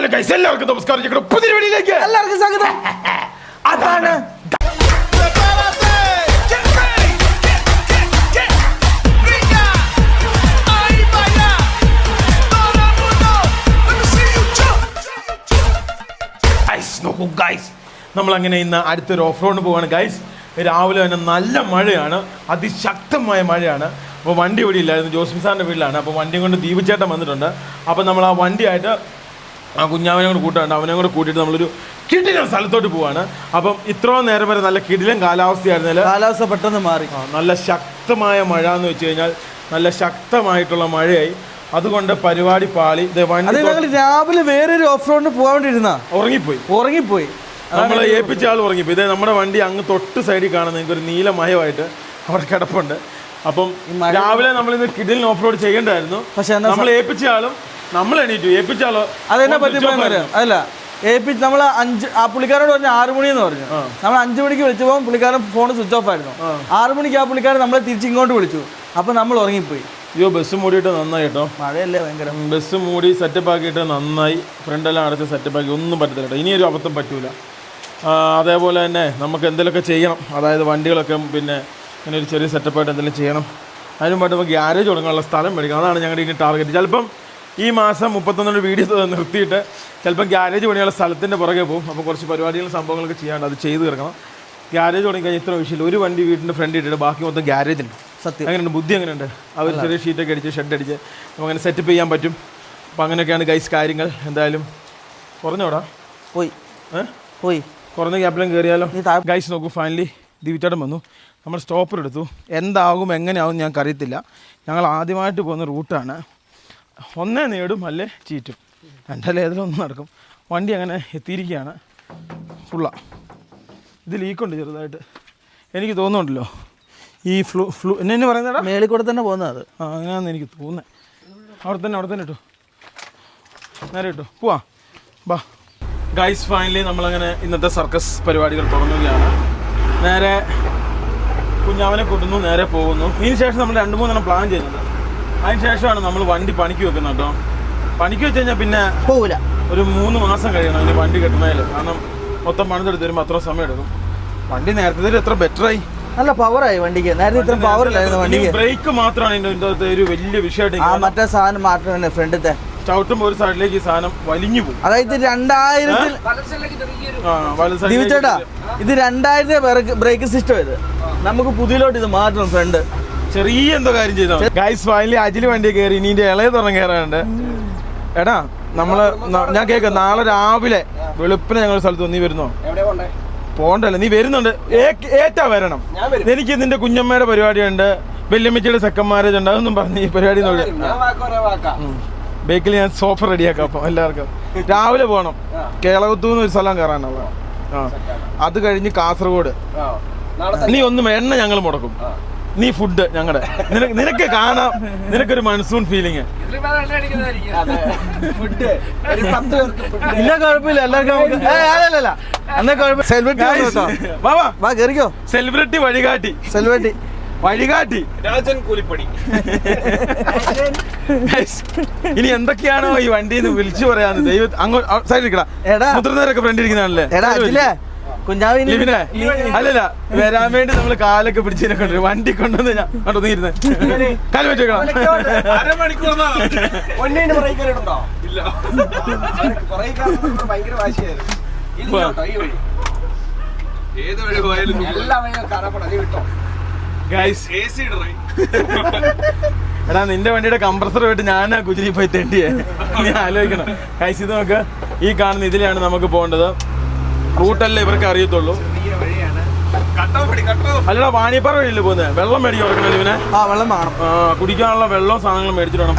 Hello guys, എല്ലാവർക്കും നമസ്കാരം. ഞങ്ങളുടെ പുതിയ വീഡിയോയിലേക്ക് എല്ലാവർക്കും സ്വാഗതം. അതാണ് നോക്കൂ ഗൈസ്, നമ്മളങ്ങനെ ഇന്ന് അടുത്തൊരു ഓഫ് റോഡ് പോവാണ് ഗൈസ്. രാവിലെ തന്നെ നല്ല മഴയാണ്, അതിശക്തമായ മഴയാണ്. അപ്പോൾ വണ്ടി ഇവിടെ ഇല്ലായിരുന്നു, ജോസ്മി സാറിൻ്റെ വീട്ടിലാണ്. അപ്പോൾ വണ്ടിയും കൊണ്ട് ദീപചേട്ടൻ വന്നിട്ടുണ്ട്. അപ്പോൾ നമ്മൾ ആ വണ്ടിയായിട്ട് ആ കുഞ്ഞാവനെ കൂടെ കൂട്ടാണ്ട് അവനെ കൂടെ കൂട്ടിയിട്ട് നമ്മളൊരു കിടിലൻ സ്ഥലത്തോട്ട് പോവാണ്. അപ്പം ഇത്രയും നേരം വരെ നല്ല കിടിലൻ കാലാവസ്ഥയായിരുന്നല്ലോ. കാലാവസ്ഥ പെട്ടെന്ന് മാറി. നല്ല ശക്തമായ മഴ എന്ന് വെച്ച് കഴിഞ്ഞാൽ നല്ല ശക്തമായിട്ടുള്ള മഴയായി. അതുകൊണ്ട് പരിപാടി പാളി. ഞങ്ങൾ രാവിലെ വേറൊരു ഓഫ് റോഡിന് പോകാണ്ടിരുന്ന ഉറങ്ങിപ്പോയി. നമ്മളെ ഏൽപ്പിച്ച ആൾ ഉറങ്ങിപ്പോയി. ഇതേ നമ്മുടെ വണ്ടി അങ്ങ് തൊട്ട് സൈഡിൽ കാണുന്ന എനിക്കൊരു നീലമയമായിട്ട് അവിടെ കിടപ്പുണ്ട്. അപ്പം രാവിലെ നമ്മളിന്ന് കിടിലൻ ഓഫ് റോഡ് ചെയ്യേണ്ടായിരുന്നു. പക്ഷെ നമ്മൾ ഏൽപ്പിച്ച ആളും നമ്മൾ എണീറ്റു. ഏൽപ്പിച്ച ആളോ അതെന്നെ പറ്റിപ്പോയെന്ന് പറയാം. അതല്ല ഏൽപ്പിച്ച് നമ്മൾ ആ പുള്ളിക്കാരോട് പറഞ്ഞു 6 മണിയെന്ന് പറഞ്ഞു. നമ്മൾ 5 മണിക്ക് വിളിച്ചപ്പോൾ പുള്ളിക്കാരൻ ഫോൺ സ്വിച്ച് ഓഫ് ആയിരുന്നു. 6 മണിക്ക് ആ പുള്ളിക്കാരൻ നമ്മളെ തിരിച്ചിങ്ങോട്ട് വിളിച്ചു. അപ്പം നമ്മൾ ഉറങ്ങിപ്പോയി. അയ്യോ, ബസ് മൂടിയിട്ട് നന്നായി കേട്ടോ. മഴയല്ലേ ഭയങ്കര. ബസ് മൂടി സെറ്റപ്പ് ആക്കിയിട്ട് നന്നായി, ഫ്രണ്ടെല്ലാം അടച്ച് സെറ്റപ്പ് ആക്കി. ഒന്നും പറ്റത്തില്ല കേട്ടോ, ഇനിയൊരു അബദ്ധം പറ്റൂല. അതേപോലെ തന്നെ നമുക്ക് എന്തെങ്കിലുമൊക്കെ ചെയ്യണം. അതായത് വണ്ടികളൊക്കെ പിന്നെ ഇങ്ങനെ ഒരു ചെറിയ സെറ്റപ്പായിട്ട് എന്തെങ്കിലും ചെയ്യണം. അതിന് വേണ്ടി നമുക്ക് ഗ്യാരേജ് തുടങ്ങാനുള്ള സ്ഥലം മേടിക്കണം. അതാണ് ഞങ്ങളുടെ ഇനി ടാർഗറ്റ്. ചിലപ്പം ഈ മാസം 31 വീഡിയോ നിർത്തിയിട്ട് ചിലപ്പം ഗ്യാരേജ് പണിയുള്ള സ്ഥലത്തിൻ്റെ പുറകെ പോകും. അപ്പോൾ കുറച്ച് പരിപാടികളും സംഭവങ്ങളൊക്കെ ചെയ്യാണ്ട് അത് ചെയ്ത് തീർക്കണം. ഗ്യാരേജ് തുടങ്ങിക്കഴിഞ്ഞാൽ ഇത്ര വിഷയമില്ല. ഒരു വണ്ടി വീട്ടിൻ്റെ ഫ്രണ്ട് ഇട്ടിട്ട് ബാക്കി മൊത്തം ഗ്യാരേജിന് സത്യം എങ്ങനെയുണ്ട്, ബുദ്ധി എങ്ങനെയുണ്ട്. അവർ ചെറിയ ഷീറ്റൊക്കെ അടിച്ച് ഷെഡ് അടിച്ച് നമുക്കങ്ങനെ സെറ്റപ്പ് ചെയ്യാൻ പറ്റും. അപ്പോൾ അങ്ങനെയൊക്കെയാണ് ഗൈസ് കാര്യങ്ങൾ. എന്തായാലും കുറഞ്ഞോടാ പോയി കുറഞ്ഞ ക്യാപ്പിലും കയറിയാലോ ഗൈസ്. നോക്കൂ, ഫൈനലി ദിവ്ചേട്ടൻ വന്നു. നമ്മൾ സ്റ്റോപ്പർ എടുത്തു. എന്താകും എങ്ങനെയാവും ഞങ്ങൾക്ക് അറിയത്തില്ല. ഞങ്ങൾ ആദ്യമായിട്ട് പോകുന്ന റൂട്ടാണ്. ഒന്നേ നേടും അല്ലേ ചീറ്റും, രണ്ടല്ലേ ഏതിലൊന്നും നടക്കും. വണ്ടി അങ്ങനെ എത്തിയിരിക്കുകയാണ്. ഇത് ലീക്കുണ്ട് ചെറുതായിട്ട്. എനിക്ക് തോന്നുന്നുണ്ടല്ലോ ഈ ഫ്ലൂ എന്നെ പറയുന്നതാ മേളിൽ കൂടെ തന്നെ പോകുന്നത്. അത് അങ്ങനെയാണെന്ന് എനിക്ക് തോന്നുന്നത്. അവിടെ തന്നെ ഇട്ടു, നേരെ ഇട്ടു, പോവാ ബാ ഗൈസ്. ഫൈനലി നമ്മളങ്ങനെ ഇന്നത്തെ സർക്കസ് പരിപാടികൾ തുടങ്ങുകയാണ്. നേരെ കുഞ്ഞാവനെ കൂട്ടുന്നു, നേരെ പോകുന്നു. ഇതിന് ശേഷം നമ്മൾ 2-3 പ്ലാൻ ചെയ്യുന്നുണ്ട്. അതിന് ശേഷമാണ് നമ്മൾ വണ്ടി പണിക്ക് വെക്കുന്നത് കേട്ടോ. പണിക്ക് വെച്ച് കഴിഞ്ഞാൽ പിന്നെ പോകില്ല. ഒരു 3 മാസം കഴിയണം അതിന് വണ്ടി കെട്ടുന്നതിൽ. കാരണം മൊത്തം പണിതെടുത്ത് വരുമ്പോൾ അത്ര സമയം എടുക്കും. വണ്ടി നേരത്തെ എത്ര ബെറ്ററായി, നല്ല പവറായി വണ്ടിക്ക്. നേരത്തെ ഇത്ര പവർ ഇല്ലായിരുന്നു വണ്ടിക്ക്. ബ്രേക്ക് മാത്രമാണ് ഇതിൻ്റെ അകത്ത് ഒരു വലിയ വിഷയമായിട്ട്. മറ്റേ സാധനം മാറ്റം തന്നെ, ഫ്രണ്ടിത്തെ ചവിട്ടുമ്പോൾ ഒരു സൈഡിലേക്ക് ഈ സാധനം വലിഞ്ഞു പോകും. അതായത് 2000 ചേട്ടാ, ഇത് 2000 ബ്രേക്ക് സിസ്റ്റം. ഇത് നമുക്ക് പുതിയലോട്ട് ഇത് മാറ്റണം. ഫ്രണ്ട് ചെറിയ എന്തോ കാര്യം ചെയ്തോ ഗൈസ്. ഫൈനലി അജില് വണ്ടി കയറി. ഇനി ഇളയ തുറന്ന് കയറാനുണ്ട്. എടാ ഞാൻ കേൾക്കാം, നാളെ രാവിലെ വെളുപ്പിനെ ഞങ്ങൾ സ്ഥലത്ത് നീ വരുന്നോ? പോണ്ടല്ലേ, നീ വരുന്നുണ്ട്. ഏറ്റാ വരണം. എനിക്ക് നിന്റെ കുഞ്ഞമ്മയുടെ പരിപാടിയുണ്ട്, വല്യമ്മച്ചിയുടെ സെക്കൻഡ് മാരേജ് ഉണ്ട്. അതൊന്നും പറഞ്ഞ് ഈ പരിപാടി ബേക്കിൽ ഞാൻ സോഫ റെഡിയാക്കാം. അപ്പം എല്ലാവർക്കും രാവിലെ പോകണം. കേളകുത്തൂന്ന് ഒരു സ്ഥലം കയറാനുള്ള. അത് കഴിഞ്ഞ് കാസർഗോഡ്. നീ ഒന്നും എണ്ണ ഞങ്ങൾ മുടക്കും, നീ ഫുഡ് ഞങ്ങളുടെ. നിനക്ക് കാണാം, നിനക്കൊരു മൺസൂൺ ഫീലിങ്. ഇല്ല കുഴപ്പമില്ല, എല്ലാവർക്കും സെലിബ്രിറ്റി വഴികാട്ടി രാജൻ കൂലിപ്പണി. ഇനി എന്തൊക്കെയാണോ ഈ വണ്ടിയിൽ നിന്ന് വിളിച്ചു പറയാന്ന് ദൈവം. അങ്ങോട്ട് സൈഡിൽ മുതിർന്നവരൊക്കെ ഫ്രണ്ട് ഇരിക്കുന്നതാണല്ലേ. അല്ലല്ല, വരാൻ വേണ്ടി നമ്മള് കാലൊക്കെ പിടിച്ചതിനെ കൊണ്ടുവരും. വണ്ടി കൊണ്ടുവന്ന് ഞാൻ കൊണ്ടുവന്നിരുന്നേ കാല് വെച്ചേക്കണം. എടാ, നിന്റെ വണ്ടിയുടെ കംപ്രസർ പോയിട്ട് ഞാനാ കുജിരി പോയി തെണ്ടിയെ. നീ ആലോചിക്കണം ഗൈസ്. ഇത് നോക്ക്, ഈ കാണുന്ന ഇതിലാണ് നമുക്ക് പോകേണ്ടത്. റൂട്ടല്ലേ ഇവർക്ക് അറിയത്തുള്ളൂ. അല്ലടാ, വാണിയപ്പാറ വഴിയല്ലേ പോകുന്നത്. വെള്ളം മേടിക്കാൻ കൊടുക്കണല്ലോ ഇവനെ. വെള്ളം വേണം, കുടിക്കാനുള്ള വെള്ളവും സാധനങ്ങളും മേടിച്ചിട്ട് വേണം.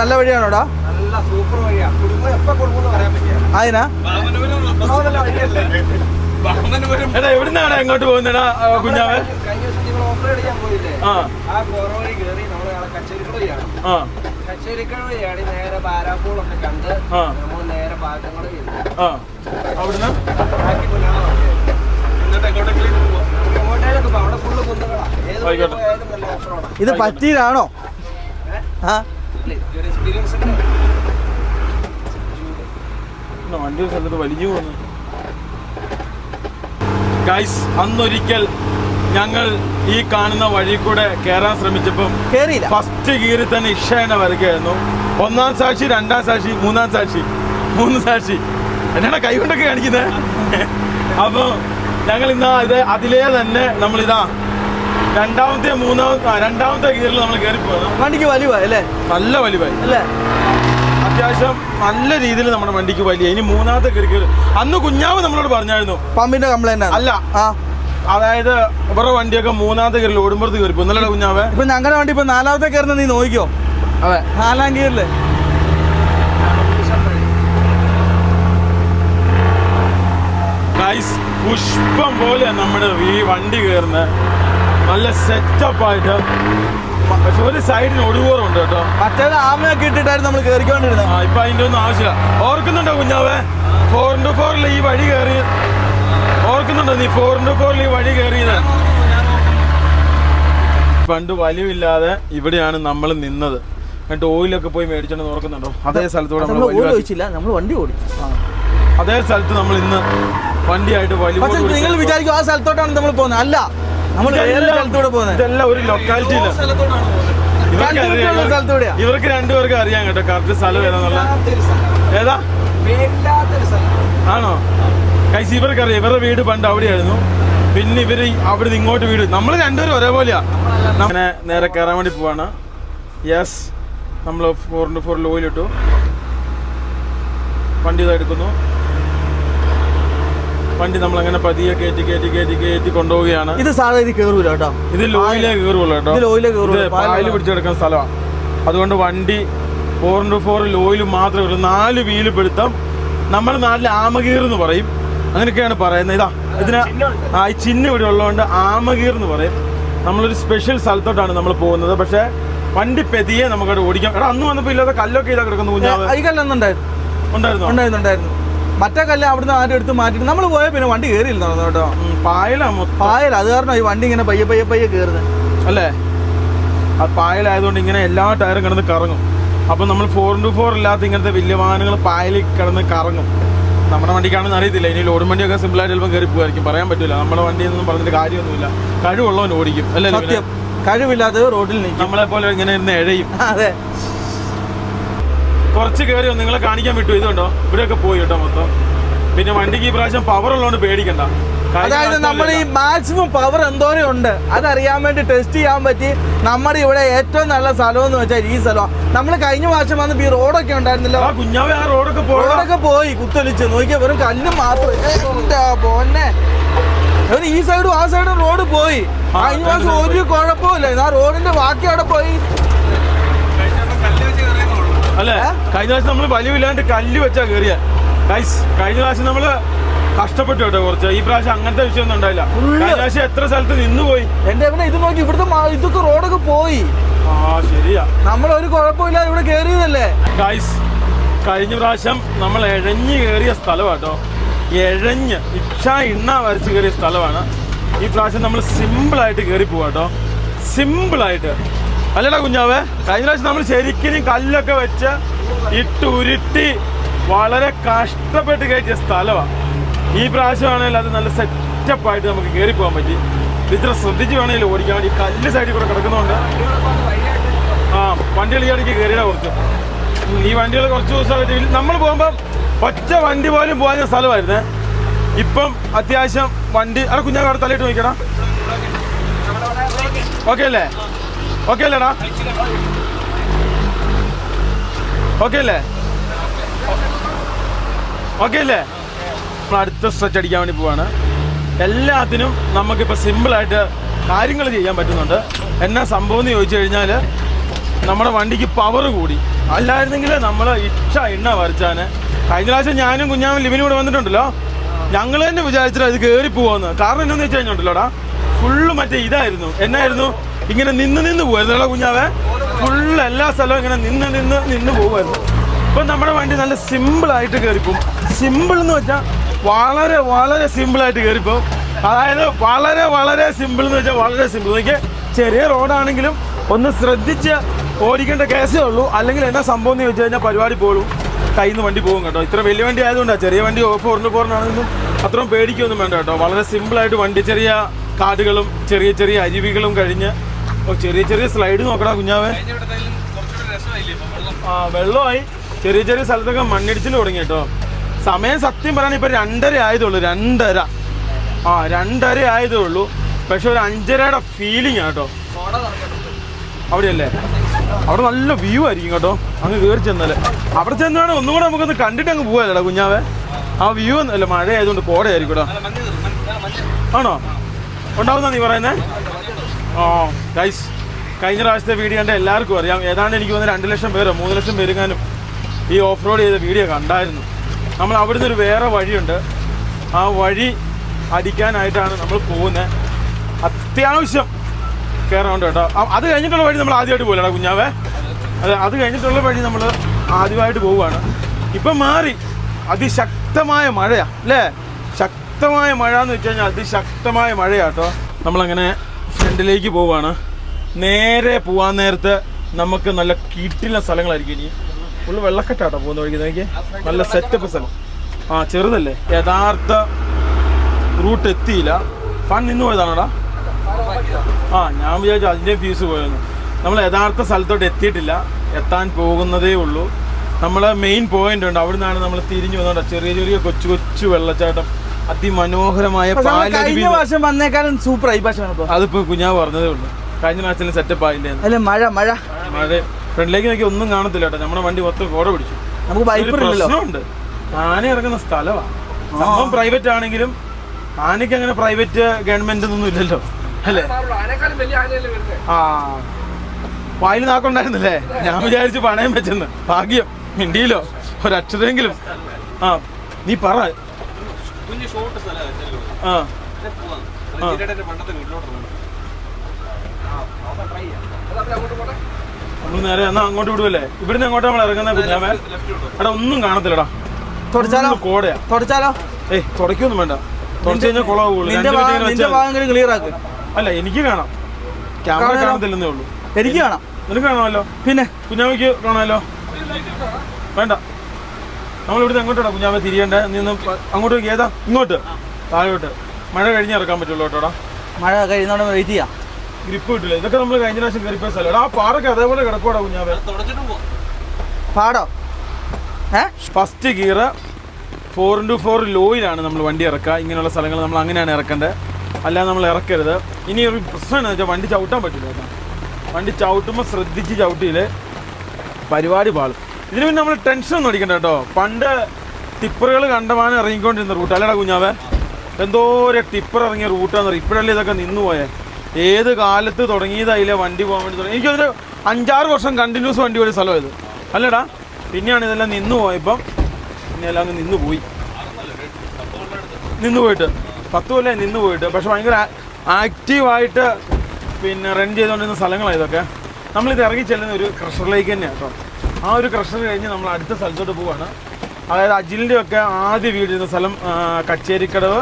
നല്ല വഴിയാണോടാ? അതിനാ എടാ, എവിടുന്നാണ് എങ്ങോട്ട് പോകുന്നടാ കുഞ്ഞാവേ? അവിടുന്ന് ഇത് പറ്റിയതാണോ? വണ്ടി ഒരു സ്ഥലത്ത് വലിഞ്ഞു പോകുന്നു. ഗൈസ്, അന്നൊരിക്കൽ ഞങ്ങൾ ഈ കാണുന്ന വഴി കൂടെ കയറാൻ ശ്രമിച്ചപ്പം കേറിയില്ല. ഫസ്റ്റ് ഗിയറിൽ തന്നെ ഇഷേനെ വരയ്ക്കായിരുന്നു. 1-ാം സാക്ഷി, 2-ാം സാക്ഷി, 3-ാം സാക്ഷി, 3 സാക്ഷി. എന്നാണ് കൈകൊണ്ടൊക്കെ കാണിക്കുന്നത്. അപ്പോൾ ഞങ്ങൾ ഇന്ന് അതിലേ തന്നെ നമ്മളിതാ രണ്ടാമത്തെ ഗിയറിൽ നമ്മൾ കയറി പോകുന്നു. വണ്ടിക്ക് വലിവായി അല്ലേ? നല്ല വലിവായി അല്ലേ? അത്യാവശ്യം നല്ല രീതിയിൽ നമ്മുടെ വണ്ടിക്ക് വലിയ. ഇനി 3-ാമത്തെ കയറി. അന്ന് കുഞ്ഞാവ് നമ്മളോട് പറഞ്ഞായിരുന്നു പമ്പിന്റെ കംപ്ലൈന്റ് അല്ല, അതായത് ഇവരുടെ വണ്ടിയൊക്കെ 3-ാമത്തെ ഗിയറിൽ ഓടുമ്പോഴത്തെ കയറി പോകുന്നല്ലേ കുഞ്ഞാവേ? ഇപ്പൊ ഞങ്ങളുടെ വണ്ടി ഇപ്പൊ 4-ാമത്തെ കയറുന്ന നീ നോക്കിക്കോ. അതെ, 4-ാം ഗിയറില്. ഗൈസ്, പുഷ്പം പോലെ നമ്മുടെ ഈ വണ്ടി കയറുന്നത്. നല്ല സെറ്റപ്പായിട്ട്. പക്ഷെ ഒരു സൈഡിന് ഒടുകൂറുണ്ട് കേട്ടോ. മറ്റേത് ആമയൊക്കെ ഇട്ടിട്ടായിരുന്നു നമ്മൾ കയറിക്കൊണ്ടിരുന്നത്. ഇപ്പൊ അതിന്റെ ഒന്നും ആവശ്യമില്ല. ഓർക്കുന്നുണ്ടോ കുഞ്ഞാവേ 4x4 ഈ വഴി കയറി? ഓർക്കുന്നുണ്ടോ നീ 4x4 ഈ വഴി കയറിയത്? പണ്ട് വലിവില്ലാതെ ഇവിടെയാണ് നമ്മൾ നിന്നത്. എന്നിട്ട് ഓയിലൊക്കെ പോയി മേടിച്ചോണ്ട് ഓർക്കുന്നുണ്ടോ? അതേ സ്ഥലത്തൂടെ നമ്മൾ വണ്ടി ഓടി. അതേ സ്ഥലത്ത് നമ്മൾ ഇന്ന് വണ്ടിയായിട്ട് നിങ്ങൾ വിചാരിക്കും ആ സ്ഥലത്തോട്ടാണ് നമ്മൾ പോകുന്നത്. അല്ല, നമ്മൾ സ്ഥലത്തൂടെ പോകുന്നത്. ഇതെല്ലാം ഒരു ലൊക്കാലിറ്റിയില്ല. ഇവർക്ക് രണ്ടുപേർക്ക് അറിയാം കേട്ടോ കറക്റ്റ് സ്ഥലം ഏതാന്നുള്ള. ഏതാ ആണോ? കൈസ്, ഇവർക്കറിയാം. ഇവരുടെ വീട് പണ്ട് അവിടെയായിരുന്നു. പിന്നെ ഇവര് അവിടെ ഇങ്ങോട്ട് വീട്. നമ്മൾ രണ്ടുപേരും ഒരേപോലെയാ. അങ്ങനെ നേരെ കയറാൻ വേണ്ടി പോവാണ്. യെസ്, നമ്മൾ 4x4 ഓയിലിട്ടു. വണ്ടി ഇതെടുക്കുന്നു. വണ്ടി നമ്മളങ്ങനെ പതിയെ കയറ്റി കൊണ്ടുപോവുകയാണ്. ഇത് സാധാരണ കയറൂല കേട്ടോ. ഇത് ലോയിലേ കയറുള്ളൂ കേട്ടോ. പായൽ പിടിച്ചെടുക്കുന്ന സ്ഥലമാണ്. അതുകൊണ്ട് വണ്ടി 4x4 ലോയിൽ മാത്രമേ ഉള്ളൂ. 4 വീല് പിടുത്തം. നമ്മുടെ നാട്ടിൽ ആമഗീർ എന്ന് പറയും. അങ്ങനെയൊക്കെയാണ് പറയുന്നത്. ഇതിന് ഈ ചിഹ്നം ഇവിടെ ഉള്ളതുകൊണ്ട് ആമഗീർ എന്ന് പറയും. നമ്മളൊരു സ്പെഷ്യൽ സ്ഥലത്തോട്ടാണ് നമ്മൾ പോകുന്നത്. പക്ഷേ വണ്ടി പെതിയെ നമുക്കവിടെ ഓടിക്കാം. എടാ, അന്ന് വന്നപ്പോൾ ഇല്ലാതെ കല്ലൊക്കെ ഇതാ കിടക്കുന്നു. ഉണ്ടായിരുന്നു. മറ്റേ കല്ല് അവിടുന്ന് ആരും എടുത്ത് മാറ്റിട്ട് നമ്മൾ പോയാൽ പിന്നെ വണ്ടി കയറിയില്ല കേട്ടോ. പായൽ. അത് കാരണം ഈ വണ്ടി ഇങ്ങനെ പയ്യെ കയറുന്നത് അല്ലേ? ആ പായലായതുകൊണ്ട് ഇങ്ങനെ എല്ലാ ടയറും കിടന്ന് കറങ്ങും. അപ്പം നമ്മൾ 4x4 ഇല്ലാത്ത ഇങ്ങനത്തെ വലിയ വാഹനങ്ങൾ പായലിൽ കിടന്ന് കറങ്ങും. നമ്മുടെ വണ്ടിക്കാണെന്ന് അറിയത്തില്ല. ഇനി ലോഡും വണ്ടിയൊക്കെ സിമ്പിളായിട്ട് ചിലപ്പോൾ കയറി പോകുമായിരിക്കും. പറയാൻ പറ്റില്ല. നമ്മുടെ വണ്ടിയൊന്നും പറഞ്ഞിട്ട് കാര്യമൊന്നുമില്ല. കഴിവുള്ളവൻ ഓടിക്കും അല്ലേ? സത്യം. കഴിവില്ലാത്തത് റോഡിൽ നിൽക്കും. നമ്മളെ പോലെ ഇങ്ങനെ ഇരുന്ന് എഴയും. അതെ. കുറച്ച് കയറി നിങ്ങളെ കാണിക്കാൻ വിട്ടു. ഇതുണ്ടോ, ഇവിടെയൊക്കെ പോയി കേട്ടോ മൊത്തം. പിന്നെ വണ്ടിക്ക് ഈ പ്രാവശ്യം പവർ ഉള്ളതുകൊണ്ട് പേടിക്കണ്ട. അതായത് നമ്മൾ ഈ മാക്സിമം പവർ എന്തോരം ഉണ്ട് അതറിയാൻ വേണ്ടി ടെസ്റ്റ് ചെയ്യാൻ പറ്റി. നമ്മുടെ ഇവിടെ ഏറ്റവും നല്ല സ്ഥലം എന്ന് വെച്ചാൽ ഈ സ്ഥലമാണ്. നമ്മൾ കഴിഞ്ഞ വർഷം വന്നപ്പോൾ ഈ റോഡൊക്കെ ഉണ്ടായിരുന്നില്ല. കുഞ്ഞാവേ, ആ റോഡൊക്കെ പോയി കുത്തൊലിച്ച് നോക്കിയാൽ വെറും കല്ല് മാത്രം. പോന്നെ ഈ സൈഡും ആ സൈഡും റോഡ് പോയി. കഴിഞ്ഞ വർഷം ഒരു കുഴപ്പമില്ല. ആ റോഡിന്റെ ബാക്കി അവിടെ പോയി അല്ലേ? കഴിഞ്ഞ പ്രാവശ്യം നമ്മൾ വലിവില്ലാണ്ട് കല്ല് വെച്ചാ കയറിയ. കഴിഞ്ഞ പ്രാവശ്യം നമ്മള് കഷ്ടപ്പെട്ടു കേട്ടോ കുറച്ച്. ഈ പ്രാവശ്യം അങ്ങനത്തെ വിഷയമൊന്നും ഉണ്ടായില്ല. കഴിഞ്ഞ പ്രാവശ്യം എത്ര സ്ഥലത്ത് നിന്ന് പോയി. എന്റെ ഇത് നോക്കി, ഇവിടുത്തെ ഇതൊക്കെ റോഡൊക്കെ പോയി. ശരിയാ, നമ്മളൊരു കുഴപ്പമില്ലാതെ ഇവിടെ കയറിയതല്ലേ. കഴിഞ്ഞ പ്രാവശ്യം നമ്മൾ എഴഞ്ഞ് കയറിയ സ്ഥലമാട്ടോ. എഴഞ്ഞ് ഇണ്ണ വരച്ച് കയറിയ സ്ഥലമാണ്. ഈ പ്രാവശ്യം നമ്മൾ സിമ്പിളായിട്ട് കയറി പോവാട്ടോ. സിമ്പിളായിട്ട് അല്ലടാ കുഞ്ഞാവേ? കഴിഞ്ഞ പ്രാവശ്യം നമ്മൾ ശരിക്കും കല്ലൊക്കെ വെച്ച് ഉരുട്ടി വളരെ കഷ്ടപ്പെട്ട് കയറ്റിയ സ്ഥലമാണ്. ഈ പ്രാവശ്യമാണെങ്കിൽ അത് നല്ല സെറ്റപ്പായിട്ട് നമുക്ക് കയറി പോകാൻ പറ്റി. ഇത്ര ശ്രദ്ധിച്ച് വേണമെങ്കിൽ ഓടിക്കാൻ വേണ്ടി. കല്ല് സൈഡിൽ കൂടെ കിടക്കുന്നതുകൊണ്ട് വണ്ടികൾ ഈ ഇടയ്ക്ക് കയറിയിടാൻ കുറച്ച്. ഈ വണ്ടികൾ കുറച്ച് ദിവസമായിട്ട് നമ്മൾ പോകുമ്പം ഒറ്റ വണ്ടി പോലും പോകാൻ സ്ഥലമായിരുന്നേ. ഇപ്പം അത്യാവശ്യം വണ്ടി. അവിടെ കുഞ്ഞാവ് അവിടെ തലയിട്ട് നോക്കിക്കടാ. ഓക്കെ അല്ലേ? ഓക്കെ അല്ലേടാ? ഓക്കെ അല്ലേ? ഓക്കെ അല്ലേ? നമ്മൾ അടുത്ത സ്ട്രെച്ച് അടിക്കാൻ വേണ്ടി പോവാണ്. എല്ലാത്തിനും നമുക്കിപ്പോൾ സിമ്പിളായിട്ട് കാര്യങ്ങൾ ചെയ്യാൻ പറ്റുന്നുണ്ട്. എന്നാ സംഭവം എന്ന് ചോദിച്ചു കഴിഞ്ഞാൽ നമ്മുടെ വണ്ടിക്ക് പവർ കൂടി. അല്ലായിരുന്നെങ്കിൽ നമ്മൾ എണ്ണ വരച്ചാൽ. കഴിഞ്ഞ പ്രാവശ്യം ഞാനും കുഞ്ഞാവും ലിവിനും കൂടെ വന്നിട്ടുണ്ടല്ലോ. ഞങ്ങൾ തന്നെ വിചാരിച്ചിട്ട് അത് കയറി പോവാന്ന്. കാരണം എന്താണെന്ന് വെച്ച് കഴിഞ്ഞിട്ടുണ്ടല്ലോടാ, ഫുള്ള് മറ്റേ ഇതായിരുന്നു. എന്നായിരുന്നു, ഇങ്ങനെ നിന്ന് പോവായിരുന്നല്ലോ കുഞ്ഞാവേ. ഫുള്ള് എല്ലാ സ്ഥലവും ഇങ്ങനെ നിന്ന് പോകുമായിരുന്നു. ഇപ്പം നമ്മുടെ വണ്ടി നല്ല സിമ്പിളായിട്ട് കയറിപ്പോവും. സിമ്പിൾ എന്ന് വെച്ചാൽ വളരെ വളരെ സിമ്പിളായിട്ട് കയറിപ്പോവും. അതായത് വളരെ സിമ്പിൾ എന്ന് വെച്ചാൽ വളരെ സിമ്പിൾ. എനിക്ക് ചെറിയ റോഡാണെങ്കിലും ഒന്ന് ശ്രദ്ധിച്ച് ഓടിക്കേണ്ട കേസേ ഉള്ളൂ. അല്ലെങ്കിൽ എന്നാ സംഭവം എന്ന് ചോദിച്ചു കഴിഞ്ഞാൽ പരിപാടി പോലും കയ്യിൽ നിന്ന് വണ്ടി പോകും കേട്ടോ. ഇത്ര വലിയ വണ്ടി ആയതുകൊണ്ടാണ്. ചെറിയ വണ്ടി ഓഫ് ഓർണാണെന്നും അത്രയും പേടിക്കൊന്നും വേണ്ട കേട്ടോ. വളരെ സിമ്പിളായിട്ട് വണ്ടി, ചെറിയ കാടുകളും ചെറിയ ചെറിയ അരുവികളും കഴിഞ്ഞ് ചെറിയ ചെറിയ സ്ലൈഡ് നോക്കടാ കുഞ്ഞാവേ. വെള്ളമായി ചെറിയ ചെറിയ സ്ഥലത്തൊക്കെ മണ്ണിടിച്ചിൽ തുടങ്ങി കേട്ടോ. സമയം സത്യം പറയാൻ ഇപ്പം 2:30 ആയതുള്ളൂ. 2:30 ആയതേ ഉള്ളൂ. പക്ഷെ ഒരു 5:30യുടെ ഫീലിംഗ് കേട്ടോ അവിടെയല്ലേ. അവിടെ നല്ല വ്യൂ ആയിരിക്കും കേട്ടോ. അങ്ങ് കയറി ചെന്നാല് അവിടെ ചെന്നാണ് ഒന്നും കൂടെ നമുക്കൊന്ന് കണ്ടിട്ട് അങ്ങ് പോകാല്ലേടാ കുഞ്ഞാവേ. ആ വ്യൂ അല്ല, മഴ ആയതുകൊണ്ട് കോടയായിരിക്കും കേട്ടോ. ആണോ ഉണ്ടാവുന്ന നീ പറയുന്നേ? ഗൈസ്, കഴിഞ്ഞ പ്രാവശ്യത്തെ വീഡിയോ കണ്ട എല്ലാവർക്കും അറിയാം. ഏതാണ്ട് എനിക്ക് തോന്നുന്നു 2 ലക്ഷം പേരോ 3 ലക്ഷം പേരെങ്ങാനും ഈ ഓഫ് റോഡ് ചെയ്ത വീഡിയോ കണ്ടായിരുന്നു. നമ്മൾ അവിടുന്ന് ഒരു വേറെ വഴിയുണ്ട്, ആ വഴി അടിക്കാനായിട്ടാണ് നമ്മൾ പോകുന്നത്. അത്യാവശ്യം കയറാറുണ്ട് കേട്ടോ. അത് കഴിഞ്ഞിട്ടുള്ള വഴി നമ്മൾ ആദ്യമായിട്ട് പോലെടാ കുഞ്ഞാവേ. അത് കഴിഞ്ഞിട്ടുള്ള വഴി നമ്മൾ ആദ്യമായിട്ട് പോവുകയാണ്. ഇപ്പം മാറി അതിശക്തമായ മഴയാ അല്ലേ. ശക്തമായ മഴ എന്ന് വെച്ച് കഴിഞ്ഞാൽ അതിശക്തമായ മഴയാട്ടോ. നമ്മളങ്ങനെ ഫ്രണ്ടിലേക്ക് പോവുകയാണ്. നേരെ പോകാൻ നേരത്ത് നമുക്ക് നല്ല കിട്ടില്ല സ്ഥലങ്ങളായിരിക്കും. ഇനി ഫുള്ള് വെള്ളക്കെട്ടാട്ടോ പോകുന്ന വഴിക്ക്. നോക്കി നല്ല സെറ്റപ്പ് സ്ഥലം. ചെറുതല്ലേ, യഥാർത്ഥ റൂട്ട് എത്തിയില്ല. ഫൺ നിന്ന് പോയതാണോടാ? ഞാൻ വിചാരിച്ചു അതിൻ്റെ ഫ്യൂസ് പോയെന്ന്. നമ്മൾ യഥാർത്ഥ സ്ഥലത്തോട്ട് എത്തിയിട്ടില്ല, എത്താൻ പോകുന്നതേ ഉള്ളൂ. നമ്മളെ മെയിൻ പോയിന്റ് ഉണ്ട്, അവിടെ നിന്നാണ് നമ്മൾ തിരിഞ്ഞു വന്നോണ്ടാ. ചെറിയ ചെറിയ കൊച്ചു കൊച്ചു വെള്ളച്ചാട്ടം, അതിമനോഹരമായ വന്നേക്കാളും സൂപ്പറായി. അതിപ്പോ കുഞ്ഞാവ് പറഞ്ഞതേ ഉള്ളൂ. കഴിഞ്ഞ പ്രാവശ്യത്തിൽ സെറ്റപ്പ് ആയില്ലേ. മഴ മഴ മഴ ഫ്രണ്ടിലേക്ക് നോക്കി ഒന്നും കാണത്തില്ല കേട്ടോ. നമ്മുടെ വണ്ടി മൊത്തം കോട പിടിച്ചു. നമുക്ക് പ്രശ്നമുണ്ട്, ആന ഇറങ്ങുന്ന സ്ഥലമാണ്. സംഭവം പ്രൈവറ്റ് ആണെങ്കിലും ആനയ്ക്ക് അങ്ങനെ പ്രൈവറ്റ് ഗവൺമെന്റ് ഒന്നും ഇല്ലല്ലോ അല്ലേ. വായിൽ നാക്കുണ്ടായിരുന്നല്ലേ. ഞാൻ വിചാരിച്ചു പണയം വെച്ചെന്ന്. ഭാഗ്യം മിണ്ടിയില്ലോ ഒരക്ഷരെങ്കിലും. നീ പറ. നമ്മൾ നേരെ എന്നാ അങ്ങോട്ട് വിടുവല്ലേ. ഇവിടുന്ന് അങ്ങോട്ട് നമ്മൾ ഇറങ്ങുന്ന കുഞ്ഞാമേ. എടാ ഒന്നും കാണത്തില്ലടാ, കോടയാ. തുടക്കൊന്നും വേണ്ട, തുടച്ചു കഴിഞ്ഞാൽ കുളമാവുള്ളൂ. അല്ല എനിക്ക് കാണാം, ക്യാമറ കാണത്തില്ലെന്നേ ഉള്ളൂ. എനിക്ക് കാണാം. നിനക്ക് കാണാമല്ലോ. പിന്നെ കുഞ്ഞാമയ്ക്ക് കാണാമല്ലോ. വേണ്ട, നമ്മളിവിടുന്ന് എങ്ങോട്ടാ കുഞ്ഞാമ തിരിയണ്ടേ? നീ ഒന്ന് അങ്ങോട്ട് നോക്കി. ഏതാ? ഇങ്ങോട്ട് താഴോട്ട്. മഴ കഴിഞ്ഞ് ഇറക്കാൻ പറ്റുള്ളൂ കേട്ടോടാ. മഴ കഴിയുന്നോടെ വെയിറ്റ് ചെയ്യാം. ഗ്രിപ്പ് കിട്ടില്ല. ഇതൊക്കെ നമ്മൾ കഴിഞ്ഞ പ്രാവശ്യം കയറിപ്പോയ സ്ഥലം. ആ പാറൊക്കെ അതേപോലെ കിടക്കോടാ കുഞ്ഞാവേ. പാടോ? ഫസ്റ്റ് ഗിയർ 4x4 ലോയിലാണ് നമ്മൾ വണ്ടി ഇറക്കുക. ഇങ്ങനെയുള്ള സ്ഥലങ്ങൾ നമ്മൾ അങ്ങനെയാണ് ഇറക്കേണ്ടത്, അല്ലാതെ നമ്മൾ ഇറക്കരുത്. ഇനി ഒരു പ്രശ്നം എന്ന് വെച്ചാൽ വണ്ടി ചവിട്ടാൻ പറ്റില്ല കേട്ടോ. വണ്ടി ചവിട്ടുമ്പോൾ ശ്രദ്ധിച്ച് ചവിട്ടിയില്ലേ പരിപാടി പാളും. ഇതിന് പിന്നെ നമ്മൾ ടെൻഷൻ ഒന്നും അടിക്കണ്ട കേട്ടോ. പണ്ട് ടിപ്പറുകൾ കണ്ടമാനം ഇറങ്ങിക്കൊണ്ടിരുന്ന റൂട്ട് അല്ലടാ കുഞ്ഞാവേ. എന്തോരം ടിപ്പർ ഇറങ്ങിയ റൂട്ടാന്ന് പറയും. ഇപ്പോഴല്ലേ ഇതൊക്കെ നിന്നുപോയേ. ഏത് കാലത്ത് തുടങ്ങിയതായില്ലേ വണ്ടി പോകാൻ വേണ്ടി തുടങ്ങി. എനിക്കൊരു 5-6 വർഷം കണ്ടിന്യൂസ് വണ്ടി പോയ സ്ഥലം ഇത് അല്ലടാ. പിന്നെയാണ് ഇതെല്ലാം നിന്നു പോയപ്പം പിന്നെ എല്ലാം അങ്ങ് നിന്ന് പോയി. നിന്ന് പോയിട്ട് 10 കൊല്ലം നിന്ന് പോയിട്ട്. പക്ഷെ ഭയങ്കര ആക്റ്റീവായിട്ട് പിന്നെ റൺ ചെയ്തുകൊണ്ടിരുന്ന സ്ഥലങ്ങളാണ് ഇതൊക്കെ. നമ്മളിത് ഇറങ്ങി ചെല്ലുന്ന ഒരു ക്രഷറിലേക്ക് തന്നെയാണ് കേട്ടോ. ആ ഒരു ക്രഷർ കഴിഞ്ഞ് നമ്മൾ അടുത്ത സ്ഥലത്തോട്ട് പോവുകയാണ്. അതായത് അജിലിൻ്റെ ഒക്കെ ആദ്യ വീടിരുന്ന സ്ഥലം കച്ചേരിക്കടവ്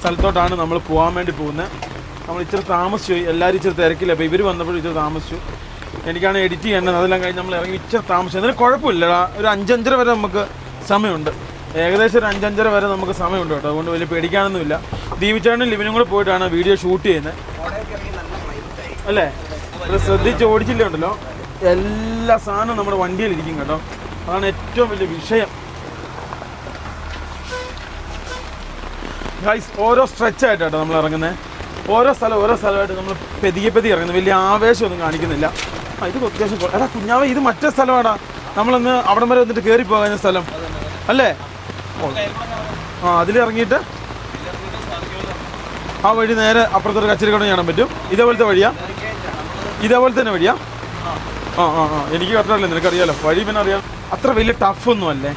സ്ഥലത്തോട്ടാണ് നമ്മൾ പോകാൻ വേണ്ടി പോകുന്നത്. നമ്മൾ ഇച്ചിരി താമസിച്ചു പോയി. എല്ലാവരും ഇച്ചിരി തിരക്കില്ല. അപ്പോൾ ഇവർ വന്നപ്പോഴും ഇച്ചിരി താമസിച്ചു. എനിക്കാണ് എഡിറ്റ് ചെയ്യേണ്ടത്. അതെല്ലാം കഴിഞ്ഞ് നമ്മൾ ഇറങ്ങി ഇച്ചിരി താമസിച്ചു. അതിന് കുഴപ്പമില്ലടാ. ഒരു 5-5:30 വരെ നമുക്ക് സമയമുണ്ട്. ഏകദേശം ഒരു 5-5:30 വരെ നമുക്ക് സമയമുണ്ട് കേട്ടോ. അതുകൊണ്ട് വലിയ പേടിക്കാനൊന്നുമില്ല. ദീപിച്ചേട്ടനും ലിവിനും കൂടെ പോയിട്ടാണ് വീഡിയോ ഷൂട്ട് ചെയ്യുന്നത് അല്ലേ. അത് ശ്രദ്ധിച്ച് ഓടിച്ചില്ലേ ഉണ്ടല്ലോ, എല്ലാ സാധനവും നമ്മുടെ വണ്ടിയിലിരിക്കും കേട്ടോ. അതാണ് ഏറ്റവും വലിയ വിഷയം. ഗൈസ്, ഓരോ സ്ട്രെച്ചായിട്ടാട്ടോ നമ്മൾ ഇറങ്ങുന്നത്. ഓരോ സ്ഥലമായിട്ട് നമ്മൾ പെതിയെ ഇറങ്ങുന്നത്. വലിയ ആവേശമൊന്നും കാണിക്കുന്നില്ല. ഇത് അത്യാവശ്യം എടാ കുഞ്ഞാവേ, ഇത് മറ്റേ സ്ഥലമാടാ. നമ്മളൊന്ന് അവിടം വരെ വന്നിട്ട് കയറി പോകാൻ സ്ഥലം അല്ലേ. അതിലിറങ്ങിയിട്ട് ആ വഴി നേരെ അപ്പുറത്തൊരു കച്ചേരിക്കടം കാണാൻ പറ്റും. ഇതേപോലത്തെ വഴിയാ? ഇതേപോലെ തന്നെ വഴിയാ? എനിക്ക് കറക്റ്റല്ലേ, നിനക്കറിയാലോ വഴി. പിന്നെ അറിയാം. അത്ര വലിയ ടഫൊന്നും അല്ലേ,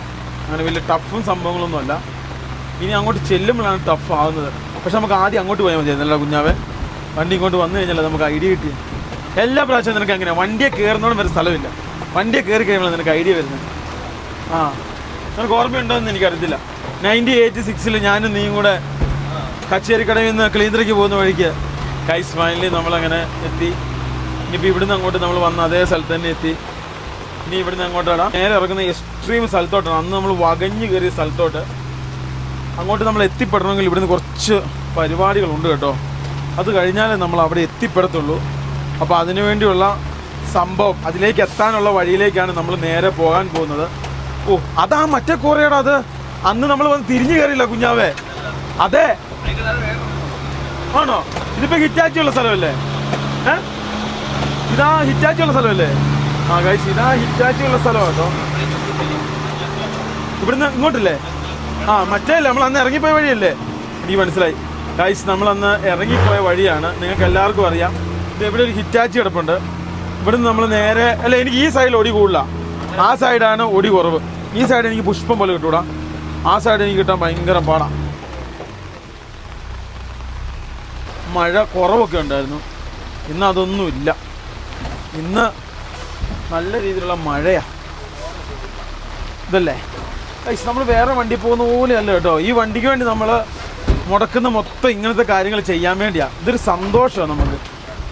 അങ്ങനെ വലിയ ടഫും സംഭവങ്ങളൊന്നും അല്ല. ഇനി അങ്ങോട്ട് ചെല്ലുമ്പോഴാണ് ടഫ് ആവുന്നത്. പക്ഷെ നമുക്ക് ആദ്യം അങ്ങോട്ട് പോയാൽ മതിയായിരുന്നല്ലോ കുഞ്ഞാവേ. വണ്ടി ഇങ്ങോട്ട് വന്നു കഴിഞ്ഞാൽ നമുക്ക് ഐഡിയ കിട്ടി. എല്ലാ പ്രാവശ്യവും നിനക്ക് എങ്ങനെയാണ് വണ്ടിയെ കയറുന്നോളം വരെ സ്ഥലമില്ല. വണ്ടിയെ കയറി കഴിയുമ്പോൾ നിനക്ക് ഐഡിയ വരുന്നത്. നിനക്ക് ഓർമ്മയുണ്ടോയെന്ന് എനിക്കറിയത്തില്ല. 1986 ഞാനും നീയും കൂടെ കച്ചേരിക്കടയിൽ നിന്ന് ക്ലീന്ദ്രയ്ക്ക് പോകുന്ന വഴിക്ക് ഗൈസ് ഫൈനലി നമ്മളങ്ങനെ എത്തി. ഇനിയിപ്പോൾ ഇവിടുന്ന് അങ്ങോട്ട് നമ്മൾ വന്ന അതേ സ്ഥലത്ത് തന്നെ എത്തി. ഇനി ഇവിടുന്ന് അങ്ങോട്ടാണ് നേരെ ഇറങ്ങുന്ന എക്സ്ട്രീം സ്ഥലത്തോട്ടാണ്. അന്ന് നമ്മൾ വകഞ്ഞു കയറിയ സ്ഥലത്തോട്ട്. അങ്ങോട്ട് നമ്മൾ എത്തിപ്പെടണമെങ്കിൽ ഇവിടുന്ന് കുറച്ച് പരിപാടികളുണ്ട് കേട്ടോ. അത് കഴിഞ്ഞാലേ നമ്മൾ അവിടെ എത്തിപ്പെടത്തുള്ളൂ. അപ്പോൾ അതിനുവേണ്ടിയുള്ള സംഭവം, അതിലേക്ക് എത്താനുള്ള വഴിയിലേക്കാണ് നമ്മൾ നേരെ പോകാൻ പോകുന്നത്. ഓ, അതാ മറ്റേ കോറയുടെ അത് അന്ന് നമ്മൾ വന്ന് തിരിഞ്ഞു കയറിയില്ല കുഞ്ഞാവേ? അതെ ആണോ? ഇതിപ്പോൾ ഹിറ്റാച്ചി ഉള്ള സ്ഥലമല്ലേ? ഇതാ ഹിറ്റാച്ചി ഉള്ള സ്ഥലമല്ലേ? ആ ഗൈസ്, ഇതാ ഹിറ്റാച്ചി ഉള്ള സ്ഥലമാണ് കേട്ടോ. ഇവിടുന്ന് ഇങ്ങോട്ടല്ലേ? ആ മറ്റേ അല്ലേ, നമ്മൾ അന്ന് ഇറങ്ങിപ്പോയ വഴിയല്ലേ? എനിക്ക് മനസ്സിലായി ഗൈസ്, നമ്മളന്ന് ഇറങ്ങിപ്പോയ വഴിയാണ്. നിങ്ങൾക്ക് എല്ലാവർക്കും അറിയാം. ഇത് ഇവിടെ ഒരു ഹിറ്റാച്ചി കിടപ്പുണ്ട്. ഇവിടുന്ന് നമ്മൾ നേരെ അല്ല, എനിക്ക് ഈ സൈഡിൽ ഒടി കൂടുതല, ആ സൈഡാണ് ഒടി കുറവ്. ഈ സൈഡ് എനിക്ക് പുഷ്പം പോലെ കിട്ടൂടാ, ആ സൈഡ് എനിക്ക് കിട്ടാൻ ഭയങ്കര പാടാ. മഴ കുറവൊക്കെ ഉണ്ടായിരുന്നു. ഇന്ന് അതൊന്നുമില്ല. ഇന്ന് നല്ല രീതിയിലുള്ള മഴയാണ്. ഇതല്ലേ ഗൈസ്, നമ്മൾ വേറെ വണ്ടി പോകുന്ന പോലെയല്ല കേട്ടോ. ഈ വണ്ടിക്ക് വേണ്ടി നമ്മൾ മുടക്കുന്ന മൊത്തം ഇങ്ങനത്തെ കാര്യങ്ങൾ ചെയ്യാൻ വേണ്ടിയാണ്. ഇതൊരു സന്തോഷമാണ് നമുക്ക്.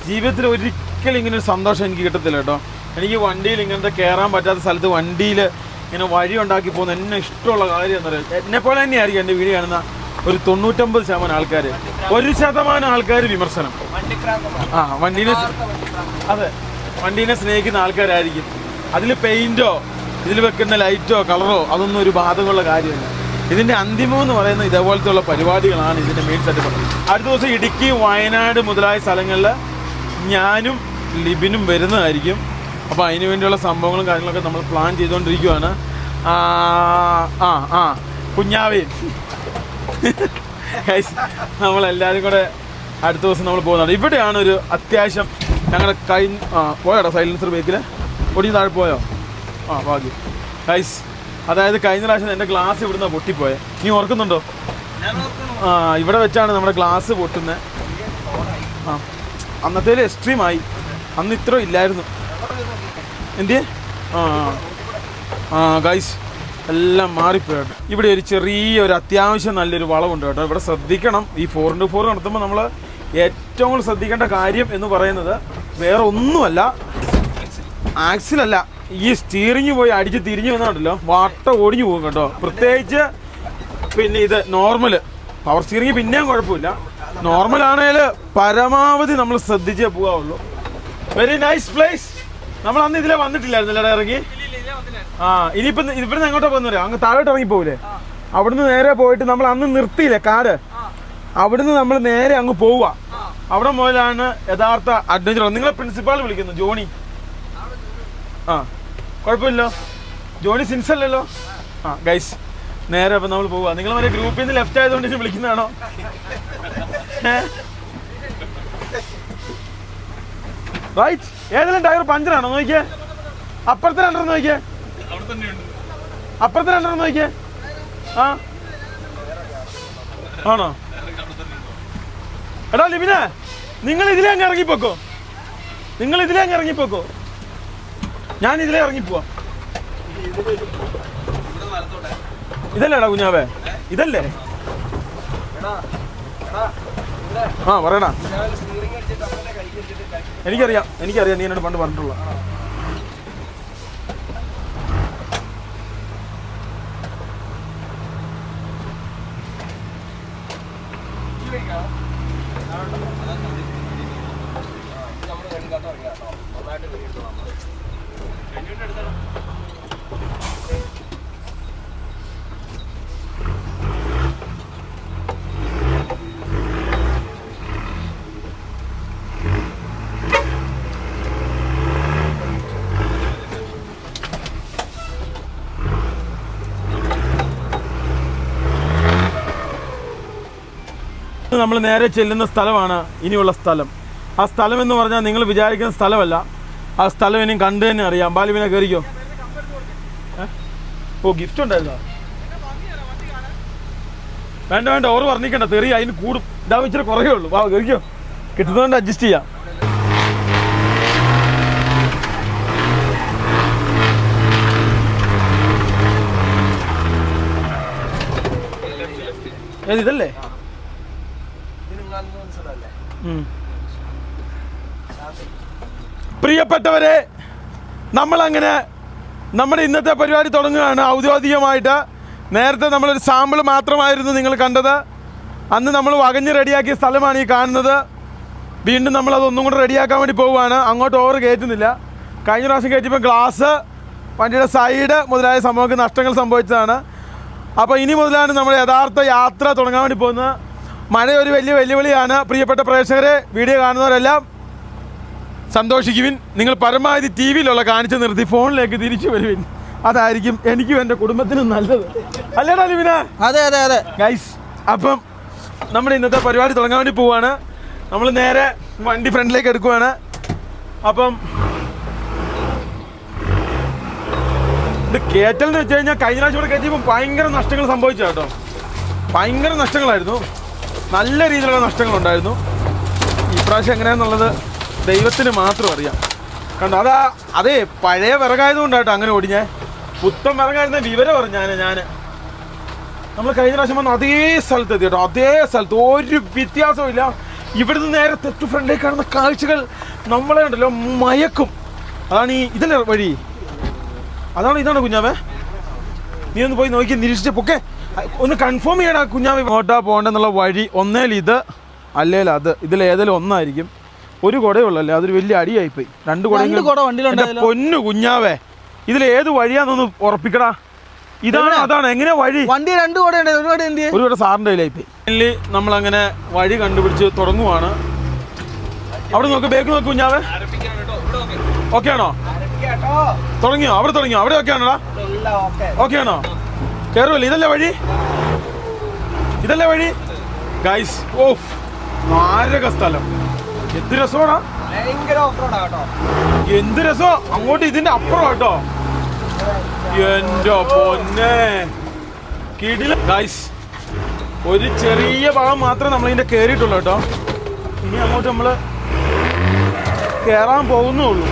ജീവിതത്തിൽ ഒരിക്കലും ഇങ്ങനൊരു സന്തോഷം എനിക്ക് കിട്ടത്തില്ല കേട്ടോ. എനിക്ക് വണ്ടിയിൽ ഇങ്ങനത്തെ കയറാൻ പറ്റാത്ത സ്ഥലത്ത് വണ്ടിയിൽ ഇങ്ങനെ വഴി ഉണ്ടാക്കി പോകുന്ന എന്നെ ഇഷ്ടമുള്ള കാര്യം എന്ന് പറയുന്നത്. എന്നെപ്പോലെ തന്നെയായിരിക്കും എൻ്റെ വീഡിയോ കാണുന്ന ഒരു 99% ആൾക്കാർ. 1% ആൾക്കാർ വിമർശനം. ആ വണ്ടീനെ, അതെ, വണ്ടീനെ സ്നേഹിക്കുന്ന ആൾക്കാരായിരിക്കും. അതിൽ പെയിൻറ്റോ ഇതിൽ വെക്കുന്ന ലൈറ്റോ കളറോ അതൊന്നും ഒരു ബാധകമുള്ള കാര്യമല്ല. ഇതിൻ്റെ അന്തിമം എന്ന് പറയുന്നത് ഇതേപോലത്തെ ഉള്ള പരിപാടികളാണ് ഇതിൻ്റെ മെയിൻ സെറ്റപ്പ്. അടുത്ത ദിവസം ഇടുക്കി, വയനാട് മുതലായ സ്ഥലങ്ങളിൽ ഞാനും ലിബിനും വരുന്നതായിരിക്കും. അപ്പോൾ അതിന് വേണ്ടിയുള്ള സംഭവങ്ങളും കാര്യങ്ങളൊക്കെ നമ്മൾ പ്ലാൻ ചെയ്തുകൊണ്ടിരിക്കുകയാണ്. കുഞ്ഞാവേയും നമ്മളെല്ലാവരും കൂടെ അടുത്ത ദിവസം നമ്മൾ പോകുന്നുണ്ട്. ഇവിടെയാണ് ഒരു അത്യാവശ്യം ഞങ്ങളുടെ പോയോടാ സൈലൻസർ ബേക്കിൽ ഒടി താഴെ പോയോ? ഭാഗ്യം ഗൈസ്. അതായത് കഴിഞ്ഞ പ്രാവശ്യം എൻ്റെ ഗ്ലാസ് ഇവിടുന്ന് പൊട്ടിപ്പോയെ. നീ ഓർക്കുന്നുണ്ടോ? ഇവിടെ വെച്ചാണ് നമ്മുടെ ഗ്ലാസ് പൊട്ടുന്നത്. അന്നത്തേൽ എക്സ്ട്രീമായി. അന്ന് ഇത്ര ഇല്ലായിരുന്നു. എന്ത് ഗൈസ്, എല്ലാം മാറിപ്പോയിട്ട് ഇവിടെ ഒരു ചെറിയൊരു അത്യാവശ്യം നല്ലൊരു വളവുണ്ട് കേട്ടോ. ഇവിടെ ശ്രദ്ധിക്കണം. ഈ 4x4 നടത്തുമ്പോൾ നമ്മൾ ഏറ്റവും കൂടുതൽ ശ്രദ്ധിക്കേണ്ട കാര്യം എന്ന് പറയുന്നത് വേറെ ഒന്നുമല്ല, ആക്സിലല്ല, ഈ സ്റ്റിയറിങ് പോയി അടിച്ച് തിരിഞ്ഞു വന്നിട്ടുണ്ടല്ലോ, വാട്ട ഓടിഞ്ഞു പോകും കേട്ടോ. പ്രത്യേകിച്ച് പിന്നെ ഇത് നോർമൽ പവർ സ്റ്റിയറിങ് പിന്നെയും കുഴപ്പമില്ല. നോർമലാണെങ്കിൽ പരമാവധി നമ്മൾ ശ്രദ്ധിച്ചേ പോകാവുള്ളൂ. Very nice place. നമ്മൾ അന്ന് ഇതിലെ വന്നിട്ടില്ലായിരുന്നല്ലേ ഇറങ്ങി? ഇനിയിപ്പം ഇവിടുന്ന് എങ്ങോട്ടാ പോകുന്നത്? അങ്ങ് താഴോട്ട് ഇറങ്ങി പോകില്ലേ? അവിടുന്ന് നേരെ പോയിട്ട് നമ്മൾ അന്ന് നിർത്തിയില്ലേ കാറ്, അവിടുന്ന് നമ്മൾ നേരെ അങ്ങ് പോവുക. അവിടെ മുതലാണ് യഥാർത്ഥ അഡ്വഞ്ചർ. നിങ്ങളെ പ്രിൻസിപ്പാൾ വിളിക്കുന്നു ജോണി. കുഴപ്പമില്ലോ, ജോണി സിൻസ് അല്ലല്ലോ. ഗൈസ്, നേരെ അപ്പം നമ്മൾ പോവുക. നിങ്ങൾ മറ്റേ ഗ്രൂപ്പിൽ നിന്ന് ലെഫ്റ്റ് ആയതുകൊണ്ട് വിളിക്കുന്നതാണോ? റൈറ്റ്. ഏതെങ്കിലും ടയർ പഞ്ചറാണോ നോക്കിയേ? അപ്പുറത്തെ രണ്ടെണ്ണം നോക്കിയേ, അപ്പുറത്തെ രണ്ടെണ്ണം നോക്കിയേ. ആണോ? എടാ ലിബിനെ, നിങ്ങൾ ഇതിലേ അങ്ങ് ഇറങ്ങിപ്പോക്കോ, നിങ്ങൾ ഇതിലേ അങ്ങ് ഇറങ്ങിപ്പോക്കോ. ഞാൻ ഇതിലേ ഇറങ്ങിപ്പോവാ. ഇതല്ലേടാ കുഞ്ഞാവേ? ഇതല്ലേ? പറയടാ. എനിക്കറിയാം, നീ എന്നോട് പണ്ട് പറഞ്ഞിട്ടുള്ള. നമ്മൾ നേരെ ചെല്ലുന്ന സ്ഥലമാണ് ഇനിയുള്ള സ്ഥലം. ആ സ്ഥലം എന്ന് പറഞ്ഞാൽ നിങ്ങൾ വിചാരിക്കുന്ന സ്ഥലമല്ല. ആ സ്ഥലം ഇനിയും കണ്ടു തന്നെ അറിയാം. ബാലുവിനെ കയറിക്കോ. ഗിഫ്റ്റ് ഉണ്ടായിരുന്നോ? വേണ്ട, ഓറ് പറഞ്ഞിക്കണ്ട, തെറി അതിന് കൂടും. ഇതാ ഇച്ചിരി കുറേ ഉള്ളൂ. കയറിക്കോ, കിട്ടുന്നതുകൊണ്ട് അഡ്ജസ്റ്റ് ചെയ്യാം. ഇതല്ലേ? പ്രിയപ്പെട്ടവരെ, നമ്മളങ്ങനെ നമ്മുടെ ഇന്നത്തെ പരിപാടി തുടങ്ങുകയാണ് ഔദ്യോഗികമായിട്ട്. നേരത്തെ നമ്മളൊരു സാമ്പിൾ മാത്രമായിരുന്നു നിങ്ങൾ കണ്ടത്. അന്ന് നമ്മൾ വകഞ്ഞ് റെഡിയാക്കിയ സ്ഥലമാണ് ഈ കാണുന്നത്. വീണ്ടും നമ്മളതൊന്നും കൂടെ റെഡിയാക്കാൻ വേണ്ടി പോവുകയാണ്. അങ്ങോട്ട് ഓവർ കയറ്റുന്നില്ല. കഴിഞ്ഞ പ്രാവശ്യം കയറ്റിയപ്പോൾ ഗ്ലാസ്, വണ്ടിയുടെ സൈഡ് മുതലായ സംഭവങ്ങൾക്ക് നഷ്ടങ്ങൾ സംഭവിച്ചതാണ്. അപ്പോൾ ഇനി മുതലാണ് നമ്മൾ യഥാർത്ഥ യാത്ര തുടങ്ങാൻ വേണ്ടി പോകുന്നത്. മഴ ഒരു വലിയ വെല്ലുവിളിയാണ്. പ്രിയപ്പെട്ട പ്രേക്ഷകരെ, വീഡിയോ കാണുന്നവരെല്ലാം സന്തോഷിക്കുവിൻ. നിങ്ങൾ പരമാവധി ടി വിയിലുള്ള കാണിച്ചു നിർത്തി ഫോണിലേക്ക് തിരിച്ചു വരുവിൻ. അതായിരിക്കും എനിക്കും എൻ്റെ കുടുംബത്തിനും നല്ലത്. അല്ലേടാ ലിവിന? അതെ അതെ അതെ ഗൈസ്, അപ്പം നമ്മുടെ ഇന്നത്തെ പരിപാടി തുടങ്ങാൻ വേണ്ടി പോവാണ്. നമ്മൾ നേരെ വണ്ടി ഫ്രണ്ടിലേക്ക് എടുക്കുവാണ്. അപ്പം ഇത് കയറ്റൽ എന്ന് വെച്ച് കഴിഞ്ഞാൽ കഴിഞ്ഞ പ്രാവശ്യം ഇവിടെ കയറ്റിയപ്പോൾ ഭയങ്കര നഷ്ടങ്ങൾ സംഭവിച്ചു കേട്ടോ. ഭയങ്കര നഷ്ടങ്ങളായിരുന്നു. നല്ല രീതിയിലുള്ള നഷ്ടങ്ങളുണ്ടായിരുന്നു. ഈ പ്രാവശ്യം എങ്ങനെയാണെന്നുള്ളത് ദൈവത്തിന് മാത്രം അറിയാം. കണ്ടോ, അതേ പഴയ വിറകായതുകൊണ്ടാട്ടോ അങ്ങനെ ഓടിഞ്ഞേ. പുത്തൻ വിറകായിരുന്ന വിവരം പറഞ്ഞാൽ നമ്മൾ കഴിഞ്ഞ പ്രാവശ്യം വന്ന് അതേ സ്ഥലത്ത് എത്തി കേട്ടോ. അതേ സ്ഥലത്ത് ഒരു വ്യത്യാസവും ഇല്ല. ഇവിടുന്ന് നേരെ തെറ്റു ഫ്രണ്ടിലേക്ക് കാണുന്ന കാഴ്ചകൾ നമ്മളെ ഉണ്ടല്ലോ മയക്കും. അതാണ് ഇതല്ലേ വഴി? ഇതാണ് കുഞ്ഞാവേ? നീ ഒന്ന് പോയി നോക്കി നിരീക്ഷിച്ച് പൊക്കെ ഒന്ന് കൺഫേം ചെയ്യണ കുഞ്ഞാവേ. ഇങ്ങോട്ടാ പോകേണ്ടെന്നുള്ള വഴി ഒന്നേൽ ഇത് അല്ലേൽ അത്, ഇതിലേതെങ്കിലും ഒന്നായിരിക്കും. ഒരു കുടയേ ഉള്ളല്ലേ, അതൊരു വലിയ അടിയായിപ്പോയി. രണ്ട് കുട പൊന്നു കുഞ്ഞാവേ, ഇതിലേത് വഴിയാന്നൊന്ന് ഉറപ്പിക്കടാ. ഇതാണ് അതാണ് എങ്ങനെയാ വഴി? വണ്ടി രണ്ട് ഒരു കൂടെ സാറിൻ്റെ കയ്യിലായിപ്പോയി. നമ്മളങ്ങനെ വഴി കണ്ടുപിടിച്ച് തുടങ്ങുവാണ്. അവിടെ നോക്ക്, ബേക്ക് നോക്ക് കുഞ്ഞാവേ. ഓക്കെ ആണോ? തുടങ്ങിയോ? അവിടെ ഓക്കെ ആണോടാ? ഓക്കെ ആണോ? കയറുമല്ലേ? ഇതല്ലേ വഴി ഗൈസ്. ഓഫ്, മാരക സ്ഥലം. എന്ത് രസമാടാ, എന്ത് രസം. അങ്ങോട്ട് ഇതിന്റെ അപ്പുറം കേട്ടോ. എന്റെ പൊന്നെ കിടിലം ഗൈസ്. ഒരു ചെറിയ ഭാഗം മാത്രമേ നമ്മളിതിന്റെ കയറിയിട്ടുള്ളൂ കേട്ടോ. ഇനി അങ്ങോട്ട് നമ്മള് കയറാൻ പോകുന്നുള്ളൂ.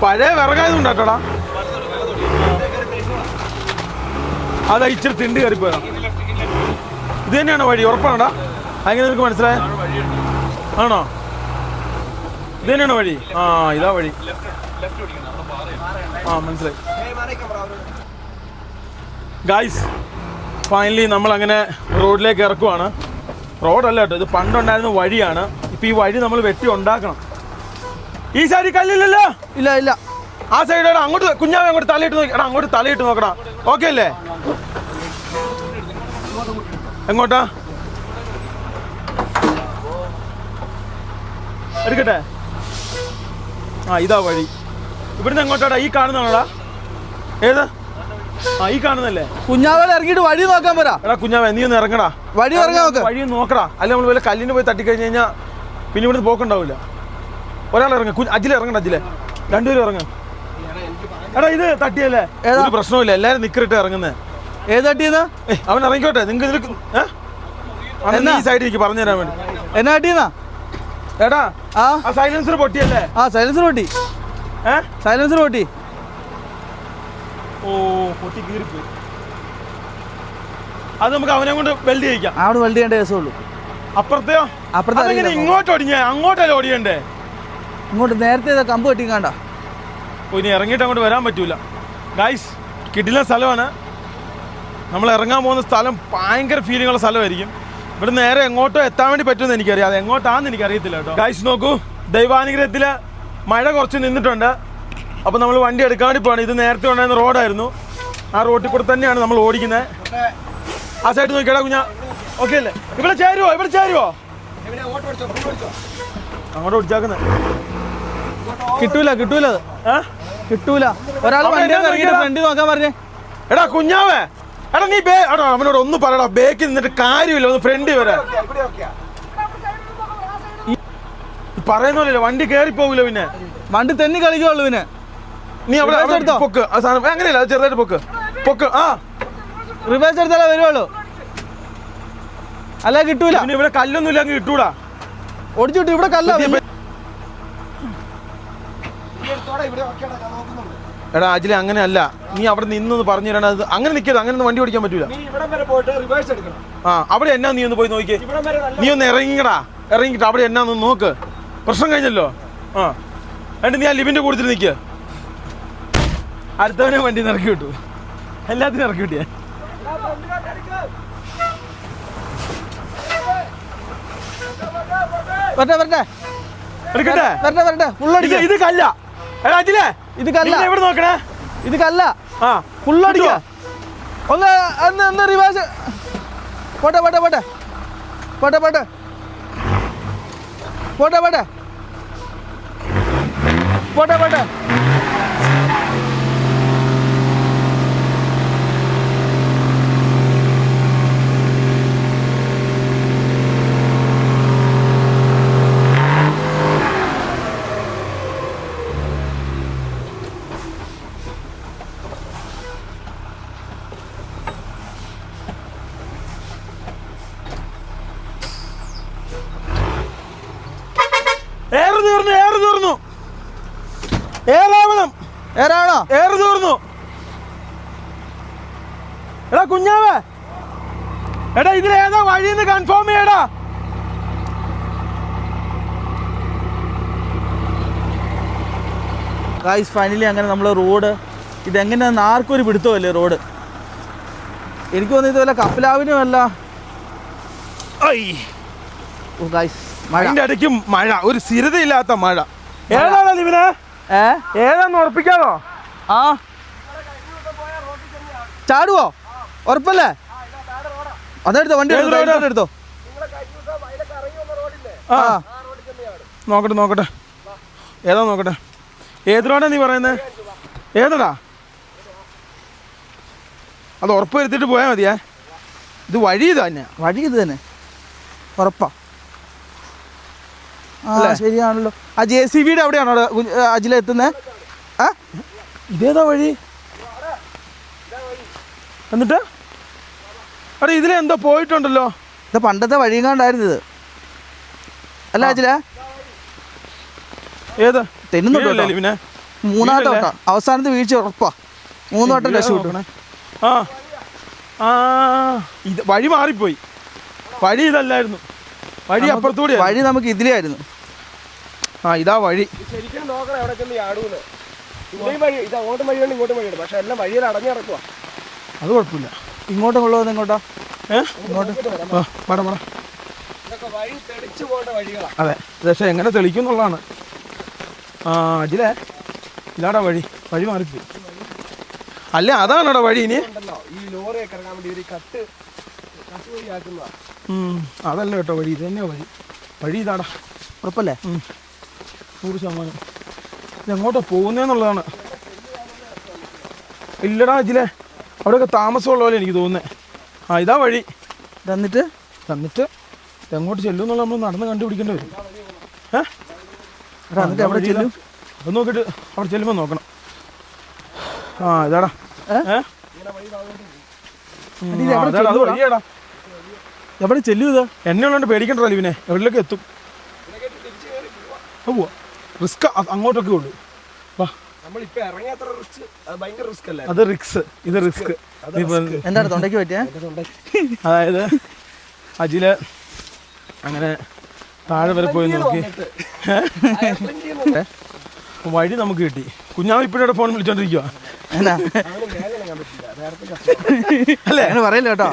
പഴയ വിറകായതുകൊണ്ട് കേട്ടോടാ. അതാ ഇച്ചിരി തിണ്ട് കയറിപ്പോരാ. ഇത് തന്നെയാണോ വഴി? ഉറപ്പാണോടാ? അങ്ങനെ നിനക്ക് മനസ്സിലായ? ആണോ? ഇത് തന്നെയാണോ വഴി? ആ, ഇതാ വഴി. മനസ്സിലായി ഗൈസ്. ഫൈനലി നമ്മളങ്ങനെ റോഡിലേക്ക് ഇറക്കുവാണ്. റോഡല്ല കേട്ടോ, ഇത് പണ്ടുണ്ടായിരുന്ന വഴിയാണ്. ഇപ്പം ഈ വഴി നമ്മൾ വെട്ടി ഉണ്ടാക്കണം. ഈ സൈഡിൽ കല്ലില്ലല്ലോ? ഇല്ല. ആ സൈഡ് അങ്ങോട്ട് കുഞ്ഞാവേ അങ്ങോട്ട് തലയിട്ട് നോക്കി. അങ്ങോട്ട് തലയിട്ട് നോക്കടാ. ഓക്കെ അല്ലേ? എങ്ങോട്ടാ എടുക്കട്ടെ? ഇതാ വഴി. ഇവിടുന്ന് എങ്ങോട്ടാടാ? ഈ കാണുന്നതാണോടാ? ഏത്? ഈ കാണുന്നല്ലേ? കുഞ്ഞാവേ ഇറങ്ങിയിട്ട് വഴി നോക്കാൻ പറ. കുഞ്ഞാവേ നീ ഒന്ന് ഇറങ്ങടാ. വഴി നോക്കടാ. അല്ല നമ്മൾ വല്ല കല്ലിന് പോയി തട്ടിക്കഴിഞ്ഞ് കഴിഞ്ഞാൽ പിന്നെ ഇവിടുന്ന് പോക്കുണ്ടാവില്ല. ഒരാൾ ഇറങ്ങ, അജിലെ ഇറങ്ങണ്ട. അജിലെ രണ്ടുപേരും ഇറങ്ങ. ഇത് തട്ടിയല്ലേ? ഒരു പ്രശ്നമില്ല, എല്ലാരും നിക്കറിട്ട് ഇറങ്ങുന്നേ. ഏത് തട്ടിയെന്നാ? അവൻ ഇറങ്ങിക്കോട്ടെ. നിങ്ങൾക്ക് ഈ സൈഡിലേക്ക് പറഞ്ഞു തരാൻ വേണ്ടി. എന്നാ തട്ടിയെന്നാ? എടാ ആ സൈലൻസർ പൊട്ടിയല്ലേ? സൈലൻസർ പൊട്ടി. സൈലൻസർ പൊട്ടി. പൊട്ടി കീറിപ്പോയി. അത് നമുക്ക് അവനെ കൊണ്ട് വെൽഡ് ചെയ്യിക്കാം. അവിടെ വെൽഡ് ചെയ്യേണ്ട കേസുള്ളൂ. അപ്പുറത്തെയോ? അപ്പുറത്തെ ഇങ്ങോട്ട് ഓടിഞ്ഞേ? അങ്ങോട്ടല്ലേ ഓടിയണ്ടേ? ഇങ്ങോട്ട് നേരത്തെ കമ്പ് കെട്ടി കണ്ട. ഇനി ഇറങ്ങിയിട്ട് അങ്ങോട്ട് വരാൻ പറ്റൂല ഗൈസ്. കിടിലൻ സ്ഥലമാണ്. നമ്മൾ ഇറങ്ങാൻ പോകുന്ന സ്ഥലം ഭയങ്കര ഫീലിങ്ങുള്ള സ്ഥലമായിരിക്കും. ഇവിടെ നേരെ എങ്ങോട്ടോ എത്താൻ വേണ്ടി പറ്റുമെന്ന് എനിക്കറിയാം. അത് എങ്ങോട്ടാണെന്ന് എനിക്കറിയത്തില്ല കേട്ടോ. ഗൈസ് നോക്കൂ, ദൈവാനുഗ്രഹത്തിൽ മഴ കുറച്ച് നിന്നിട്ടുണ്ട്. അപ്പോൾ നമ്മൾ വണ്ടി എടുക്കാൻ വേണ്ടി പോകണം. ഇത് നേരത്തെ ഉണ്ടായിരുന്ന റോഡായിരുന്നു. ആ റോഡിൽ കൂടെ തന്നെയാണ് നമ്മൾ ഓടിക്കുന്നത്. ആ സൈഡ് നോക്കിയാടാ കുഞ്ഞാ. ഓക്കെ അല്ലേ? ഇവിടെ ചേരുവോ? അങ്ങോട്ട് ഓടിച്ചാക്കുന്നത് കിട്ടൂല. കിട്ടൂല. ഒരാൾ ഫ്രണ്ട് നോക്കാൻ പറഞ്ഞേ. എടാ കുഞ്ഞാവേ, നീ അവനോട് ഒന്ന് പറയടാ. ബേക്കിൽ നിന്നിട്ട് കാര്യമില്ല, ഒന്ന് ഫ്രണ്ട് വരാ. പറയുന്നില്ല, വണ്ടി കയറി പോകില്ല. പിന്നെ വണ്ടി തെന്നി കളിക്കുള്ളൂ. പിന്നെ നീ അവിടെ പൊക്ക്. അങ്ങനെയല്ല, ചെറുതായിട്ട് പൊക്ക്. റിവേഴ്സ് എടുത്താലേ വരുവുള്ളൂ, അല്ല കിട്ടൂല. പിന്നെ ഇവിടെ കല്ലൊന്നും ഇല്ല, അങ്ങ് കിട്ടൂടാ. ഓടിച്ചു വിട്ടു. ഇവിടെ കല്ല. എടാ അജിലെ, അങ്ങനെയല്ല. നീ അവിടെ നിന്നൊന്ന് പറഞ്ഞു തരണം. അത് അങ്ങനെ നിൽക്കരുത്. അങ്ങനെ വണ്ടി ഓടിക്കാൻ പറ്റൂല. അവിടെ എന്നാ നീ ഒന്ന് പോയി നോക്കിയേ. നീ ഒന്ന് ഇറങ്ങിയിട്ട് അവിടെ എന്നാന്ന് നോക്ക്. പ്രശ്നം കഴിഞ്ഞല്ലോ. എന്നിട്ട് നീ ആ ലിവിന്റെ കൂടുതൽ നിൽക്കുക. അടുത്തവനെ വണ്ടി ഇറക്കി വിട്ടു, എല്ലാത്തിനും ഇറക്കി വിട്ടിയാ. ഇത് കല്ല. എടാ അജിലേ, ഇത് കല്ല. എവിടെ നോക്കണേ? ഇത് കല്ല. ആ ഫുള്ളടിക്ക. ഒന്ന് റിവേഴ്സ്. പോട്ടെ പോട്ടെ പോട്ടെ പോട്ടെ പോട്ടെ പോട്ടെ പോട്ടെ പോട്ടെ പോട്ടെ. എടാ കുഞ്ഞാവേ, എടാ ഇതിലേതാ വഴിന്ന് കൺഫേം ചെയ്യടാ. ഗായ്സ് ഫൈനലി അങ്ങനെ നമ്മൾ റോഡ് ഇതെങ്ങനെയാണെന്ന് ആർക്കും ഒരു പിടുത്തമല്ലേ റോഡ്. എനിക്ക് തോന്നുന്നു ഇതുപോലെ കപ്പലാവിനുമല്ല. ഗായ്സ് മഴന്റെ ഇടയ്ക്കും മഴ, ഒരു സ്ഥിരതയില്ലാത്ത മഴ. ഏതാണോ ഇവനെ? ഏതാന്ന് ഉറപ്പിക്കാമോ? ആ ചാടുവോ? ഉറപ്പല്ലേ? അതെടുത്തോ, വണ്ടി എടുത്തോ. ആ നോക്കട്ടെ നോക്കട്ടെ, ഏതാ നോക്കട്ടെ. ഏത് റോഡാ നീ പറയുന്നത്? ഏതടാ? അത് ഉറപ്പ് വരുത്തിട്ട് പോയാൽ മതിയേ. ഇത് വഴി ഇത് തന്നെയാ. വഴി ഇത് തന്നെ ഉറപ്പാ. ആ ശരിയാണല്ലോ. ആ JCBയുടെ അവിടെയാണോ അജില എത്തുന്നത്? ആ ഇതേതാ വഴി? എന്നിട്ട് അവിടെ ഇതിലെന്തോ പോയിട്ടുണ്ടല്ലോ. ഇത് പണ്ടത്തെ വഴിയെങ്ങാണ്ടായിരുന്നു ഇത്, അല്ല അജില? ഏത് തെന്നുന്നുണ്ടോ? പിന്നെ മൂന്നാമത്തെ വട്ടം, അവസാനത്തെ വീഴ്ച ഉറപ്പാ. 3 വട്ടം രക്ഷപ്പെട്ടു. ആ ആ ഇത് വഴി മാറിപ്പോയി. വഴി ഇതല്ലായിരുന്നു, വഴി അപ്പുറത്തൂടെ. വഴി നമുക്ക് ഇതിലായിരുന്നു. ആ ഇതാ വഴി. ശരിക്കും നോക്കണം എവിടെ ചെന്ന് ചാടൂന്ന്. ഇവിടെയും വഴി, ഇത് അങ്ങോട്ടും വഴിയുണ്ട് ഇങ്ങോട്ടും വഴിയുണ്ട്, പക്ഷെ എല്ലാം വഴിയിൽ അടഞ്ഞു കിടക്കുക. അത് കുഴപ്പമില്ല. ഇങ്ങോട്ടും കൊള്ളുന്നത് ഇങ്ങോട്ടാ? ഇങ്ങോട്ട് ഇതൊക്കെ വഴി തെളിച്ചു പോകേണ്ട വഴികളാണ്. അതെ, പക്ഷെ എങ്ങനെ തെളിക്കും എന്നുള്ളതാണ്. ആ അജിലേ, ഇതാടാ വഴി. വഴി മാറിപ്പോയി. അല്ല അതാണോടാ വഴി? ഇനി ഉണ്ടല്ലോ ഈ ലോറിയൊക്കെ ഇറങ്ങാൻ വേണ്ടി ഒരു കട്ട് വഴിയാക്കുന്നതാ. അതല്ല കേട്ടോ വഴി, ഇത് തന്നെയാ വഴി. വഴി ഇതാടാ. ഉറപ്പല്ലേ? 100%. ഇതെങ്ങോട്ടാ പോകുന്നതെന്നുള്ളതാണ്. ഇല്ലടാ അജിലേ, അവിടെയൊക്കെ താമസമുള്ള പോലെ എനിക്ക് തോന്നുന്നത്. ആ ഇതാ വഴി. തന്നിട്ട് എങ്ങോട്ട് ചെല്ലും എന്നുള്ള നമ്മൾ നടന്ന് കണ്ടുപിടിക്കേണ്ടി വരും. എന്നിട്ട് അവിടെ ചെല്ലും. അത് നോക്കിയിട്ട് അവിടെ ചെല്ലുമ്പോൾ നോക്കണം. ആ ഇതാടാ. അത് വഴിയാടാ. എവിടെ ചെല്ലും ഇത്? എന്നെ ഉള്ളതുകൊണ്ട് പേടിക്കണ്ടല്ലോ ഇവനെ, എവിടെയൊക്കെ എത്തും. പോവാ റിസ്ക് അങ്ങോട്ടൊക്കെ ഉള്ളൂ. വാ, നമ്മളിപ്പോ ഇറങ്ങിയത്ര റിസ്ക്, അത് ഭയങ്കര റിസ്ക് അല്ലേ? അത് റിസ്ക്, ഇത് റിസ്ക്. എന്താണ് തൊണ്ടയ്ക്ക് പറ്റിയ? അതായത് അജില് അങ്ങനെ താഴെ വരെ പോയി നോക്കി വഴി നമുക്ക് കിട്ടി. കുഞ്ഞാവ് ഇപ്പോഴത്തെ ഫോൺ വിളിച്ചോണ്ടിരിക്കുക അല്ലേ? അങ്ങനെ പറയില്ല കേട്ടോ.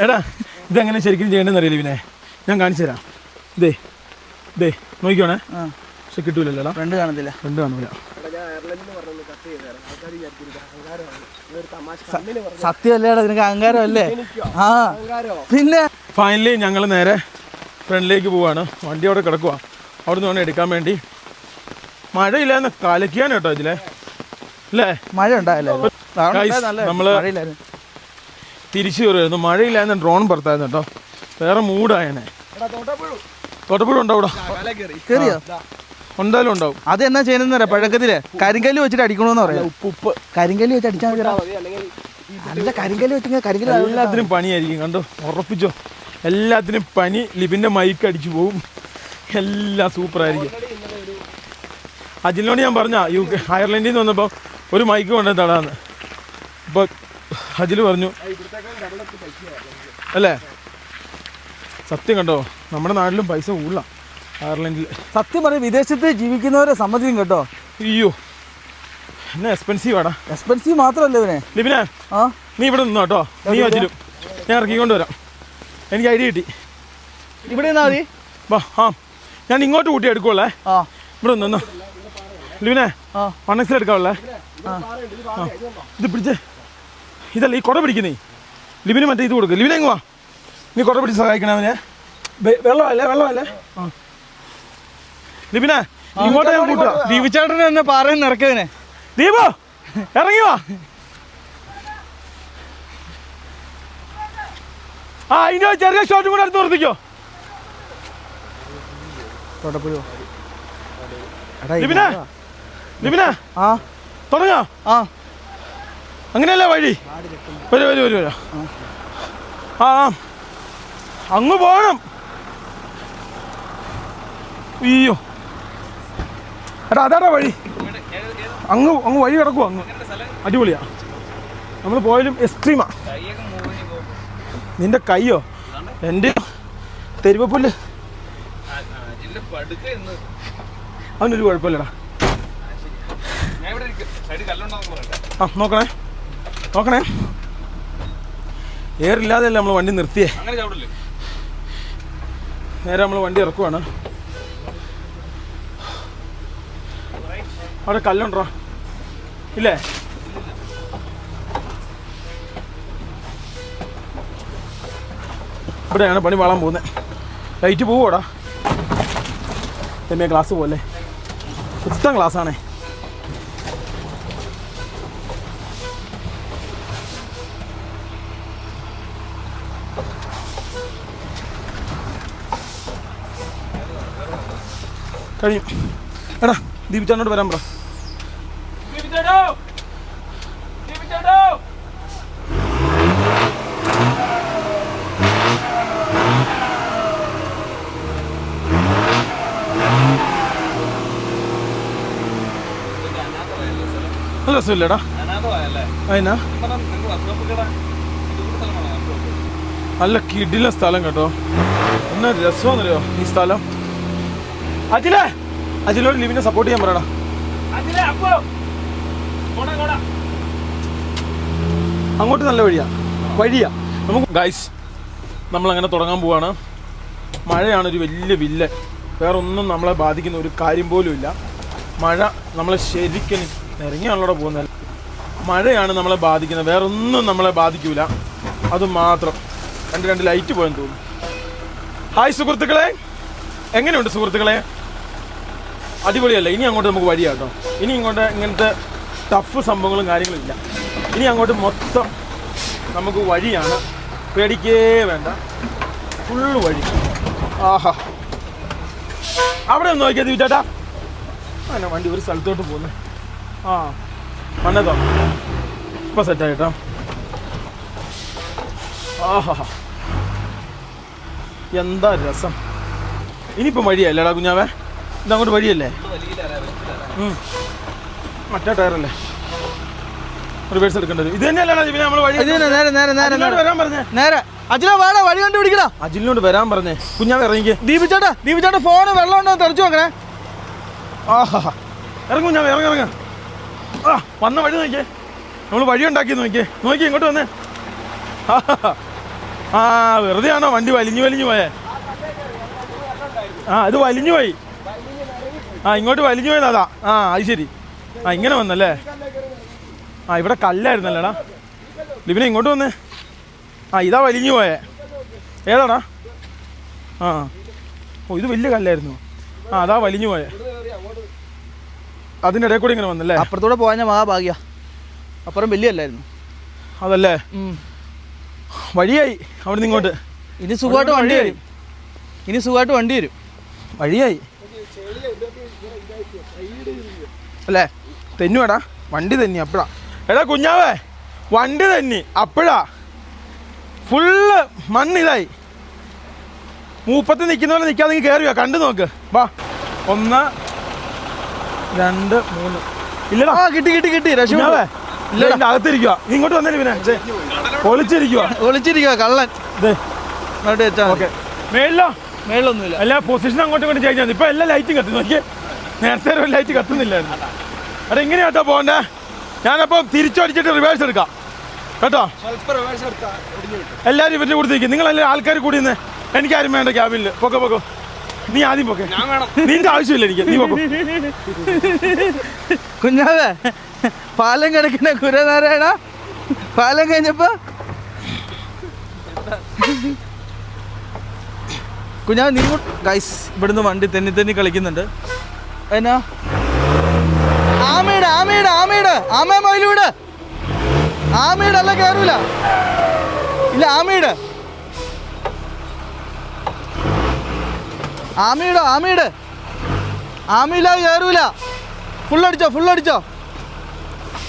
എടാ ഇതെങ്ങനെ ശരിക്കും ചെയ്യേണ്ടതെന്ന് അറിയില്ല പിന്നെ, ഞാൻ കാണിച്ചു തരാം. ഇതേ നോക്കിക്കോണേ. പക്ഷെ കിട്ടൂലല്ലോടാ, ഫ്രണ്ട് കാണത്തില്ല. ഫ്രണ്ട് കാണൂല. സത്യമല്ലേടാ, നിനക്ക് അഹങ്കാരമല്ലേ? ആ പിന്നെ ഫൈനലി ഞങ്ങൾ നേരെ ഫ്രണ്ടിലേക്ക് പോവാണ്. വണ്ടി അവിടെ കിടക്കുക, അവിടെ നിന്ന് വേണം എടുക്കാൻ വേണ്ടി. മഴയില്ലാന്ന് കലക്കിയാണ് കേട്ടോ ഇതിലെ, അല്ലേ? മഴ ഉണ്ടായല്ലോ. നമ്മള് തിരിച്ചു കയറുമായിരുന്നു. മഴയില്ലാന്ന് ഡ്രോൺ പുറത്തായിരുന്നു കേട്ടോ, വേറെ മൂടായനെ. തോട്ടപ്പുഴ ഉണ്ടോ അവിടെ? കേറിയോ? എന്തായാലും ഉണ്ടാവും. അത് എന്നാ ചെയ്യുന്ന പറയാം, പഴക്കത്തില് കരിങ്കല്ല് വെച്ചിട്ട് അടിക്കണമെന്ന് പറയാം. ഉപ്പ് കരിങ്കല്ല് വെച്ച് അടിച്ചാൽ നല്ല കരിങ്കല്ല് വെച്ച് കരിങ്കല്ല് എല്ലാത്തിനും പണിയായിരിക്കും കണ്ടോ, ഉറപ്പിച്ചോ. എല്ലാത്തിനും പനി. ലിബിൻ്റെ മൈക്ക് അടിച്ചു പോവും, എല്ലാം സൂപ്പറായിരിക്കും. അജിലിനോട് ഞാൻ പറഞ്ഞ അയർലൻഡിൽ നിന്ന് വന്നപ്പോൾ ഒരു മൈക്ക് കൊണ്ടുവന്ന് തടാന്ന്. ഇപ്പോൾ അജിൽ പറഞ്ഞു അല്ലേ? സത്യം കണ്ടോ, നമ്മുടെ നാട്ടിലും പൈസ കൂടുതലാണ്. അയർലൻഡിൽ. സത്യം പറയും വിദേശത്ത് ജീവിക്കുന്നവരെ സമ്മതിക്കും കേട്ടോ. അയ്യോ എന്നാ എക്സ്പെൻസീവ് ആടാ. എക്സ്പെൻസീവ് മാത്രമല്ല ഇവനെ. ലിബിനെ ആ നീ ഇവിടെ നിന്നോ കേട്ടോ. നീ വച്ചിരും ഞാൻ ഇറക്കിക്കൊണ്ട് വരാം. എനിക്ക് ഐഡിയ കിട്ടി. ഇവിടെ നിന്നാ മതി. വാ. ആ ഞാൻ ഇങ്ങോട്ട് കൂട്ടി എടുക്കുള്ളേ. ആ ഇവിടെ നിന്നോ ലിബിനെ. ആ 1x എടുക്കാവുള്ളേ. ഇത് പിടിച്ചേ. ഇതല്ല ഈ കുട പിടിക്കുന്നേ. ലിബിന് മറ്റേ ഇത് കൊടുക്കുക. ലിബിനെ എങ്ങുവാ നീ കുട പിടിച്ച് സഹായിക്കണേ അവനെ. വെള്ളമല്ലേ. ആ ലിബിനെ ഇങ്ങോട്ട് ഞാൻ കൂട്ടുക. ദീപിച്ചേട്ടനെ എന്നെ പാറയിൽ നിറക്കവനെ. ദീപോ ഇറങ്ങി വാ. ആ അതിൻ്റെ ചെറിയ ഷോട്ടും കൂടെ അടുത്ത് നിർത്തിക്കോ. ലിബിനെ ആ തുടങ്ങാ. ആ അങ്ങനെയല്ലേ വഴി. വരൂ. ആ അങ്ങ് പോകണം. അയ്യോ എടാ അതാടാ വഴി. അങ്ങ് വഴി കിടക്കുവോ. അങ്ങ് അടിപൊളിയാ. നമ്മൾ പോയാലും എക്സ്ട്രീമാ. നിന്റെ കയ്യോ എൻ്റെ തെരുവപ്പുല്ല്. അവനൊരു കുഴപ്പമില്ലടാ. ആ നോക്കണേ. എയറില്ലാതെയല്ലേ നമ്മൾ വണ്ടി നിർത്തിയേ. നേരെ നമ്മൾ വണ്ടി ഇറക്കുവാണ്. അവിടെ കല്ലുണ്ടോ ഇല്ലേ? ഇവിടെയാണ് പണി വാളാൻ പോകുന്നത്. ലൈറ്റ് പോവോടാ. എന്നെ ഗ്ലാസ് പോലെ ഉത്തം ഗ്ലാസ്സാണേ. കഴിയും. എടാ ദീപിച്ചേട്ടനോട് വരാൻ പറ. രസമില്ലടാ. അതിനാ നല്ല കിടില സ്ഥലം കേട്ടോ. എന്നാ രസമാണെന്നറിയോ ഈ സ്ഥലം. അജിലോട് ലിവിനെ സപ്പോർട്ട് ചെയ്യാൻ പറയടാ. അങ്ങോട്ട് നല്ല വഴിയാ നമുക്ക്. ഗൈസ് നമ്മളങ്ങനെ തുടങ്ങാൻ പോവാണ്. മഴയാണൊരു വലിയ വില്ലൻ. വേറൊന്നും നമ്മളെ ബാധിക്കുന്ന ഒരു കാര്യം പോലും ഇല്ല. മഴ നമ്മളെ ശരിക്കും ഇറങ്ങിയാണല്ലോ പോകുന്നത്. മഴയാണ് നമ്മളെ ബാധിക്കുന്നത്, വേറൊന്നും നമ്മളെ ബാധിക്കൂല. അതുമാത്രം. രണ്ട് ലൈറ്റ് പോയെന്ന് തോന്നുന്നു. ഹായ് സുഹൃത്തുക്കളെ, എങ്ങനെയുണ്ട് സുഹൃത്തുക്കളെ? അടിപൊളിയല്ല. ഇനി അങ്ങോട്ട് നമുക്ക് വഴിയാട്ടോ. ഇനി ഇങ്ങോട്ട് ഇങ്ങനത്തെ ടഫ് സംഭവങ്ങളും കാര്യങ്ങളും ഇല്ല. ഇനി അങ്ങോട്ട് മൊത്തം നമുക്ക് വഴിയാണ്. പേടിക്കേ വേണ്ട, ഫുള്ള് വഴി. ആഹാ, അവിടെ ഒന്ന് നോക്കിയാൽ ചേട്ടാ. അങ്ങനെ വണ്ടി ഒരു സ്ഥലത്തോട്ട് പോകുന്നത്. ആ വന്നതോ ഇപ്പം സെറ്റായിട്ടോ. ആഹാ, എന്താ രസം. ഇനിയിപ്പം വഴിയല്ലേടാ കുഞ്ഞാവേ? ഇതങ്ങോട്ട് വഴിയല്ലേ? മറ്റേ ടയറല്ലേ റിവേഴ്സ് എടുക്കേണ്ടത്. ഇത് തന്നെയല്ലേടാ ജിബിനെ നമ്മൾ വഴി? വരാൻ പറഞ്ഞേ. നേരെ അജില വേണം, വഴി കണ്ടുപിടിക്കടാ. അജിലിനോട് വരാൻ പറഞ്ഞേ. കുഞ്ഞാവേ ഇറങ്ങിക്കേ. ദീപിച്ചേട്ടാ ഫോണ് വെള്ളം ഉണ്ടോ തെറിച്ചു നോക്കണേ. ആഹാ, ഇറങ്ങും ഞാൻ ഇറങ്ങ. ആ വന്ന വഴി നോക്കിയേ. നമ്മൾ വഴി ഉണ്ടാക്കി നോക്കിയേ. ഇങ്ങോട്ട് വന്നേ. ആ വെറുതെ ആണോ വണ്ടി വലിഞ്ഞു പോയേ? ആ ഇത് വലിഞ്ഞു പോയി. ആ ഇങ്ങോട്ട് വലിഞ്ഞു പോയത് അതാ. ആ അത് ശരി. ആ ഇങ്ങനെ വന്നല്ലേ? ആ ഇവിടെ കല്ലായിരുന്നല്ലേടാ. ലിബിനെ ഇങ്ങോട്ട് വന്നേ. ആ ഇതാ വലിഞ്ഞു പോയേ. ഏതാടാ? ആ ഓ ഇത് വലിയ കല്ലായിരുന്നു. ആ അതാ വലിഞ്ഞു പോയേ. അതിൻ്റെ ഇടയിൽ കൂടി ഇങ്ങനെ വന്നല്ലേ? അപ്പുറത്തൂടെ പോയാൽ മഹാഭാഗ്യ. അപ്പുറം വലിയല്ലായിരുന്നു അതല്ലേ? വഴിയായി അവിടെ നിന്ന് ഇങ്ങോട്ട്. ഇനി സുഖമായിട്ട് വണ്ടി വരും. വഴിയായി അല്ലേ? തെന്നുവേടാ വണ്ടി തന്നെ അപ്പഴാ. എടാ കുഞ്ഞാവേ, വണ്ടി തന്നെ അപ്പഴാ ഫുള്ള് മണ്ണ് ഇതായി. മൂപ്പത്തി നിൽക്കുന്ന പോലെ നിൽക്കാതെ നീ കയറിയോ? കണ്ടു നോക്ക്. വാ 1 2 3. ഇല്ലടാ കിട്ടി കുഞ്ഞാവേ. ഇല്ല അകത്തിരിക്കുക. നീ ഇങ്ങോട്ട് വന്നേ പിന്നെ. ഒളിച്ചിരിക്കുക കള്ളൻ. ഓക്കെ മേലിലോ മേളിലൊന്നുമില്ല. എല്ലാ പൊസിഷൻ അങ്ങോട്ടും ഇങ്ങോട്ടും ചേഞ്ച് ആണ്. ഇപ്പൊ എല്ലാ ലൈറ്റും കത്തുന്നു. നോക്കിയേ, നേരത്തെ ഒരു ലൈറ്റ് കത്തുന്നില്ലായിരുന്നു. അവിടെ എങ്ങനെയാട്ടോ പോകണ്ടേ? ഞാനപ്പോൾ തിരിച്ചടിച്ചിട്ട് റിവേഴ്സ് എടുക്കാം കേട്ടോ. എല്ലാവരും ഇവരുടെ കൂടെ നിൽക്കും. നിങ്ങളെല്ലാം ആൾക്കാർ കൂടി നിന്ന്. എനിക്കാരും വേണ്ട ക്യാബിനിൽ. പൊക്കോ, നീ ആദ്യം പൊക്കെ. നിന്റെ ആവശ്യമില്ല എനിക്ക്, നീ പൊക്കോ. കുഞ്ഞാവേ, പാലം കിടക്കുന്ന കുരനാരായണ, പാലം കഴിഞ്ഞപ്പോ കുഞ്ഞാവ് നീ ഗൈസ് ഇവിടുന്ന് വണ്ടി തെന്നി കളിക്കുന്നുണ്ട്. എന്നാ ആമയുടെ ആമേ മയിലൂട് ആമയുടെ അല്ല കയറൂല. ഇല്ല ആമയുടെ ആമയില്ല കയറൂല. ഫുള്ളടിച്ചോ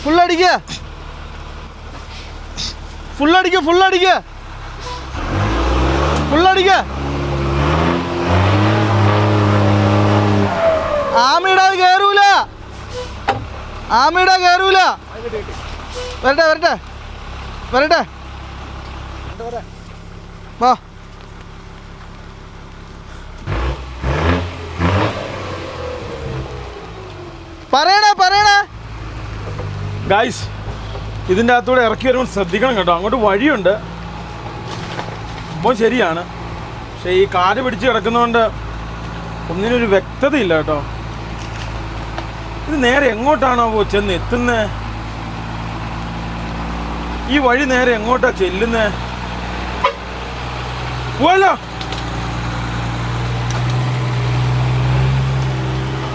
ഫുള്ളടിക്ക ആമയുടെ കയറൂല. വരട്ടെ വാ. പറയണേ ഗായ്സ്, ഇതിൻ്റെ അകത്തൂടെ ഇറക്കി വരുമ്പോൾ ശ്രദ്ധിക്കണം കേട്ടോ. അങ്ങോട്ട് വഴിയുണ്ട്, അപ്പോൾ ശരിയാണ്. പക്ഷേ ഈ കാല് പിടിച്ച് കിടക്കുന്നതുകൊണ്ട് ഒന്നിനൊരു വ്യക്തതയില്ല കേട്ടോ. ഇത് നേരെ എങ്ങോട്ടാണോ ചെന്ന് എത്തുന്നത്? ഈ വഴി നേരെ എങ്ങോട്ടാ ചെല്ലുന്നത്? പോവല്ലോ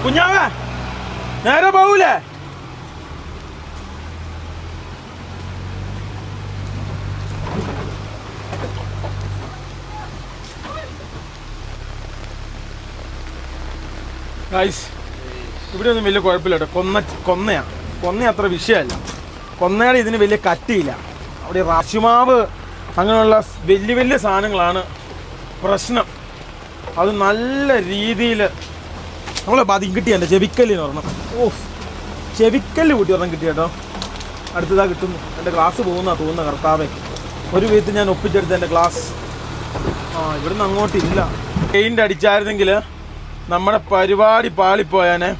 കുഞ്ഞാവേ, നേരെ പോവൂലേ? ഗൈസ്, ഇവിടെ ഒന്നും വലിയ കുഴപ്പമില്ല കേട്ടോ. കൊന്ന അത്ര വിഷയമല്ല. കൊന്നയുടെ ഇതിന് വലിയ കട്ടിയില്ല. അവിടെ റാശിമാവ് അങ്ങനെയുള്ള വലിയ സാധനങ്ങളാണ് പ്രശ്നം. അത് നല്ല രീതിയിൽ നമ്മളെ ബാധിക്കും. കിട്ടി എൻ്റെ ചെവിക്കല്ലിന് ഒരെണ്ണം. ചെവിക്കല്ല് കൂട്ടി ഒരെണ്ണം കിട്ടി കേട്ടോ. അടുത്തതാ കിട്ടുന്നു. എൻ്റെ ഗ്ലാസ് തോന്നുന്ന കർത്താവേ. ഒരു വിധത്തിൽ ഞാൻ ഒപ്പിച്ചെടുത്ത എൻ്റെ ഗ്ലാസ്. ഇവിടുന്ന് അങ്ങോട്ടില്ല. പെയിൻ്റ് അടിച്ചായിരുന്നെങ്കിൽ നമ്മുടെ പരിപാടി പാളിപ്പോയാനെ.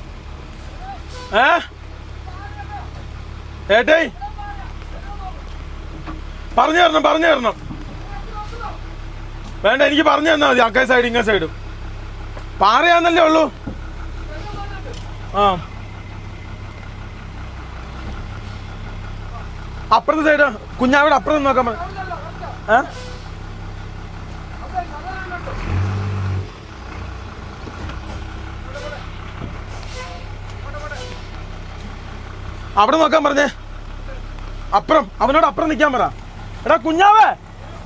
ഏട്ടേ, പറഞ്ഞു തരണം. വേണ്ട, എനിക്ക് പറഞ്ഞു തന്നാൽ മതി. അക്കേ സൈഡ് ഇങ്ങേ സൈഡും പാറയാന്നല്ലേ ഉള്ളൂ. അപ്പുറത്തെ സൈഡ് കുഞ്ഞാവിടെ അപ്പുറത്ത് നോക്കാൻ പറഞ്ഞു. അവിടെ നോക്കാൻ പറഞ്ഞേ. അവനോട് അപ്പുറം നിൽക്കാൻ പറ. എടാ കുഞ്ഞാവേ,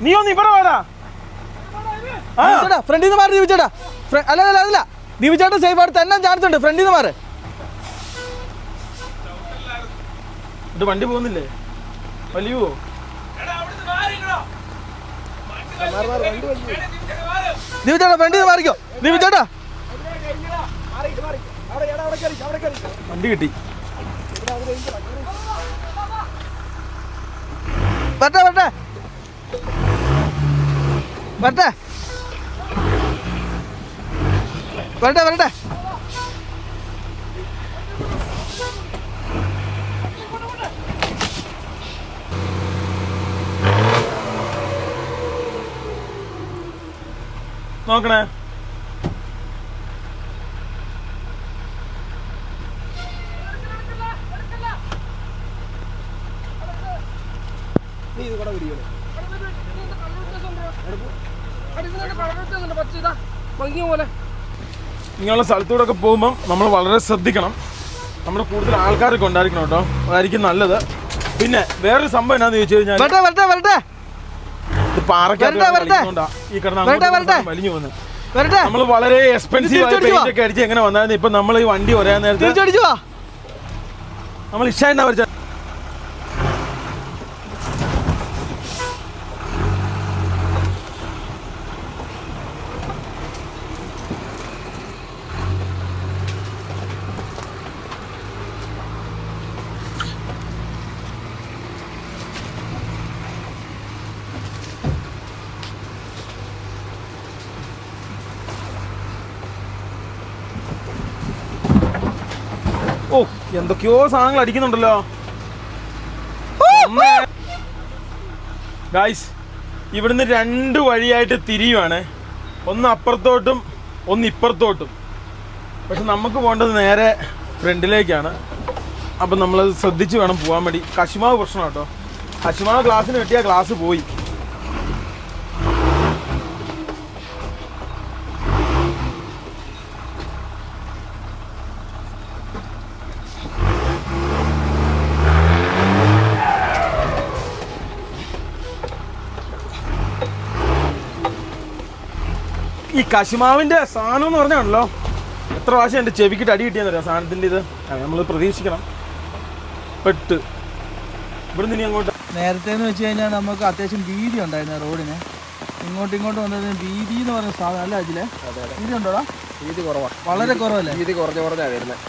നീ ഒന്ന് ഇവിടെ വരാ. ഫ്രണ്ടിൽ നിന്ന് മാറി ദീപിച്ചേട്ടാ. അല്ല ദീപിച്ചേട്ടാ സേഫ് ആയിട്ട് തന്നെ ചാൻസ് ഉണ്ട്. ഫ്രണ്ടിൽ നിന്ന് മാറ്. ഇത് വണ്ടി പോകുന്നില്ലേ? വലിയോ? ദീപിച്ചേട്ടാ ഫ്രണ്ടിൽ നിന്ന് മാറിക്കോ. ദീപിച്ചേട്ടാ വണ്ടി കിട്ടി. വരട്ടെ. നോക്കണേ. ഇങ്ങനെയുള്ള സ്ഥലത്തൂടെ ഒക്കെ പോകുമ്പം നമ്മൾ വളരെ ശ്രദ്ധിക്കണം. നമ്മൾ കൂടുതൽ ആൾക്കാരൊക്കെ ഉണ്ടായിരിക്കണം കേട്ടോ. അതായിരിക്കും നല്ലത്. പിന്നെ വേറൊരു സംഭവം എന്നാന്ന് ചോദിച്ചു കഴിഞ്ഞാൽ ഈ കിടന്ന് വലിഞ്ഞു പോകുന്നത്. നമ്മൾ വളരെ എക്സ്പെൻസീവ് ആയി പെയിന്റ് ഒക്കെ അടിച്ച് എങ്ങനെ വന്നായിരുന്നു. ഇപ്പൊ നമ്മൾ ഈ വണ്ടി ഒരേ നേരത്തെ നമ്മൾ ഇഷ്ടം വരച്ച എന്തൊക്കെയോ സാധനങ്ങൾ അടിക്കുന്നുണ്ടല്ലോ. ഗായ്സ്, ഇവിടുന്ന് 2 വഴിയായിട്ട് തിരിയുവാണ്. ഒന്ന് അപ്പുറത്തോട്ടും ഒന്ന് ഇപ്പുറത്തോട്ടും. പക്ഷെ നമുക്ക് പോകേണ്ടത് നേരെ ഫ്രണ്ടിലേക്കാണ്. അപ്പം നമ്മളത് ശ്രദ്ധിച്ച് വേണം പോകാൻ വേണ്ടി. കശുമാവ് പ്രശ്നം കേട്ടോ. കശുമാവ് ഗ്ലാസ്സിന് കിട്ടിയ ഗ്ലാസ് പോയി. ഈ കശുമാവിൻ്റെ സാധനം എന്ന് പറഞ്ഞാണല്ലോ, എത്ര പ്രാവശ്യം എൻ്റെ ചെവിക്കിട്ട് അടി കിട്ടിയെന്ന് അറിയാം സാധനത്തിൻ്റെ ഇത്. നമ്മൾ പ്രതീക്ഷിക്കണം. പെട്ട് ഇവിടുന്ന് ഇനി അങ്ങോട്ട് നേരത്തെ എന്ന് വെച്ച് കഴിഞ്ഞാൽ നമുക്ക് അത്യാവശ്യം വീതി ഉണ്ടായിരുന്നു റോഡിന്. ഇങ്ങോട്ട് വന്നതിന് വീതി എന്ന് പറയുന്ന സാധനം അല്ല അതിലെ വീതി ഉണ്ടോടാ? വീതി കുറവാണ്, വളരെ കുറവല്ലേ? വീതി കുറഞ്ഞാണ് വരുന്നത്.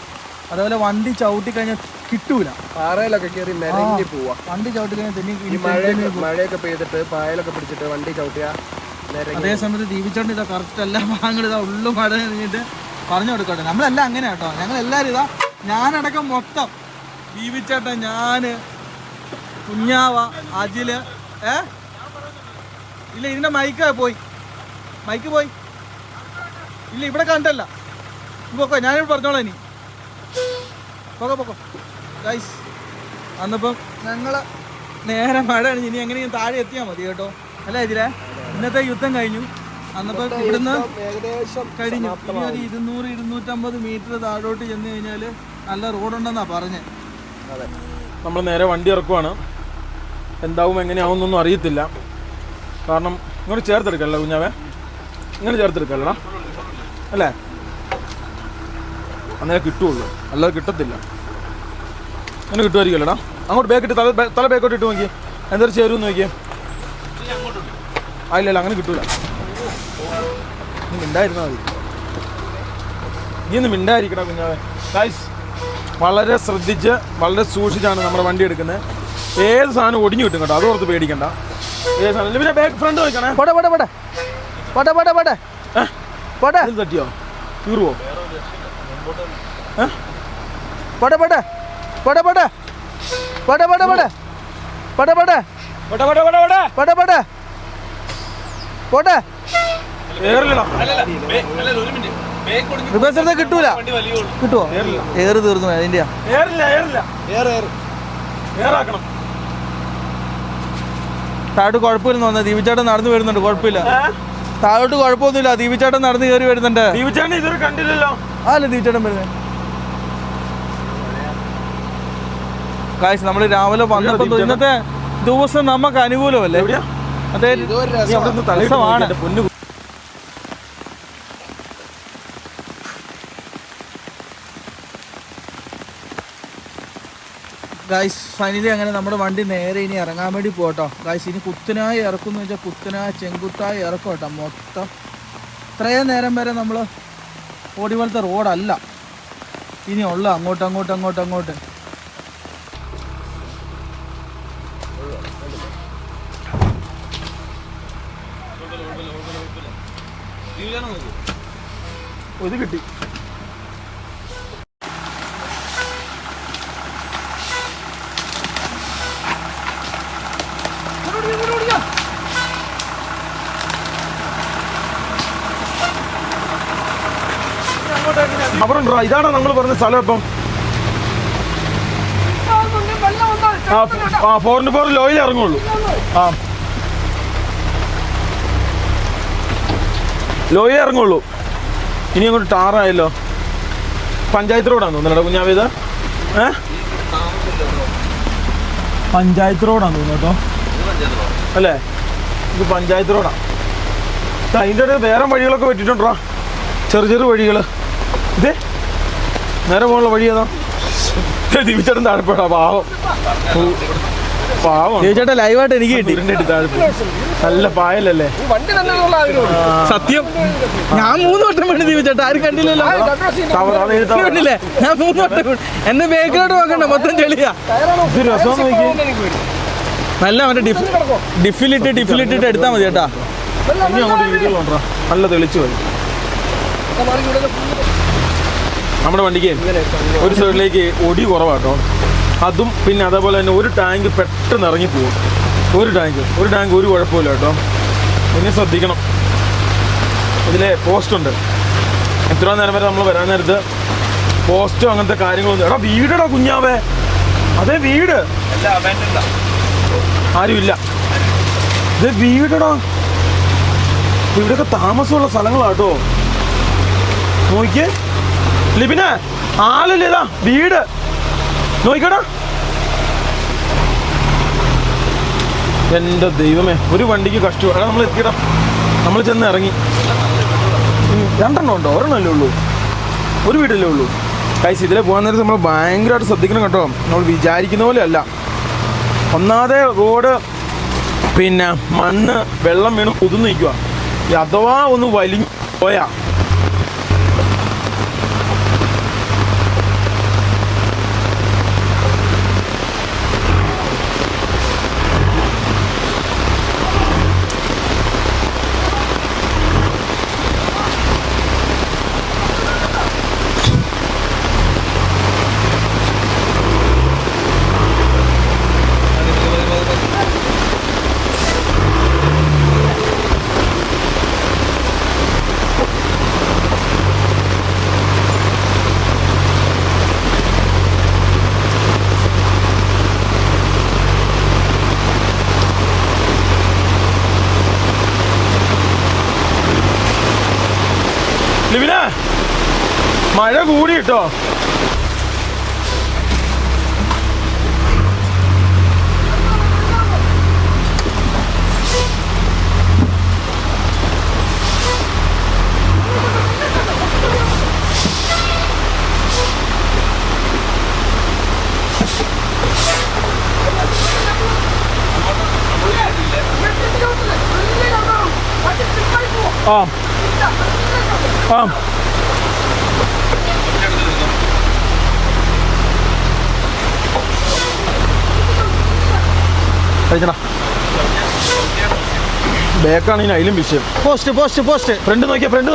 അതേപോലെ വണ്ടി ചവിട്ടി കഴിഞ്ഞാൽ കിട്ടൂല. പാറയിലൊക്കെ കയറി മെരങ്ങി പോവാ. വണ്ടി ചവിട്ടി കഴിഞ്ഞാൽ മഴയൊക്കെ പെയ്തിട്ട് പായലൊക്കെ പിടിച്ചിട്ട് വണ്ടി ചവിട്ടിയാ. അതേ സമയത്ത് ദീപിച്ചോണ്ട് ഇതാ കറക്റ്റ് എല്ലാ ഭാഗങ്ങളും ഇതാ ഉള്ളു മഴ കഴിഞ്ഞിട്ട് പറഞ്ഞു കൊടുക്കട്ടെ. നമ്മളെല്ലാം അങ്ങനെ കേട്ടോ, ഞങ്ങളെല്ലാവരും ഇതാ, ഞാനടക്കം മൊത്തം ദീപിച്ചേട്ടൻ, ഞാന്, കുഞ്ഞാവ, അജില്. ഇല്ല ഇതിന്റെ മൈക്ക് പോയി ഇല്ല ഇവിടെ കണ്ടല്ല. പൊക്കോ, ഞാനിവിടെ പറഞ്ഞോളാം. ഇനി പൊക്കോ ഗൈസ്. അന്നപ്പം ഞങ്ങള് നേരെ മഴ അണിഞ്ഞ് ഇനി എങ്ങനെയും താഴെ എത്തിയാൽ മതി കേട്ടോ. അല്ല ഇതിലെ ഇന്നത്തെ യുദ്ധം കഴിഞ്ഞു. അന്നപ്പം ഇവിടുന്ന് കഴിഞ്ഞു. ഇനി ഒരു 200-250 മീറ്റർ താഴോട്ട് ചെന്ന് കഴിഞ്ഞാൽ നല്ല റോഡുണ്ടെന്നാ പറഞ്ഞത്. നമ്മൾ നേരെ വണ്ടി ഇറക്കുവാണ്. എന്താവും എങ്ങനെയാവും എന്നൊന്നും അറിയത്തില്ല. കാരണം ഇങ്ങോട്ട് ചേർത്തെടുക്കല്ലോ കുഞ്ഞാവേ, ഇങ്ങനെ ചേർത്തെടുക്കല്ലടാ അല്ലേ? അന്നേരം കിട്ടുള്ളൂ, അല്ലാതെ കിട്ടത്തില്ല. അങ്ങനെ കിട്ടുമായിരിക്കുമല്ലോടാ. അങ്ങോട്ട് ബേക്കിട്ട് തല ബേക്കോട്ട് ഇട്ട് നോക്കിയേ, എന്തൊരു ചേരുമെന്ന് നോക്കിയേ. ഇല്ല അങ്ങനെ കിട്ടൂല. നീ മിണ്ടായിരുന്നാൽ മതി. നീ ഒന്ന് മിണ്ടായിരിക്കടാ കുഞ്ഞാവേ. ഗൈസ്, വളരെ ശ്രദ്ധിച്ച് വളരെ സൂക്ഷിച്ചാണ് നമ്മുടെ വണ്ടി എടുക്കുന്നത്. ഏത് സാധനം ഒടിഞ്ഞു കിട്ടും കേട്ടോ, അതോർത്ത് പേടിക്കണ്ട. ഏത് സാധനം പിന്നെ ബാക്ക് ഫ്രണ്ട് നോക്കണേ. തട്ടിയോ തീർവോ? കിട്ടൂല. കിട്ടുവോ? ഏറ് തീർന്നു അതിന്റെ. താഴോട്ട് കുഴപ്പമില്ലെന്ന് തോന്നുന്നത്. ദീപിച്ചേട്ടൻ നടന്നു വരുന്നുണ്ട്, കുഴപ്പമില്ല. താഴോട്ട് കുഴപ്പമൊന്നുമില്ല. ദീപിച്ചേട്ടൻ നടന്ന് കയറി വരുന്നുണ്ട്. ദീപിച്ചേട്ടൻ ഇതൊരു കണ്ടില്ലല്ലോ. അല്ല ദീപിച്ചേട്ടൻ വരുന്നത്. കാശ് നമ്മൾ രാവിലെ വന്നപ്പോ ഇന്നത്തെ ദിവസം നമുക്ക് അനുകൂലമല്ലേ? അതെ, രസമാണ്. ഗായ്സ് ഫൈനലി അങ്ങനെ നമ്മുടെ വണ്ടി നേരെ ഇനി ഇറങ്ങാൻ വേണ്ടി പോട്ടോ. ഗായ്സ് ഇനി കുത്തനായി ഇറക്കുമെന്ന് വെച്ചാൽ കുത്തനായി ചെങ്കുത്തായി ഇറക്കും കേട്ടോ മൊത്തം. ഇത്രയും നേരം വരെ നമ്മൾ ഓടി പോലത്തെ റോഡല്ല ഇനി ഉള്ള അങ്ങോട്ട്. ഇത് കിട്ടി. അവിടെ ഉണ്ടോ? ഇതാണോ നമ്മൾ പറഞ്ഞ സ്ഥലം? ഇപ്പം 4x4 ലോയിൽ ഇറങ്ങുള്ളൂ. ലോയിൽ ഇറങ്ങുള്ളൂ. ഇനി അങ്ങോട്ട് ടാറായല്ലോ. പഞ്ചായത്ത് റോഡാന്ന് തോന്നുന്നല്ലോ കുഞ്ഞാവേ ഇത്. പഞ്ചായത്ത് റോഡാന്ന് തോന്നുന്നു കേട്ടോ അല്ലേ? ഇത് പഞ്ചായത്ത് റോഡാ. അതിൻ്റെ ഇടയിൽ വേറെ വഴികളൊക്കെ പറ്റിയിട്ടുണ്ടോ? ചെറിയ വഴികൾ. ഇതേ നേരെ പോകാനുള്ള വഴി ഏതാ? ദീപിച്ചേട്ടൻ താഴെപ്പോടാ. പാവം ദീപിച്ചേട്ടൻ ലൈവായിട്ട് എനിക്ക് കിട്ടി. നല്ല പായലല്ലേ സത്യം. ഞാൻ 3 വട്ടം വേണ്ടി ദീപിച്ചേട്ടാ, ആരും കണ്ടില്ലല്ലോ. കണ്ടില്ലേ? ഞാൻ 3 വട്ടം. എന്റെ ബേക്കിലോട്ട് നോക്കണ്ട, മൊത്തം ചെളിയാ. നല്ല മറ്റേ ഡിഫിലിട്ടിട്ട് എടുത്താൽ മതി കേട്ടാ. ഇനി അങ്ങോട്ട് വീടുകളുണ്ടോ? നല്ല തെളിച്ചു പോയി. നമ്മുടെ വണ്ടിക്ക് ഒരു സൈഡിലേക്ക് ഒടി കുറവാട്ടോ. അതും പിന്നെ അതേപോലെ തന്നെ ഒരു ടാങ്ക് പെട്ടെന്ന് ഇറങ്ങിപ്പോവും. ഒരു ടാങ്ക് ഒരു കുഴപ്പമില്ല കേട്ടോ. ഇനി ശ്രദ്ധിക്കണം. ഇതിലെ പോസ്റ്റുണ്ട്. എത്ര നേരം വരെ നമ്മൾ വരാൻ നേരത്ത് പോസ്റ്റോ അങ്ങനത്തെ കാര്യങ്ങളൊന്നും. എടാ വീടെടാ കുഞ്ഞാവേ, അതേ വീട്, ആരുമില്ല. ഇത് വീടെടാ, ഇവിടെയൊക്കെ താമസമുള്ള സ്ഥലങ്ങളാട്ടോ. നോക്കിയേ ലിബിനെ, ആളില്ല, ഇതാ വീട് നോക്കിക്കടാ. എൻ്റെ ദൈവമേ, ഒരു വണ്ടിക്ക് കഷ്ടം. എടാ നമ്മൾ എത്തിക്കടാ, നമ്മൾ ചെന്ന് ഇറങ്ങി. 2 ഉണ്ടോ? ഒരെണ്ണമല്ലേ ഉള്ളൂ, ഒരു വീടല്ലേ ഉള്ളൂ. കൈസ് ഇതിലെ പോകാൻ നേരത്തെ നമ്മൾ ഭയങ്കരമായിട്ട് ശ്രദ്ധിക്കണം കേട്ടോ. നമ്മൾ വിചാരിക്കുന്ന പോലെ അല്ല. ഒന്നാമതെ റോഡ് പിന്നെ മണ്ണ് വെള്ളം വീണ് കുതിർന്ന് നിൽക്കുക. അഥവാ ഒന്ന് വലിഞ്ഞു പോയാ ലിബിന, മഴ കൂടി കേട്ടോ. ആ ആ കഴിക്കണ ബേക്കാണെങ്കിൽ അതിലും വിഷയം. പോസ്റ്റ് ഫ്രണ്ട് നോക്കിയ ഫ്രണ്ട്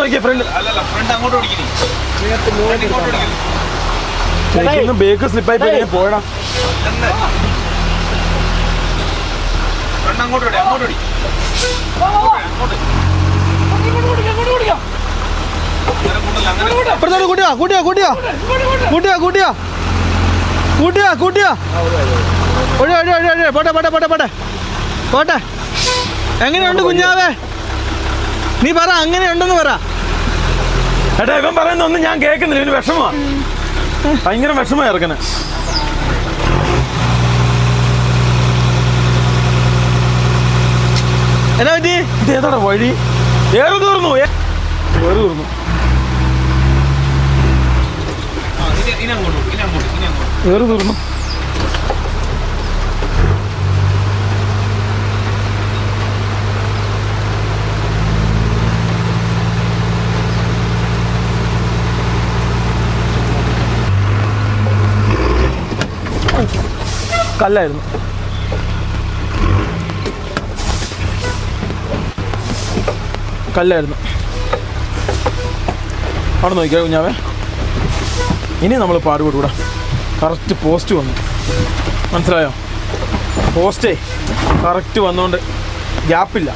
ബേക്ക് സ്ലിപ്പായി പോയി പോയടാ. പോട്ടെ. എങ്ങനെയുണ്ട് കുഞ്ഞാവേ? നീ പറ, അങ്ങനെയുണ്ടെന്ന് പറ. ഏട്ടാ ഇവൻ പറയുന്ന ഒന്നും ഞാൻ കേൾക്കുന്നില്ല. ഇവന് വിഷമമാ, ഭയങ്കര വിഷമമായി ഇറക്കണേ. എന്നാ പറ്റി? ഇത് ഏതാടാ വഴി? ഏറ് തീർന്നു. കല്ലായിരുന്നു. അവിടെ നോക്കിയാ കുഞ്ഞാവേ. ഇനി നമ്മൾ പാടുകൂടാ. കറക്റ്റ് പോസ്റ്റ് വന്നു, മനസ്സിലായോ? പോസ്റ്റേ കറക്റ്റ് വന്നുകൊണ്ട് ഗ്യാപ്പില്ല.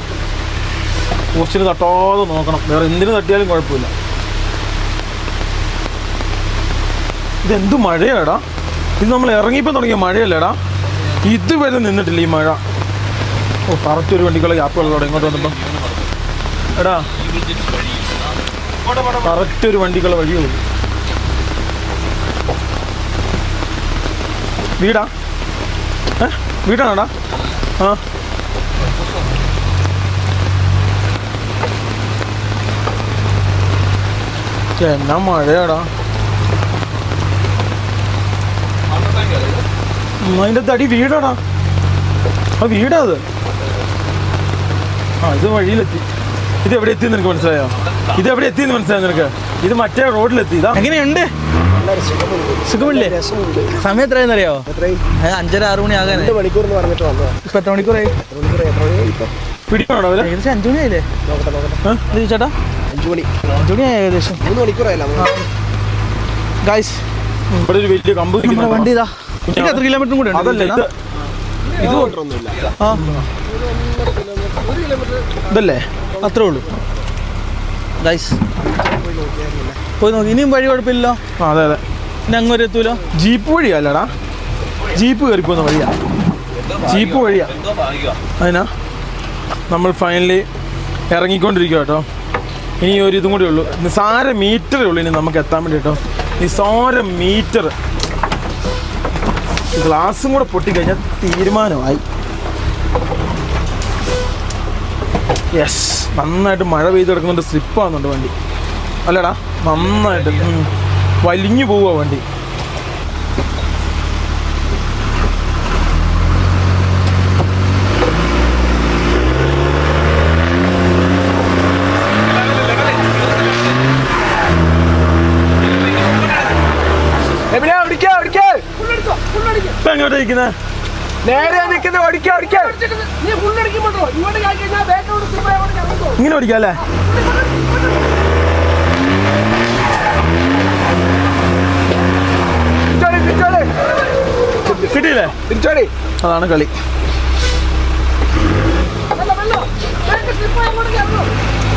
പോസ്റ്റിന് തട്ടാതെ നോക്കണം. വേറെ എന്തിനു തട്ടിയാലും കുഴപ്പമില്ല. ഇതെന്തു മഴയാടാ! ഇത് നമ്മൾ ഇറങ്ങിയപ്പോൾ തുടങ്ങിയ മഴയല്ലേടാ, ഇതുവരെ നിന്നിട്ടില്ല ഈ മഴ. ഓ കറക്റ്റ് ഒരു വണ്ടിക്കുള്ള ഗ്യാപ്പുള്ളതോടെ ഇങ്ങോട്ട് വന്നപ്പം. എടാ കറക്റ്റ് ഒരു വണ്ടിക്കുള്ള വഴിയുള്ളൂ. വീടാ? വീടാണോടാ? ആ എന്നാ മഴയാടാ. അതിൻ്റെ തടി വീടാടാ. ആ വീടാ അത്. ആ ഇത് വഴിയിലെത്തി. ഇത് എവിടെ എത്തിയെന്ന് നിനക്ക് മനസ്സിലായോ? ഇത് എവിടെ എത്തിയെന്ന് മനസ്സിലായോ നിനക്ക്? ഇത് മറ്റേ റോഡിലെത്തി. ഇതാ എങ്ങനെയുണ്ട്? സുഖമില്ലേ? സമയം എത്രയെന്നറിയോ? 5:30-6 മണി ആകാൻ. 2 മണിക്കൂർ എന്ന് പറഞ്ഞിട്ട് വന്നതാ. ഇപ്പൊ എത്ര മണിക്കൂറായി? പിടിക്കണോ അവര്? ഏകദേശം 5 മണിയായില്ലേ ചേട്ടാ? 5 മണി ആയി ഏകദേശം. 3 മണിക്കൂറായില്ല. ഗൈസ് ഇവിടെ ഒരു വലിയ കമ്പ് നമ്മുടെ വണ്ടി ഇതാ ഇത് എത്ര കിലോമീറ്ററും കൂടെ ഉണ്ട് അതല്ല ഇത് ആ ഇതല്ലേ അത്രേ ഉള്ളൂ ഗൈസ് പോയി നോക്കി ഇനിയും വഴി കുഴപ്പമില്ലല്ലോ അതെ അതെ ഇനി അങ്ങ് വരെ എത്തൂലോ ജീപ്പ് വഴിയല്ലടാ ജീപ്പ് കയറിപ്പോന്ന വഴിയാ ജീപ്പ് വഴിയാ അതിനാ നമ്മൾ ഫൈനലി ഇറങ്ങിക്കൊണ്ടിരിക്കുക കേട്ടോ ഇനി ഒരു ഇതും കൂടി ഉള്ളൂ നിസാര മീറ്ററേ ഉള്ളൂ ഇനി നമുക്ക് എത്താൻ വേണ്ടി കേട്ടോ നിസാര മീറ്റർ ഗ്ലാസും കൂടെ പൊട്ടിക്കഴിഞ്ഞാൽ തീരുമാനമായി യെസ് നന്നായിട്ട് മഴ പെയ്ത് കിടക്കുന്നുണ്ട് സ്ലിപ്പാകുന്നുണ്ട് വണ്ടി അല്ലടാ നന്നായിട്ട് വലിഞ്ഞു പോവുക വണ്ടി ഇപ്പൊ എങ്ങോട്ടാ ഇരിക്കുന്നത് നേരെ നിൽക്കുന്നത് ഇങ്ങനെ ഓടിക്കാം അല്ലേ കിട്ടിയില്ലേ തിരിച്ചോടി അതാണ് കളി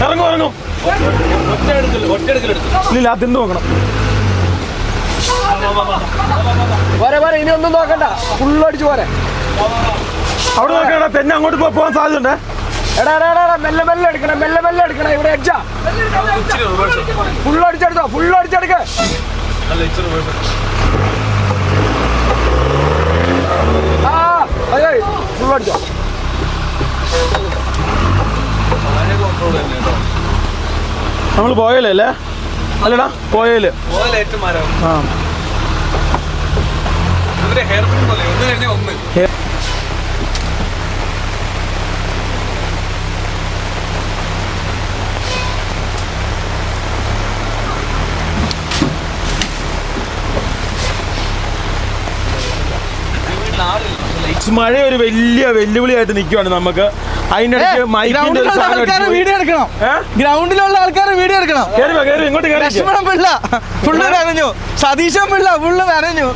ഇറങ്ങും ഇറങ്ങും ഇല്ല അതിന് നോക്കണം പോരെ ഇനി ഒന്നും നോക്കണ്ട ഫുള്ളടിച്ച് പോരെ അവിടെ നോക്കണ തെന്നെ അങ്ങോട്ട് പോകാൻ സാധ്യതയുണ്ട് എടാ മെല്ലെ എടുക്കണം ഇവിടെ അടിച്ചാ ഫുള്ളടിച്ചെടുക്ക ആ അതെ ഫുള്ളടിച്ചോ നമ്മൾ പോയല്ലേ അല്ലടാ പോയല് ആ മഴ ഒരു വലിയ വെല്ലുവിളിയായിട്ട് നിൽക്കുവാണ് നമുക്ക് അതിന്റെ ഇടയ്ക്ക് മൈക്കിന്റെ ഒരു സാധനം വീഡിയോ എടുക്കണം ഗ്രൗണ്ടിലുള്ള ആൾക്കാർ വീഡിയോ എടുക്കണം ഇങ്ങോട്ട് ലക്ഷ്മണൻ പിള്ള ഫുള്ള് നനഞ്ഞു സതീശൻ പിള്ള ഫുള്ള് നനഞ്ഞു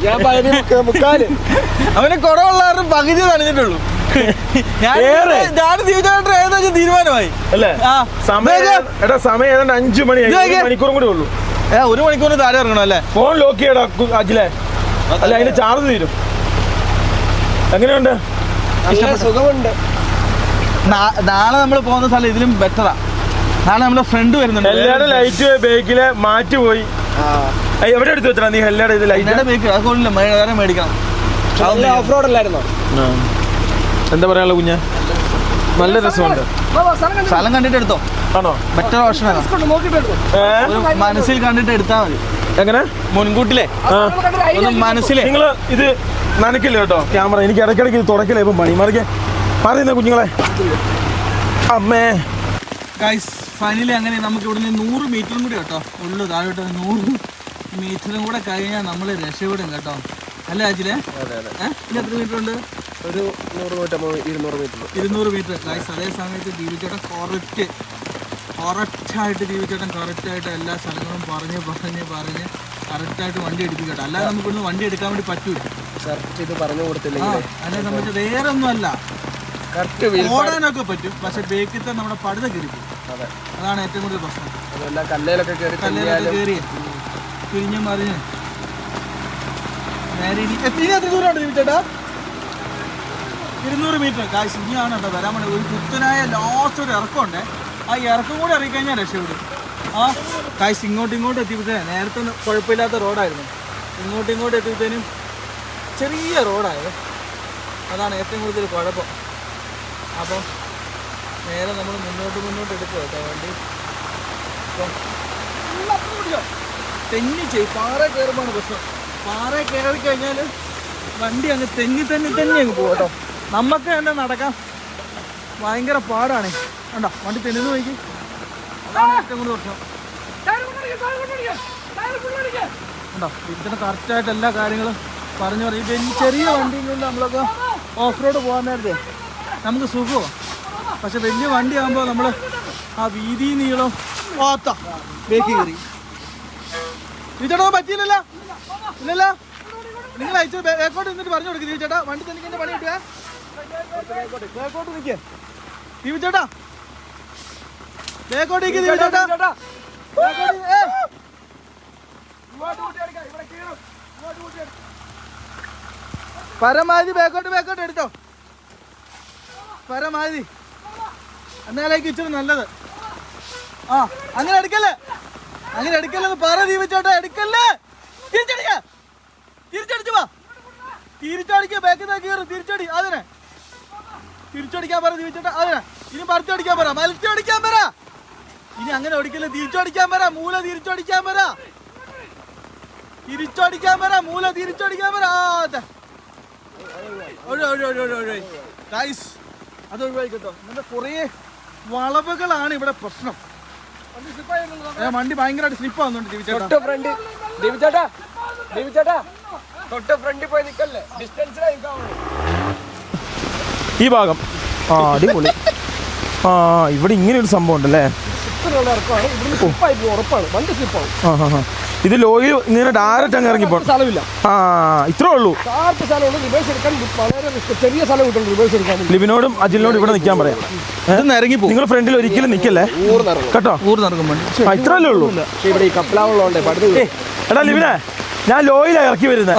അവന് കുറവുള്ളവരുടെ പകുതി നനഞ്ഞിട്ടുള്ളൂ ഞാൻ തീർച്ചയായിട്ടും ഏകദേശം തീരുമാനമായി അല്ലേ സമയം ഏതാണ്ട് 5 മണി മണിക്കൂറും കൂടെ ഉള്ളൂ 1 മണിക്കൂറിന് താഴെ ഇറങ്ങണം അല്ലേ ഫോൺ ലോക്ക് ചെയ്യടാ അജിലെ അല്ല അതിന്റെ ചാർജ് തീരും എങ്ങനെയുണ്ട് സുഖമുണ്ട് നാളെ നമ്മൾ പോകുന്ന സ്ഥലം ഇതിലും ബെറ്ററാ നാളെ നമ്മുടെ ഫ്രണ്ട് വരുന്നുണ്ട് എല്ലാവരുടെ ലൈറ്റ് ബേക്കില് മാറ്റി പോയി എവിടെ എടുത്ത് വെച്ചാ നീ എല്ലാവരുടെ ഇത് ലൈറ്റ് ബേക്ക് അതുകൊണ്ടില്ല വേറെ മേടിക്കണം ഓഫ് റോഡ് അല്ലായിരുന്നോ എന്താ പറയാനുള്ള കുഞ്ഞ് നല്ല രസമുണ്ട് സ്ഥലം കണ്ടിട്ട് എടുത്തോ ആണോ ബെറ്റർ ഓപ്ഷനാണ് മനസ്സിൽ കണ്ടിട്ട് എടുത്താൽ മതി എങ്ങനെ മുൻകൂട്ടിലെ മനസ്സിലെ നിങ്ങള് ഇത് നനക്കില്ല കേട്ടോ ക്യാമറ എനിക്ക് ഇടയ്ക്കിടയ്ക്ക് ഇത് തുറക്കില്ല ഇപ്പം പണി മാറിയുന്ന കുഞ്ഞുങ്ങളെ അമ്മേ ഗൈസ് ഫൈനലി അങ്ങനെ നമുക്ക് ഇവിടുന്ന് 100 മീറ്ററും കൂടി കേട്ടോ ഉള്ളു താഴോട്ട് 100 മീറ്ററും കൂടെ കഴിഞ്ഞാൽ നമ്മൾ രക്ഷപ്പെടും കേട്ടോ അല്ലേ അജിലെ ഇനി എത്ര മീറ്റർ ഉണ്ട് ഒരു 200 മീറ്റർ ഗൈസ് അതേ സമയത്ത് ജീവിച്ചേട്ടൻ കറക്റ്റായിട്ട് ജീവിച്ചേട്ടൻ കറക്റ്റായിട്ട് എല്ലാ സ്ഥലങ്ങളും പറഞ്ഞ് കറക്റ്റായിട്ട് വണ്ടി എടുപ്പിക്കട്ടെ അല്ലാതെ നമുക്ക് ഇവിടുന്ന് വണ്ടി എടുക്കാൻ വേണ്ടി പറ്റൂല ഇത് പറഞ്ഞു കൊടുത്തില്ല അതിനെ സംബന്ധിച്ച് വേറെ ഒന്നും അല്ല ഓടാനൊക്കെ പറ്റും പക്ഷെ ബേക്കിത്തെ നമ്മുടെ പടുത കയറി അതാണ് ഏറ്റവും കൂടുതൽ പ്രശ്നം കല്ലേലൊക്കെ കയറി തിരിഞ്ഞും മറിഞ്ഞ് നേരെ എത്ര ദൂരമുണ്ട് ജീവിച്ചേട്ടാ 200 മീറ്റർ കാശ് ഇനിയാണ് കേട്ടോ വരാൻ വേണ്ടി ഒരു കുത്തനായ ലാസ്റ്റ് ഒരു ഇറക്കമുണ്ട് ആ ഇറക്കം കൂടെ ഇറങ്ങിക്കഴിഞ്ഞാൽ രക്ഷപ്പെടും കാശ് ഇങ്ങോട്ട് എത്തിയപ്പോഴത്തേ നേരത്തെ കുഴപ്പമില്ലാത്ത റോഡായിരുന്നു ഇങ്ങോട്ട് എത്തിയപ്പോഴത്തേനും ചെറിയ റോഡായത് അതാണ് ഏറ്റവും കൂടുതൽ കുഴപ്പം അപ്പം നേരെ നമ്മൾ മുന്നോട്ട് എടുക്കുക കേട്ടോ വണ്ടി തെന്നി ചെയ്യും പാറ കയറുമ്പോൾ പ്രശ്നം പാറ കയറി കഴിഞ്ഞാൽ വണ്ടി അങ്ങ് തെന്നി അങ്ങ് പോകും കേട്ടോ നമുക്ക് തന്നെ നടക്കാം ഭയങ്കര പാടാണ് കണ്ടോ വണ്ടി തെന്നു നോക്കി അതാണ് ഏറ്റവും കൂടുതൽ പ്രശ്നം കണ്ടോ ഇതിന് കറക്റ്റായിട്ട് എല്ലാ കാര്യങ്ങളും പറഞ്ഞു പറയും ഈ ചെറിയ വണ്ടിയിൽ കൊണ്ട് നമ്മളൊക്കെ ഓഫ് റോഡ് പോകാൻ നേരത്തെ നമുക്ക് സുഖമോ പക്ഷെ വലിയ വണ്ടി ആകുമ്പോൾ നമ്മൾ ആ വീതി നീളം ബേക്ക് കയറി ദീപചേട്ടാ പറ്റിയില്ലല്ലോ ഇല്ലല്ലോ നിങ്ങൾ അയച്ചത് ബേക്കോട്ട് നിന്നിട്ട് പറഞ്ഞു കൊടുക്കും ദീപചേട്ടാ വണ്ടി തന്നെ എന്റെ പണി കിട്ടുക ബേക്കോട്ട് നിൽക്കുക ദീപചേട്ടാ ബേക്കോട്ട് നിൽക്കുക ദീപചേട്ടാ പരമാവധി ബേക്കോട്ട് എടുത്തോ പരമാവധി എന്നാലേക്ക് ഇച്ചിരി നല്ലത് ആ അങ്ങനെ എടുക്കല്ലെന്ന് പറ ദീപച്ചേട്ടാ എടുക്കല്ലേ തിരിച്ചടിച്ചു വാ തിരിച്ചടിക്കുക ബാക്കിൽ കയറും തിരിച്ചടി അതിനെ തിരിച്ചടിക്കാൻ പറ ദീപച്ചേട്ടാ അതിനെ ഇനി പറിച്ചടിക്കാൻ പറ മത്സ്യടിക്കാൻ പറ ഇനി അങ്ങനെ ഒടിക്കല്ലേ തിരിച്ചടിക്കാൻ പറ മൂല തിരിച്ചടിക്കാൻ പറ മൂല തിരിച്ചടിക്കാൻ പറ അതെ ഗൈസ് അത് ഒഴിവായിക്കട്ടോ ഇങ്ങനത്തെ കുറേ വളവുകളാണ് ഇവിടെ പ്രശ്നം വണ്ടി ഭയങ്കരമായിട്ട് സ്ലിപ്പ് ആവുന്നുണ്ട് ഈ ഭാഗം ആ അടിപൊളി ആ ഇവിടെ ഇങ്ങനെ ഒരു സംഭവം ഉണ്ടല്ലേ ഉറപ്പാണ് വണ്ടി സ്ലിപ്പാവും ഇത് ലോയിൽ ഇങ്ങനെ ഡയറക്റ്റ് അങ്ങ് ഇറങ്ങിപ്പോ സ്ഥലമില്ല ആ ഇത്രേ ഉള്ളൂ സ്ഥലമുണ്ട് റിവേഴ്സ് എടുക്കാൻ വളരെ ചെറിയ സ്ഥലം കിട്ടും റിവേഴ്സ് എടുക്കാൻ ലിബിനോടും അജിലിനോടും ഇവിടെ നിൽക്കാൻ പറയാം ഇറങ്ങി പോകും നിങ്ങൾ ഫ്രണ്ടിൽ ഒരിക്കലും നിൽക്കല്ലേ കേട്ടോ ഇത്രല്ലേ ഉള്ളൂ ഇവിടെ ഈ കപ്പലാവുള്ളതുകൊണ്ട് എടാ ലിബിനെ ഞാൻ ലോയിലാണ് ഇറക്കി വരുന്നത്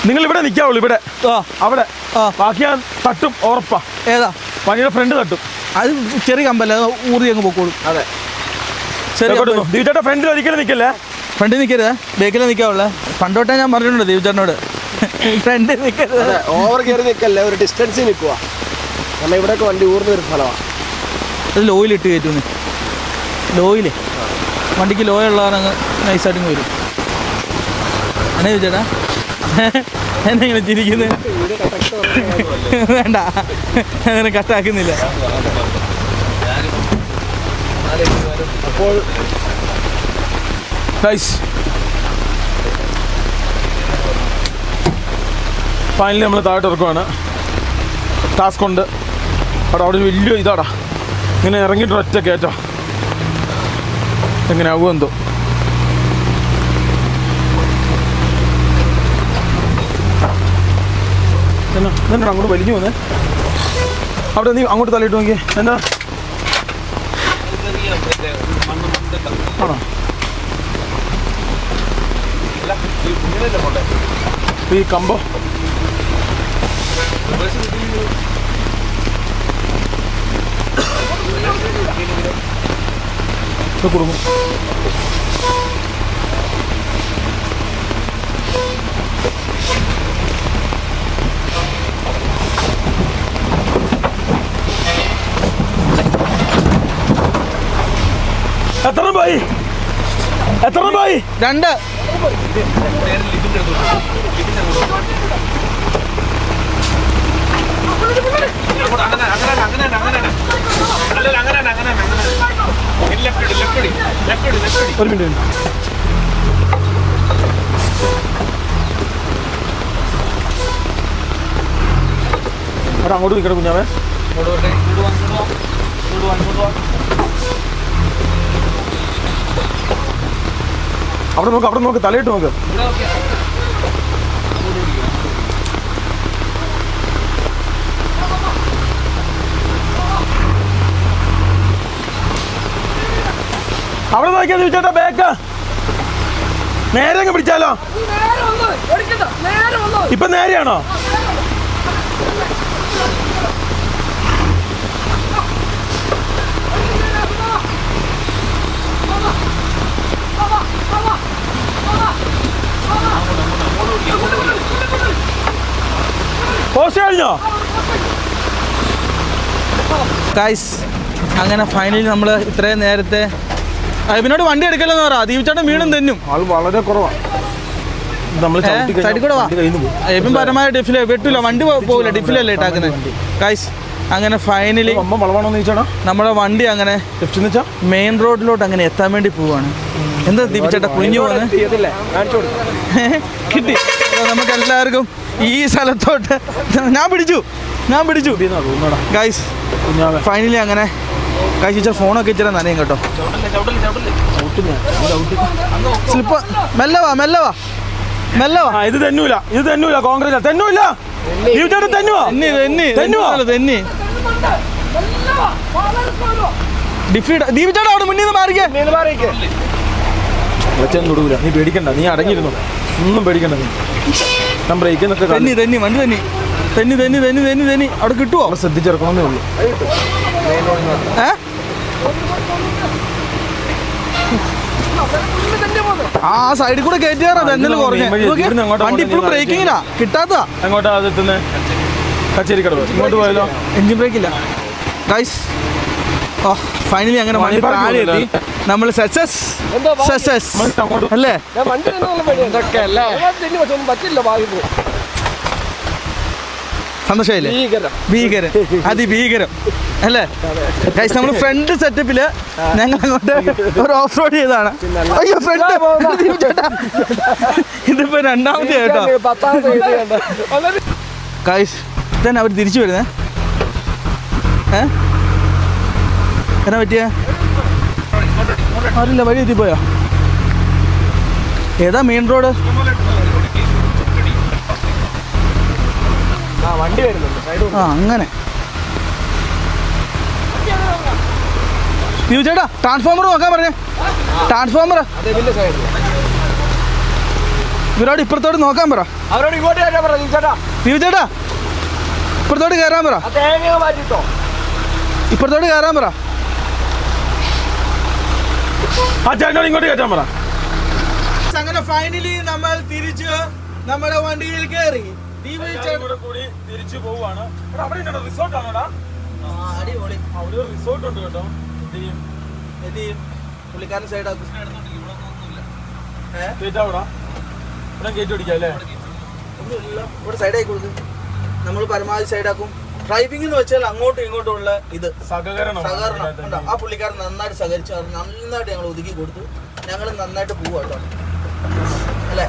നിങ്ങൾ ഇവിടെ നിൽക്കാവുള്ളൂ ഇവിടെ അവിടെ ബാക്കി ഞാൻ തട്ടും ഉറപ്പാ ഏതാ വണ്ടിയുടെ ഫ്രണ്ട് തട്ടും അത് ചെറിയ കമ്പല്ല ഊറി അങ്ങ് പൊക്കോളും അതെ ദീപചേട്ടാ ഫ്രണ്ടിൽ ഒരിക്കലും നിൽക്കല്ലേ ഫ്രണ്ടിൽ നിൽക്കരുത് ബേക്കിൽ നിൽക്കാവുള്ളേ പണ്ടോട്ടേ ഞാൻ പറഞ്ഞിട്ടുണ്ട് ദീപചേട്ടനോട് ഫ്രണ്ടിൽ നിൽക്കരുത് ഓവർ കയറി നിൽക്കല്ലേ ഒരു ഡിസ്റ്റൻസിൽ നിൽക്കുക കാരണം ഇവിടെയൊക്കെ വണ്ടി ഊർന്ന ഒരു സ്ഥലമാണ് അത് ലോയിലിട്ട് കയറ്റുന്നു ലോയിലേ വണ്ടിക്ക് ലോയുള്ളവരങ്ങ് നൈസായിട്ടിങ്ങ് വരും എന്നാ ചോദിച്ചേട്ടാ എന്നെങ്ങനെ ചിരിക്കുന്നത് വേണ്ട അങ്ങനെ കട്ടാക്കുന്നില്ല അപ്പോൾ ഫൈനലി നമ്മൾ താഴോട്ട് ഇറക്കുവാണ് ടാസ്ക് ഉണ്ട് അവിടെ വലിയ ഇതാടാ ഇങ്ങനെ ഇറങ്ങിയിട്ട് ഒറ്റ കയറ്റോ എങ്ങനെ ആവുമോ എന്തോ എന്നാ അങ്ങോട്ട് വലിഞ്ഞു വന്നേ അവിടെ നീ അങ്ങോട്ട് തലയിട്ട് നോക്കിയേ എന്താ ആണോ ഈ കമ്പോ കൊടുക്കും എത്ര പോയി 2 ഒരു മിനിറ്റ് അവിടെ അങ്ങോട്ട് നിൽക്കട്ടെ കുഞ്ഞാവേ അവിടെ നോക്ക് തലയിട്ട് നോക്ക് അവിടെ നോക്കിയാ ചോദിച്ചേട്ടാ ബാക്ക് നേരെ അങ്ങ് പിടിച്ചാലോ ഇപ്പൊ നേരെയാണോ പോസ്റ്റ് കഴിഞ്ഞോ ഗൈസ് അങ്ങനെ ഫൈനലി നമ്മൾ ഇത്രയും നേരത്തെ അയ്യപ്പിനോട് വണ്ടി എടുക്കലെന്ന് പറ ദീപചേട്ടൻ വീണും തെന്നും ആൾ വളരെ കുറവാണ് സൈഡിൽ കൂടെ വാ അയ്യപ്പൻ പരമായ ഡിഫിലെ വെട്ടില്ല വണ്ടി പോകില്ല ഡിഫിലല്ലേ ഇട്ടാക്കുന്നത് ഗൈസ് അങ്ങനെ ഫൈനലി നമ്മുടെ വണ്ടി അങ്ങനെ മെയിൻ റോഡിലോട്ട് അങ്ങനെ എത്താൻ വേണ്ടി പോവാണ് എന്താ ദീപചേട്ടാ കുഞ്ഞു പോകുന്നത് കിട്ടി നമുക്ക് എല്ലാവർക്കും ഈ സ്ഥലത്തോട്ട് ഞാൻ പിടിച്ചു ഗൈസ് ഫൈനലി അങ്ങനെ കഴിച്ച ഫോണൊക്കെ ഇച്ചിരി നനയും കേട്ടോ. സ്ലിപ്പ് മെല്ലെ വാ മെല്ലെ വാ മെല്ലെ വാ. ഇത് തെന്നൂല, ഇത് തെന്നൂല, കോൺഗ്രസ് തെന്നൂല. ദീപിച്ചേട്ടാ അവിടെ മുന്നിൽ നിന്ന് മാറിക്കേ. കൊടുക്കൂല, നീ പേടിക്കണ്ട, നീ അടങ്ങിയിരുന്നു, ഒന്നും പേടിക്കണ്ട. നീ ഞാൻ ബ്രേക്ക് നിന്നൊക്കെ തെന്നി വണ്ടി തെന്നി അവിടെ കിട്ടുമോ? അവിടെ ശ്രദ്ധിച്ചിറക്കണമെന്നേ ഉള്ളൂ. ആ സൈഡിൽ കൂടെ കയറ്റിയാറാ തെന്നല് കുറഞ്ഞു. വണ്ടി ഇപ്പോഴും ബ്രേക്കിങ്ങിലാ, കിട്ടാത്ത. എങ്ങോട്ടാ അത് എത്തുന്നത്? കച്ചേരിക്കടവ്. ഇങ്ങോട്ട് പോയാലോ? എഞ്ചിൻ ബ്രേക്ക് ഇല്ല ഗൈസ്. ഓ ഫൈനലി അങ്ങനെ വണ്ടി താഴെ എത്തി. നമ്മൾ സക്സസ് അല്ലേ? സന്തോഷമായില്ലേ? ഭീകരം, അതിഭീകരം അല്ലേ ഗൈസ്? നമ്മൾ ഫ്രണ്ട് സെറ്റപ്പില് ഞങ്ങൾ അങ്ങോട്ട് ഒരു ഓഫ് റോഡ് ചെയ്താണ്. അയ്യോ ഫ്രണ്ട് ഇതിപ്പോ രണ്ടാമത്തെ കേട്ടോ ഗൈസ്. ഇതന്നെ അവർ തിരിച്ചു വരുന്നേ. എന്നാ പറ്റിയ അറിയില്ല, വഴി എത്തിപ്പോയോ? ഏതാ മെയിൻ റോഡ്? വണ്ടി വരുന്നുണ്ട്. ആ അങ്ങനെ. ചേട്ടാ ട്രാൻസ്ഫോമർ നോക്കാൻ പറഞ്ഞേ. ട്രാൻസ്ഫോമർ ഇവരോട് ഇപ്പുറത്തോട്ട് നോക്കാൻ പറ. അവരോട് ഇങ്ങോട്ട് കയറാൻ പറ. ചേട്ടാ ഇപ്പുറത്തോട്ട് കയറാൻ പറ. ഇപ്പുറത്തോട്ട് കയറാൻ പറ. ആ ചേട്ടനോട് ഇങ്ങോട്ട് കയറ്റാൻ പറ. അങ്ങനെ ഫൈനലി നമ്മൾ തിരിച്ച് നമ്മുടെ വണ്ടിയിൽ കയറി. തിരിച്ചു പോവാണ്. റിസോർട്ടാണോടാ? അടിപൊളി റിസോർട്ട് ഉണ്ട് കേട്ടോ. പുള്ളിക്കാരൻ സൈഡാക്കും. കേറ്റ് പിടിക്കാം അല്ലേ? ഒന്നുമില്ല, ഇവിടെ സൈഡായി കൊടുക്കും. നമ്മൾ പരമാവധി സൈഡാക്കും. ഡ്രൈവിംഗ് എന്ന് വെച്ചാൽ അങ്ങോട്ടും ഇങ്ങോട്ടും ഉള്ള ഇത് സഹകരണം. ആ പുള്ളിക്കാരൻ നന്നായിട്ട് സഹകരിച്ചു. അത് നന്നായിട്ട് ഞങ്ങൾ ഒതുക്കി കൊടുത്തു. ഞങ്ങൾ നന്നായിട്ട് പോവാ കേട്ടോ അല്ലേ?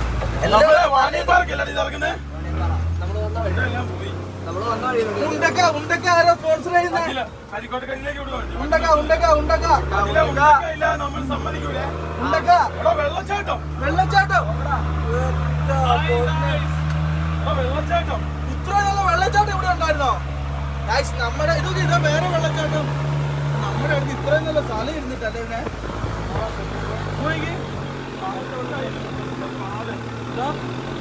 ഇത്ര നല്ല വെള്ളച്ചാട്ടം ഇവിടെ ഉണ്ടായിരുന്നോ? നമ്മുടെ ഇതാ വേറെ വെള്ളച്ചാട്ടം. നമ്മുടെ അടുത്ത് ഇത്രയും നല്ല സ്ഥലം ഇരുന്നിട്ടല്ലേ ഇവിടെ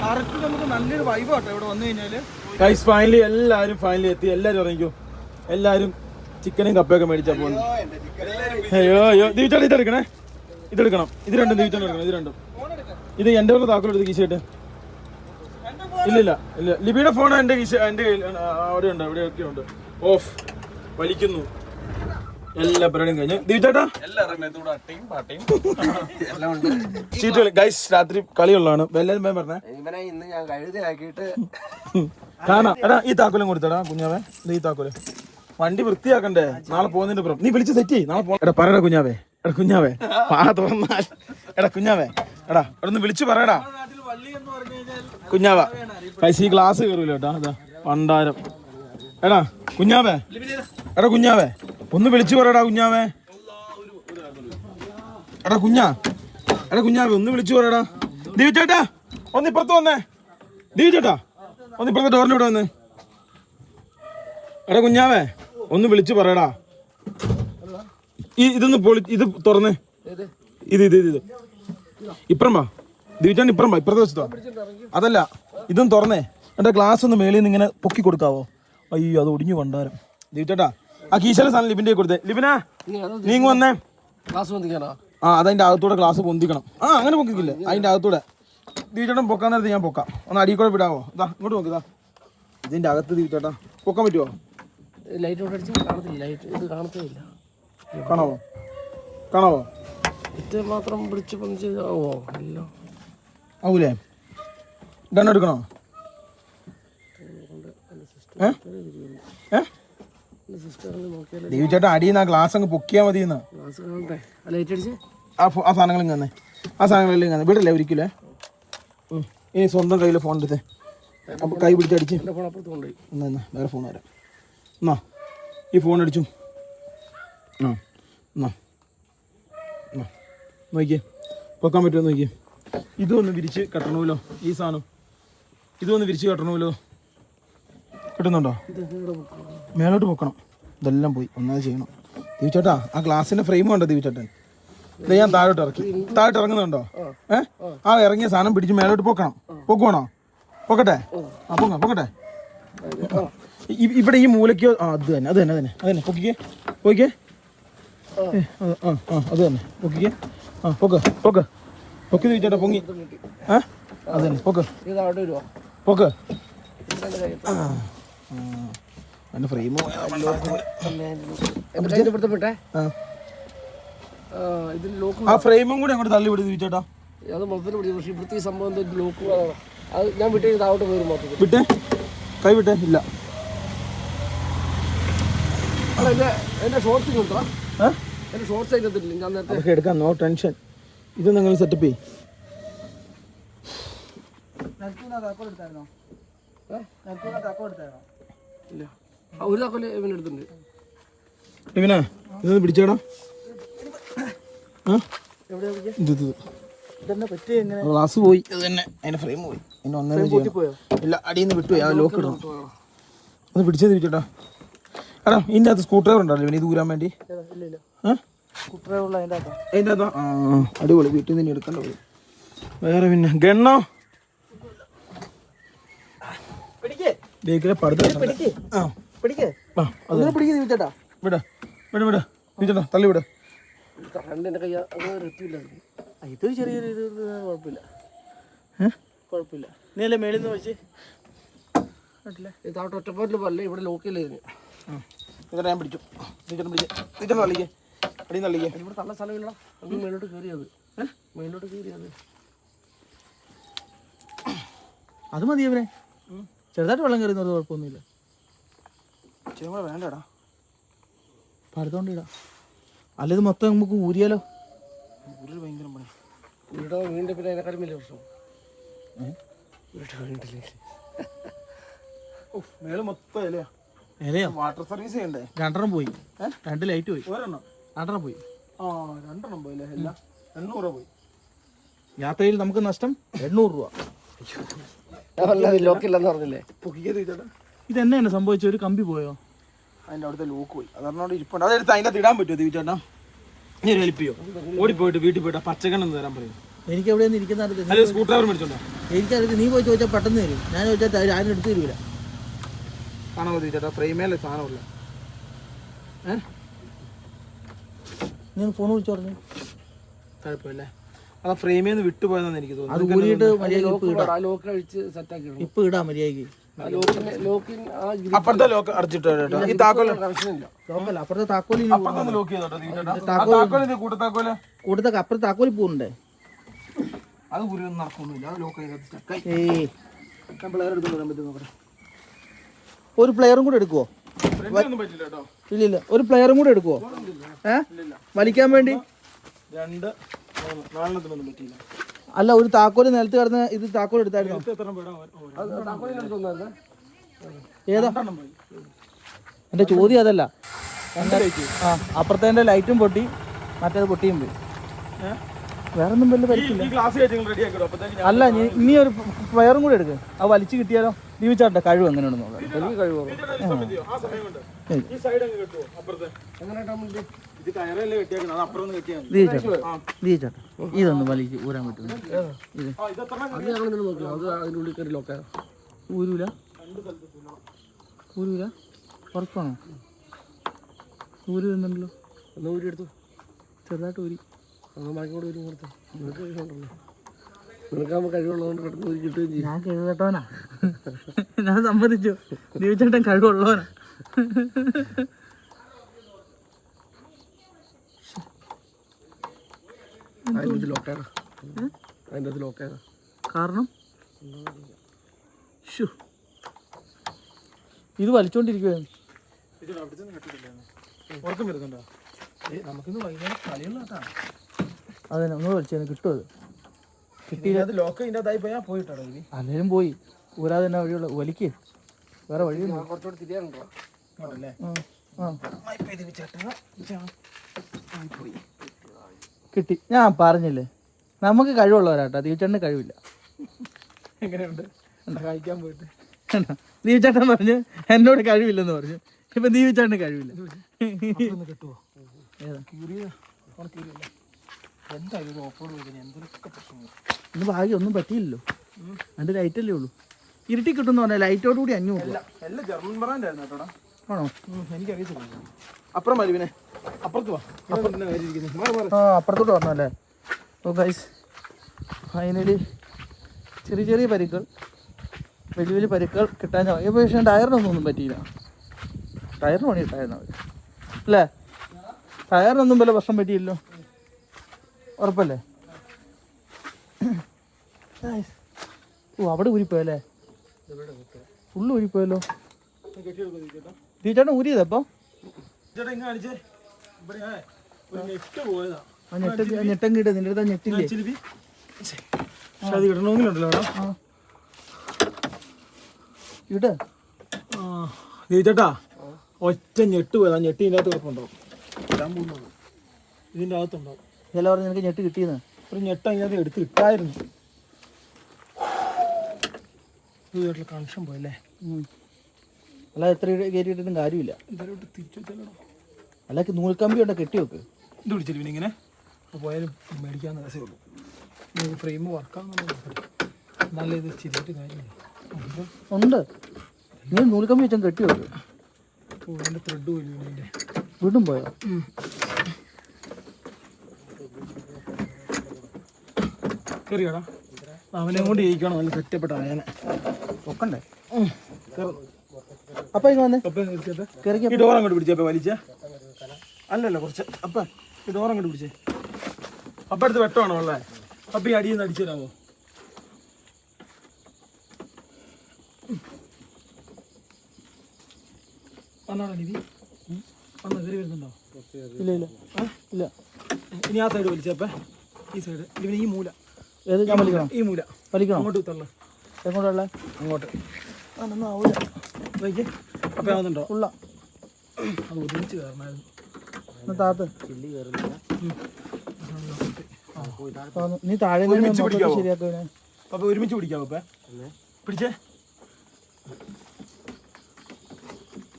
കറക്റ്റ് നമുക്ക് നല്ലൊരു വൈബ് കേട്ടോ ഇവിടെ വന്നു കഴിഞ്ഞാല്. ഗൈസ് ഫൈനലി എല്ലാവരും എത്തി. എല്ലാവരും ഇറങ്ങിക്കോ. എല്ലാവരും ചിക്കനും കപ്പയൊക്കെ മേടിച്ചാൽ പോകുന്നു. അയ്യോ ദീപിച്ചാൽ ഇതെടുക്കണം. ഇത് രണ്ടും ദീപിച്ചാൽ എടുക്കണം. ഇത് രണ്ടും. ഇത് എൻ്റെ ഉള്ള താക്കോലെടുത്ത് കീശയിട്ട്. ഇല്ല ലിബിയുടെ ഫോൺ എൻ്റെ എൻ്റെ അവിടെ ഉണ്ട്, അവിടെയൊക്കെ ഉണ്ട്. ഓഫ് വലിക്കുന്നു. എല്ലാ പരിപാടിയും കഴിഞ്ഞു. ദീപിച്ചേട്ടാ ചീറ്റുകളി ഗൈസ്. രാത്രി കളിയുള്ളതാണ്. എല്ലാവരും പറഞ്ഞേ ഇവനെ ഇന്ന് ഞാൻ കഴുതയാക്കിയിട്ട് കാണാം. എടാ ഈ താക്കോലും കൊടുത്തടാ കുഞ്ഞാവേ. ഈ താക്കോല് വണ്ടി വൃത്തിയാക്കണ്ടേ? നാളെ പോകുന്നതിന്റെ പുറം നീ വിളിച്ച് സെറ്റ് ചെയ്യ്. നാളെ പോ. എടാ പറയടാ കുഞ്ഞാവേ. കുഞ്ഞാവേ പാ തുറന്നാൽ. കുഞ്ഞാവേ എടാ ഒന്ന് വിളിച്ചു പറയടാ കുഞ്ഞാവ. കൈസി ഗ്ലാസ് കയറൂല കേട്ടോ. അതാ പണ്ടാരം. കുഞ്ഞാവേ കുഞ്ഞാവേ ഒന്ന് വിളിച്ചു പറയടാ കുഞ്ഞാവേ. കുഞ്ഞാവേ ഒന്ന് വിളിച്ചു പറയടാ. ദീപിച്ചേട്ടാ ഒന്ന് ഇപ്പുറത്ത് വന്നേ. ദീപിച്ചേട്ടാ ഒന്ന് ഇപ്പുറത്തെ ഡോറിന് ഇവിടെ വന്നേ. കുഞ്ഞാവേ ഒന്ന് വിളിച്ചു പറയടാ. ഇതൊന്ന് ഇത് തുറന്നേ. ഇത് ഇപ്പുറം വാ ദീപിച്ചാണ്ട്. ഇപ്പുറം വാ. ഇപ്പുറത്തെ വെച്ചോ. അതല്ല ഇതൊന്ന് തുറന്നേ. എൻ്റെ ഗ്ലാസ് ഒന്ന് മേളിൽ നിന്ന് ഇങ്ങനെ പൊക്കി കൊടുക്കാവോ? അയ്യോ അത് ഒടിഞ്ഞു പണ്ടാരം. ദീപിച്ചേട്ടാ ആ കീശയിലെ സാധനം ലിബിൻ്റെ കൊടുത്തേ. ലിബിനാ നീങ്ങ വന്നേ. ആ അതതിൻ്റെ അകത്തൂടെ ഗ്ലാസ് പൊന്തിക്കണം. ആ അങ്ങനെ പൊക്കിക്കില്ലേ അതിൻ്റെ അകത്തൂടെ. ദീപിച്ചേട്ടൻ പൊക്കാൻ നേരത്തെ ഞാൻ പൊക്കാം. ഒന്ന് അടിയിൽ കൂടെ വിടാവോ? ഇതാ ഇങ്ങോട്ട് നോക്കിതാ. ഇതിൻ്റെ അകത്ത് ദീപിച്ചേട്ടാ പൊക്കാൻ പറ്റുമോ? കാണാവോ? ഇത് മാത്രം പിടിച്ച് ആവൂലേ? ഗണ്ണ് എടുക്കണോ? ദീപിച്ചേട്ടാ അടിയിൽ ആ ഗ്ലാസ് അങ്ങ് പൊക്കിയാൽ മതി. ആ സാധനങ്ങൾ ഇങ്ങനെ ആ സാധനങ്ങളെല്ലാം ഇങ്ങനെ വിടല്ലേ ഒരിക്കലേ. ഇനി സ്വന്തം കയ്യിൽ ഫോൺ എടുത്തേ. അപ്പോൾ കൈ പിടിച്ചടിച്ച് എന്നാ വേറെ ഫോൺ വരാം. എന്നാ ഈ ഫോൺ അടിച്ചു. ആ നോക്കിയേ, പൊക്കാൻ പറ്റുമോ നോക്കിയേ. ഇതൊന്ന് വിരിച്ച് കെട്ടണമല്ലോ, ഈ സാധനം ഇതൊന്ന് വിരിച്ച് കെട്ടണമല്ലോ. കിട്ടുന്നുണ്ടോ? മേലോട്ട് പൊക്കണം. ഇതെല്ലാം പോയി, ഒന്നാമത് ചെയ്യണം. ദിവചേട്ടാ, ആ ഗ്ലാസിൻ്റെ ഫ്രെയിം ഉണ്ടോ ദിവചേട്ടൻ? ഇത് ഞാൻ താഴോട്ട് ഇറങ്ങുന്നുണ്ടോ? ആ ഇറങ്ങിയ സാധനം പിടിച്ച് മേലോട്ട് പൊക്കണം. പൊക്കുവാണോ? പൊക്കട്ടെ? ആ പൊക്കട്ടെ. ഇവിടെ ഈ മൂലയ്ക്കോ? ആ അത് തന്നെ പൊക്കിക്കേ. അത് തന്നെ പൊക്കിക്കേ. ആ പൊക്ക് ദിവചേട്ടാ, പൊങ്ങി. അത് തന്നെ പൊക്ക്. എൻ്റെ ഫ്രെയിം ആ ഫ്രെയിമും കൂടി അങ്ങോട്ട് തള്ളി വിടും ചേട്ടാ. അത് മൊത്തത്തിൽ പിടിച്ചു. പക്ഷേ ഇവിടുത്തെ ഈ സംഭവം ലോക്ക് അത് ഞാൻ വിട്ടേ താവോട്ട് പോരും മൊത്തത്തിൽ. വിട്ടേ, കൈ വിട്ടേ. ഇല്ല, എൻ്റെ ഷോർട്സ് കൊടുത്താ എൻ്റെ ഷോർട്സ് അതിനകത്തില്ല. ഞാൻ നേരത്തെ അതൊക്കെ എടുക്കാം, നോ ടെൻഷൻ. ഇത് നിങ്ങൾ സെറ്റപ്പ് ചെയ്യും. ഇല്ല, ഒരു താക്കോല് ഇവൻ എടുത്തിട്ടുണ്ട്. എങ്ങനെയാ ഇതൊന്ന് പിടിച്ചേടാ. ഗ്ലാസ് പോയി, അത് തന്നെ അതിന്റെ ഫ്രെയിം പോയി. പിന്നെ ഒന്നേ ഇല്ല, അടിയിൽ നിന്ന് വിട്ടുപോയി. ആ ലോക്ക് ഇടണം. ഒന്ന് പിടിച്ചത് പിടിച്ചോട്ടാ. എടാ, ഇതിൻ്റെ അകത്ത് സ്ക്രൂ ഡ്രൈവർ ഉണ്ടല്ലോ ഇവന് ഇത് ഊരാൻ വേണ്ടി. അതിൻ്റെ അകത്താ? ആ അടിപൊളി, വീട്ടിൽ നിന്ന് എടുക്കണ്ട പോയി. വേറെ പിന്നെ ഗണ്ണോ ബേക്കിലെ പടുത്ത തള്ളി വിട. ഇത് ചെറിയൊരു ഇത് കുഴപ്പമില്ല. നീ അല്ലേ മേളിൽ നിന്ന് വെച്ച് ഇതാവട്ടെ. ഒറ്റപ്പാട്ടിൽ പോലെ ഇവിടെ ലോക്കില്ല ഇതിന്. ഞാൻ പിടിച്ചു. തള്ളിക്കേ, അടി തള്ളിക്കേ. ഇവിടെ തള്ള സ്ഥലമില്ല. അത് മേലോട്ട് കയറിയത്. മേലോട്ട് കയറിയത് അത് മതി. അവനെ ചെറുതായിട്ട് വെള്ളം കയറുന്നത് കുഴപ്പമൊന്നുമില്ല. വേണ്ടടാ, പടുത്തോണ്ട് ഇടാം. അല്ല, ഇത് മൊത്തം നമുക്ക് ഊരിയാലോ? ഭയങ്കര പണി. ഇവിടെ വീണ്ടും പിന്നെ അതിനെക്കാളും വലിയ പ്രശ്നം വീണ്ടില്ലേ. മേള് മൊത്തം ഇലയോ? വാട്ടർ സർവീസ് ചെയ്യണ്ടേ? രണ്ടെണ്ണം പോയി. 2 ലൈറ്റ് പോയി. ഒരെണ്ണം? 2 പോയി. ആ 2 പോയില്ലേ? എല്ലാം 800 പോയി. യാത്രയിൽ നമുക്ക് നഷ്ടം 800 രൂപ. ലോക്കില്ലെന്ന് പറഞ്ഞില്ലേ? ഇതെന്നെയാണ് സംഭവിച്ചത്? ഒരു കമ്പി പോയോ? അതിൻ്റെ അവിടുത്തെ ലോക്ക് പോയി. അതറിനോട് ഇരിപ്പുണ്ട്. അതെടുത്ത് അതിൻ്റെ അകത്ത് ഇടാൻ പറ്റുമോ ദിവചേട്ടാ? നീ ഹെൽപ്പ് ചെയ്യോ? ഓടിപ്പോയിട്ട് വീട്ടിൽ പോയിട്ട് പച്ചക്കണ്ണെന്ന് തരാൻ പറയും. എനിക്ക് എവിടെയൊന്നും ഇരിക്കുന്ന അല്ലെങ്കിൽ സ്ക്രൂ ഡ്രൈവർ മേടിച്ചോണ്ടോ? എനിക്കറിയത്. നീ പോയി ചോദിച്ചാൽ പെട്ടെന്ന് തരും. ഞാൻ ചോദിച്ചാൽ ആരും എടുത്തു തരൂല. കാണാമോ ദിവചേട്ടാ? ഫ്രെയിമേലെ സാധനമില്ല. നീ ഫോൺ വിളിച്ചു പറഞ്ഞു. കുഴപ്പമില്ലേ? അത് ഫ്രെയിമിൽ നിന്ന് വിട്ടുപോയെന്നാണ് എനിക്ക് അത് ഊരിയിട്ട് മര്യാദയ്ക്ക് ലോക്ക് അഴിച്ച് സെറ്റാക്കി ഇപ്പൊ ഇടാം മര്യാദയ്ക്ക്. അപ്പുറത്തെ ലോക്ക് അടച്ചിട്ടോ? ഈ താക്കോല് ലോക്കല്ല, അപ്പുറത്തെ താക്കോലി ലോക്ക് ചെയ്തോട്ടോ. കൂട്ടത്തെ അപ്പുറത്തെ താക്കോലി പോകുന്നുണ്ടേ. അത് ഊരിയൊന്നും നടക്കൊന്നുമില്ല. അത് ലോക്ക് ഒരു പ്ലെയറും കൂടെ എടുക്കുവോ? ഇല്ല, ഒരു പ്ലെയറും കൂടെ എടുക്കുവോ? വലിക്കാൻ വേണ്ടി? 2 4 പറ്റിയില്ല. അല്ല, ഒരു താക്കോല് നിലത്ത് കിടന്ന് ഇത് താക്കോൽ എടുത്തായിരുന്നു. ഏതാ? എന്റെ ചോദ്യം അതല്ല. അപ്പുറത്തെ ലൈറ്റും പൊട്ടി, മറ്റേത് പൊട്ടിയും പോയി. വേറൊന്നും വലിയ പരിക്കില്ല. അല്ല, ഇനി ഒരു പ്ലെയറും കൂടെ എടുക്കുക. അത് വലിച്ചു കിട്ടിയാലോ? ജീവിച്ചാട്ടെ കഴിവ് എങ്ങനെയാണെന്നുള്ളത്. എനിക്ക് കഴിവ് ഇതൊന്ന് വലിച്ച് ഊരാൻ പറ്റും. ഊരൂല? ഉറപ്പാണോ? ഊരുന്നുണ്ടല്ലോ. എന്നാ ഊരി എടുത്തു. ചെറുതായിട്ട് ഊരി. മഴക്കോട് ഊരി കൊടുത്തു. നിനക്ക് കഴിവുണ്ടല്ലോ. നിനക്കാകുമ്പോൾ കഴിവുള്ളതുകൊണ്ട് പെട്ടെന്ന് ഊരി കിട്ടുകയും ചെയ്യും. ഞാൻ കഴിവേട്ടവനാ. ഞാൻ സമ്മതിച്ചു. ദീപചേട്ടൻ കഴിവുള്ളവനാ. കാരണം ഇത് വലിച്ചോണ്ടിരിക്കുകയാണ്. അതെ, ഒന്ന് വലിച്ചു കിട്ടും. അത് കിട്ടിയില്ല. അല്ലേലും പോയി. ഊരാതെ തന്നെ വഴിയുള്ള വലിക്ക്. വേറെ വഴിയുണ്ട്. കുറച്ചുകൂടി തിരിയാനുണ്ടോ? കിട്ടി. ഞാൻ പറഞ്ഞില്ലേ നമുക്ക് കഴിവുള്ളവരാട്ടോ, ദീപചേട്ടന് കഴിവില്ല. എങ്ങനെയുണ്ട് കഴിക്കാൻ പോയിട്ട്? ദീപചേട്ടൻ പറഞ്ഞു എന്നോട് കഴിവില്ലെന്ന് പറഞ്ഞു. ഇപ്പൊ ദീപചേട്ടന് കഴിവില്ല. കിട്ടുമോ? ഏതാ എന്തായാലും ഓഫ്റോഡ് പോയി എന്തൊക്കെ പ്രശ്നങ്ങൾ. ഇന്ന് ഭാഗ്യം ഒന്നും പറ്റിയില്ലല്ലോ. 2 ലൈറ്റല്ലേ ഉള്ളൂ. ഇരുട്ടി കിട്ടുമെന്ന് പറഞ്ഞാൽ ലൈറ്റോട് കൂടി 500 രൂപ. എല്ലാം ജർമ്മൻ ബ്രാൻഡ് ആയിരുന്നു കേട്ടോടാ. ആണോ? എനിക്കറിയത്തില്ല. അപ്പുറം മരുവിനെ അപ്പുറത്ത് വാ. അപ്പുറത്തോട്ട് പറഞ്ഞല്ലേ. ഓ ഗൈസ്, ഫൈനലി ചെറിയ പരിക്കുകൾ, വലിയ വലിയ പരിക്കുകൾ കിട്ടാൻ പക്ഷേ ടയറിനൊന്നും പറ്റിയില്ല. ടയറിന് പണി കിട്ടായിരുന്നു അവർ അല്ലേ? ടയറിനൊന്നും വല്ല പ്രശ്നം പറ്റിയില്ലോ. ഉറപ്പല്ലേ? ഓ അവിടെ ഊരിപ്പോയല്ലേ? ഫുള്ള് ഊരിപ്പോയല്ലോ. തീച്ചേട്ടൻ ഊരിയതപ്പോ ഞെട്ടം കിട്ട നിന്റെ അടുത്ത് ഞെട്ടില്ലേ? ഇട് ചേട്ടാ ഒറ്റ ഞെട്ട് പോയതാ. ഞെട്ടി ഇതിൻ്റെ അകത്ത് കുഴപ്പമുണ്ടാവും. ഇതിൻ്റെ അകത്തുണ്ടാവും. ചില പറഞ്ഞ് നിനക്ക് ഞെട്ട് കിട്ടിയെന്ന്. ഒരു ഞെട്ട് അതിനകത്ത് എടുത്ത് ഇട്ടായിരുന്നു. കണക്ഷൻ പോയല്ലേ? അല്ല എത്ര കയറ്റിയിട്ടിട്ടും കാര്യമില്ല. ഇതിലോട്ട് തിരിച്ചു വെച്ചാലോ? അല്ല നൂൽക്കമ്പി ഉണ്ടോ കെട്ടി വെക്ക്. ഇത് പിടിച്ചില്ല പിന്നെ ഇങ്ങനെ പോയാലും മേടിക്കാവുന്ന രസമേ ഉള്ളൂ. ഫ്രെയിം വർക്കാവുന്ന നല്ല ഇത് ചിരിച്ചിട്ട് കാര്യമില്ല. ഉണ്ട്. നീ നൂൽക്കമ്പി വെച്ചാൽ കെട്ടി വെക്ക്. അതിൻ്റെ ത്രെഡ് പോലും ഇതിൻ്റെ വീണ്ടും പോയോ? കയറിയാടാ. അവനെ കൊണ്ട് ജയിക്കണം. നല്ല സെറ്റപ്പെട്ട ആയനെ ഒക്കണ്ടേ? അപ്പൊ ഇങ്ങ് വന്നേ. ഈ ഡോർ അങ്ങോട്ട് പിടിച്ചേ. വലിച്ച അല്ലല്ല കുറച്ച്. അപ്പം ഈ ഡോർ അങ്ങോട്ട് പിടിച്ചേ. അപ്പം അടുത്ത് വെട്ടമാണോ ഉള്ളത്? അപ്പം ഈ അടിയിൽ നിന്ന് അടിച്ചു തരാമോ? വന്നാണോ നിധി? വന്നോ? കയറി വരുന്നുണ്ടോ? ഇല്ല ഇല്ല ഇല്ല. ഇനി ആ സൈഡ് വലിച്ചപ്പം ഈ സൈഡ് ഇവന് ഈ മൂല. ഏത് ഞാൻ വലിക്കണം? ഈ മൂല വലിക്കണം. അങ്ങോട്ട് തള്ള. എങ്ങോട്ടുള്ള? അങ്ങോട്ട്. അതൊന്നും ആവില്ല. വൈകി അപ്പം ആവുന്നുണ്ടോ? ഉള്ള അത് ഒരുമിച്ച് കയറണമായിരുന്നു. താത്ത് നീ താഴെ ശരിയാക്കണേ. അപ്പം ഒരുമിച്ച് പിടിക്കാവോ? അപ്പം പിടിച്ചേ.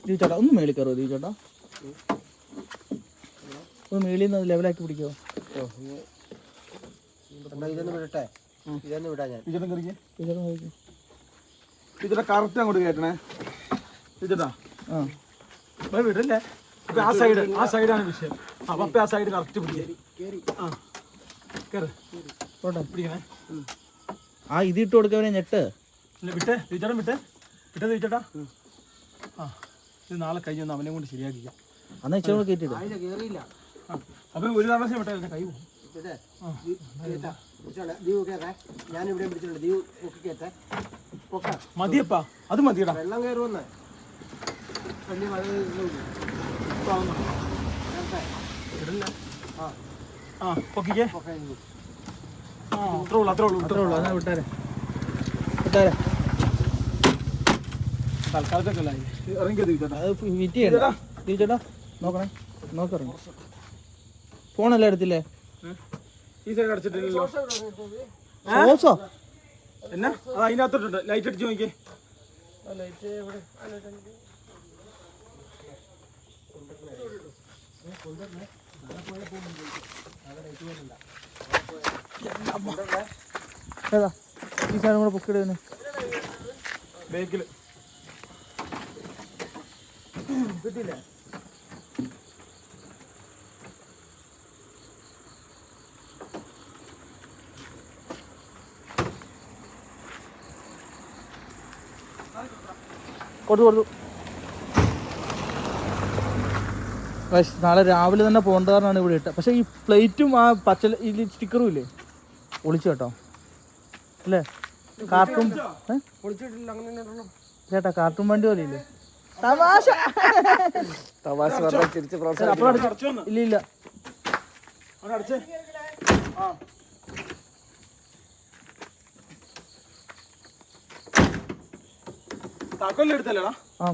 ദീചേട്ടാ ഒന്ന് മേളിൽ കയറുമോ? ദീചേട്ടാ ഒന്ന് മേളിൽ നിന്ന് ലെവലാക്കി പിടിക്കുമോ? ഇതൊന്ന് വിടട്ടെ. ഇതൊന്ന് വിടാ ഞാൻ. ഇതൊന്ന് കറിക്ക്. ദീചേട്ടാ നോക്കി. ഇതിന്റെ കറക്റ്റ് അങ്ങോട്ട് കയറ്റണേ. ഇതാ വിടല്ലേ? ആ സൈഡാണ് വിഷയം. അപ്പം ആ സൈഡ് കറക്റ്റ് പിടിക്കേ. ആ കയറി പിടിക്കണേ. ആ ഇത് ഇട്ട് കൊടുക്കവനെ ഞെട്ട്. ഇല്ല വിട്ടേ. തീച്ചേട്ടൻ വിട്ടേ. വിട്ടേ തീച്ചേട്ടാ. ആ ഇത് നാളെ കഴിഞ്ഞൊന്ന് അവനെ കൊണ്ട് ശരിയാക്കിക്കാം. അന്ന് ഇച്ചിരി കൂടെ കയറ്റിയിടും. അപ്പം ഒരു കാരണവശാലും വിട്ടാൽ എൻ്റെ കൈ പോകും. മതിയപ്പാ, അത് മതിയടാ. വെള്ളം കയറുമെന്ന് വലിയ മഴ. ആ പൊക്കിക്കേ. ആ അത്രേ ഉള്ളൂ. എന്നാ വിട്ടാരെ തൽക്കാലത്തൊക്കെ അല്ല ഇറങ്ങിയത്. അത് ഫിറ്റ് ചെയ്യണ്ട. ദീചേട്ടാ നോക്കണേ. നോക്കിറങ്ങി. ഫോണെല്ലാം എടുത്തില്ലേ? ഈ സൈഡ് അടച്ചിട്ടില്ലല്ലോ. സോസോ എന്നാ അത് അതിനകത്തോട്ടുണ്ട്. ലൈറ്റ് അടിച്ച് നോക്കിയേ. ഏതാ ഈ സാധനം കൂടെ പൊക്കിടുന്നു ബേക്കിൽ കിട്ടിയില്ലേ? കൊടുത്തു. നാളെ രാവിലെ തന്നെ പോകേണ്ടതാണ് ഇവിടെ ഇട്ട. പക്ഷേ ഈ പ്ലേറ്റും ആ പച്ച ഇതിൽ സ്റ്റിക്കറും ഇല്ലേ ഒളിച്ചു കേട്ടോ അല്ലേ? കാർട്ടൂൺ ചേട്ടാ കാർട്ടൂൺ വണ്ടി പോലെ ഇല്ലേ? തമാശ ഇല്ല ഇല്ല. താക്കോല് എടുത്തല്ലേടാ? ആ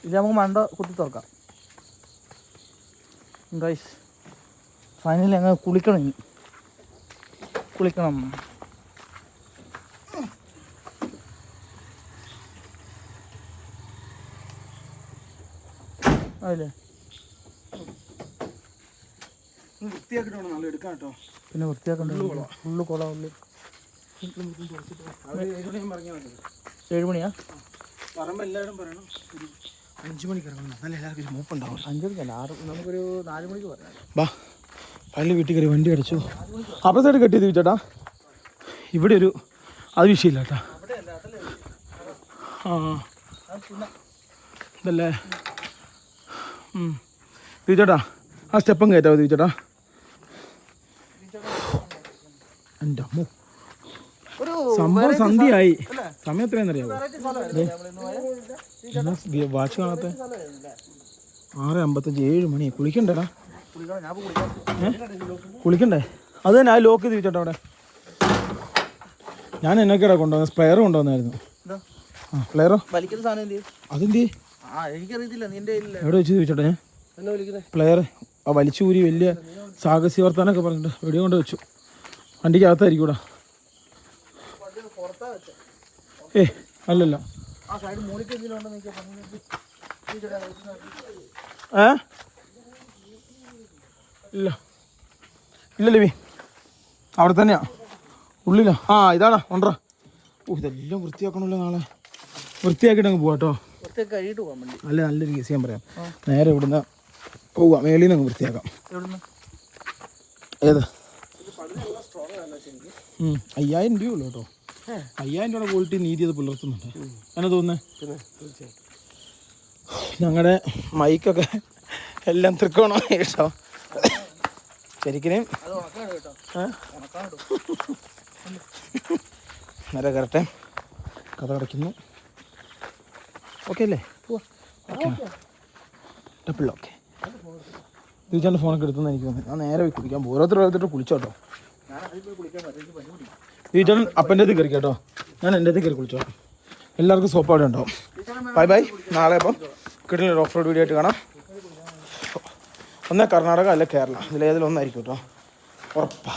ഇത് നമുക്ക് മണ്ട കുത്തി തുറക്കാം. ഗൈസ് ഫൈനലി അങ്ങ് കുളിക്കണം. ഇനി കുളിക്കണം. അതല്ലേ വൃത്തിയാക്കിട്ട് വേണം നല്ല എടുക്കാം കേട്ടോ. പിന്നെ വൃത്തിയാക്കണ്ട. ഫുള്ള് കുളം ഉള്ളു. 7 മണിയാ? പറയുമ്പോൾ എല്ലാവരും പറയണം ഒരു 5 മണിക്ക് ഇറങ്ങണം, നല്ല എല്ലാവർക്കും ഒരു മൂപ്പുണ്ടാവും. 5 മണിക്കല്ല, നമുക്കൊരു 4 മണിക്ക് പറയാം. ബാ പള്ളി വീട്ടിൽ കയറി വണ്ടി അടച്ചു. അപ്പുറ സൈഡ് കെട്ടിയത് ചേട്ടാ. ഇവിടെ ഒരു അത് വിഷയമില്ല കേട്ടാ. ആ ഇതല്ലേ ചേട്ടാ. ആ സ്റ്റെപ്പം കയറ്റാ മതി ചേട്ടാ. എൻ്റെ അമ്മോ സംഭവം സന്ധ്യയായി. സമയം എത്രയാണെന്നറിയാമോ? വാച്ച് കാണാത്ത 6:55, 7 മണി. കുളിക്കണ്ടേടാ? കുളിക്കണ്ടേ? അത് തന്നെ ആ ലോക്ക് ചെയ്ത് വെച്ചോട്ടെ അവിടെ. ഞാൻ എന്നൊക്കെയാ കൊണ്ടുവന്നത്? സ്പ്ലെയർ കൊണ്ടുവന്നായിരുന്നു. ആ പ്ലെയറോ വലിക്കുന്ന സാധനം എന്ത്? അതെന്ത്? എനിക്കറിയത്തില്ല. നിന്റെ എവിടെ വെച്ച് ചോദിച്ചോട്ടെ ഞാൻ. പ്ലെയർ ആ വലിച്ചൂരി വലിയ സാഹസ്യ വർത്താനൊക്കെ പറഞ്ഞിട്ട് വെടി കൊണ്ട് വെച്ചു. വണ്ടിക്കകത്തായിരിക്കൂടാ. അല്ലല്ല ഇല്ല ഇല്ല ലിവി അവിടെ തന്നെയാ ഉള്ളിലാ. ആ ഇതാടാ ഉണ്ടോ. ഇതെല്ലാം വൃത്തിയാക്കണമല്ലോ. നാളെ വൃത്തിയാക്കിയിട്ട് അങ്ങ് പോവാട്ടോ. അല്ല നല്ലൊരു കേസ് ഞാൻ പറയാം. നേരെ ഇവിടുന്ന് പോവാം, മേളിൽ നിന്ന് അങ്ങ് വൃത്തിയാക്കാം. ഏത് 5000 രൂപയുള്ളൂ കേട്ടോ. 5000 രൂപയുടെ ക്വാളിറ്റി നീതി അത് പുലർത്തുന്നുണ്ട്. അങ്ങനെ തോന്നുന്നത്. ഞങ്ങളുടെ മൈക്കൊക്കെ എല്ലാം തൃക്കോണം കേട്ടോ. ശരിക്കും നേരെ കയറട്ടെ. കഥ അടയ്ക്കുന്നു. ഓക്കെ അല്ലേ? Okay double okay. തീർച്ചയായിട്ടും ഫോണൊക്കെ എടുത്തുനിന്ന് എനിക്ക് തോന്നുന്നു. ഞാൻ നേരെ പോയി കുളിക്കാൻ പോകും. ഓരോരുത്തർ കുളിച്ചോട്ടോ. തീർച്ചയായിട്ടും അപ്പൻ്റെ അടുത്ത് കയറി കേട്ടോ. ഞാൻ എൻ്റെ അടുത്ത് കയറി കുളിച്ചോളാം. എല്ലാവർക്കും സോപ്പാടെ ഉണ്ടാവും. Bye bye. നാളെ അപ്പം കിട്ടുന്ന ഓഫ് റോഡ് വീഡിയോ ആയിട്ട് കാണാം. ഒന്നേ കർണാടക അല്ലെ കേരള, ഇതിലേതിലൊന്നായിരിക്കും കേട്ടോ. ഉറപ്പാ.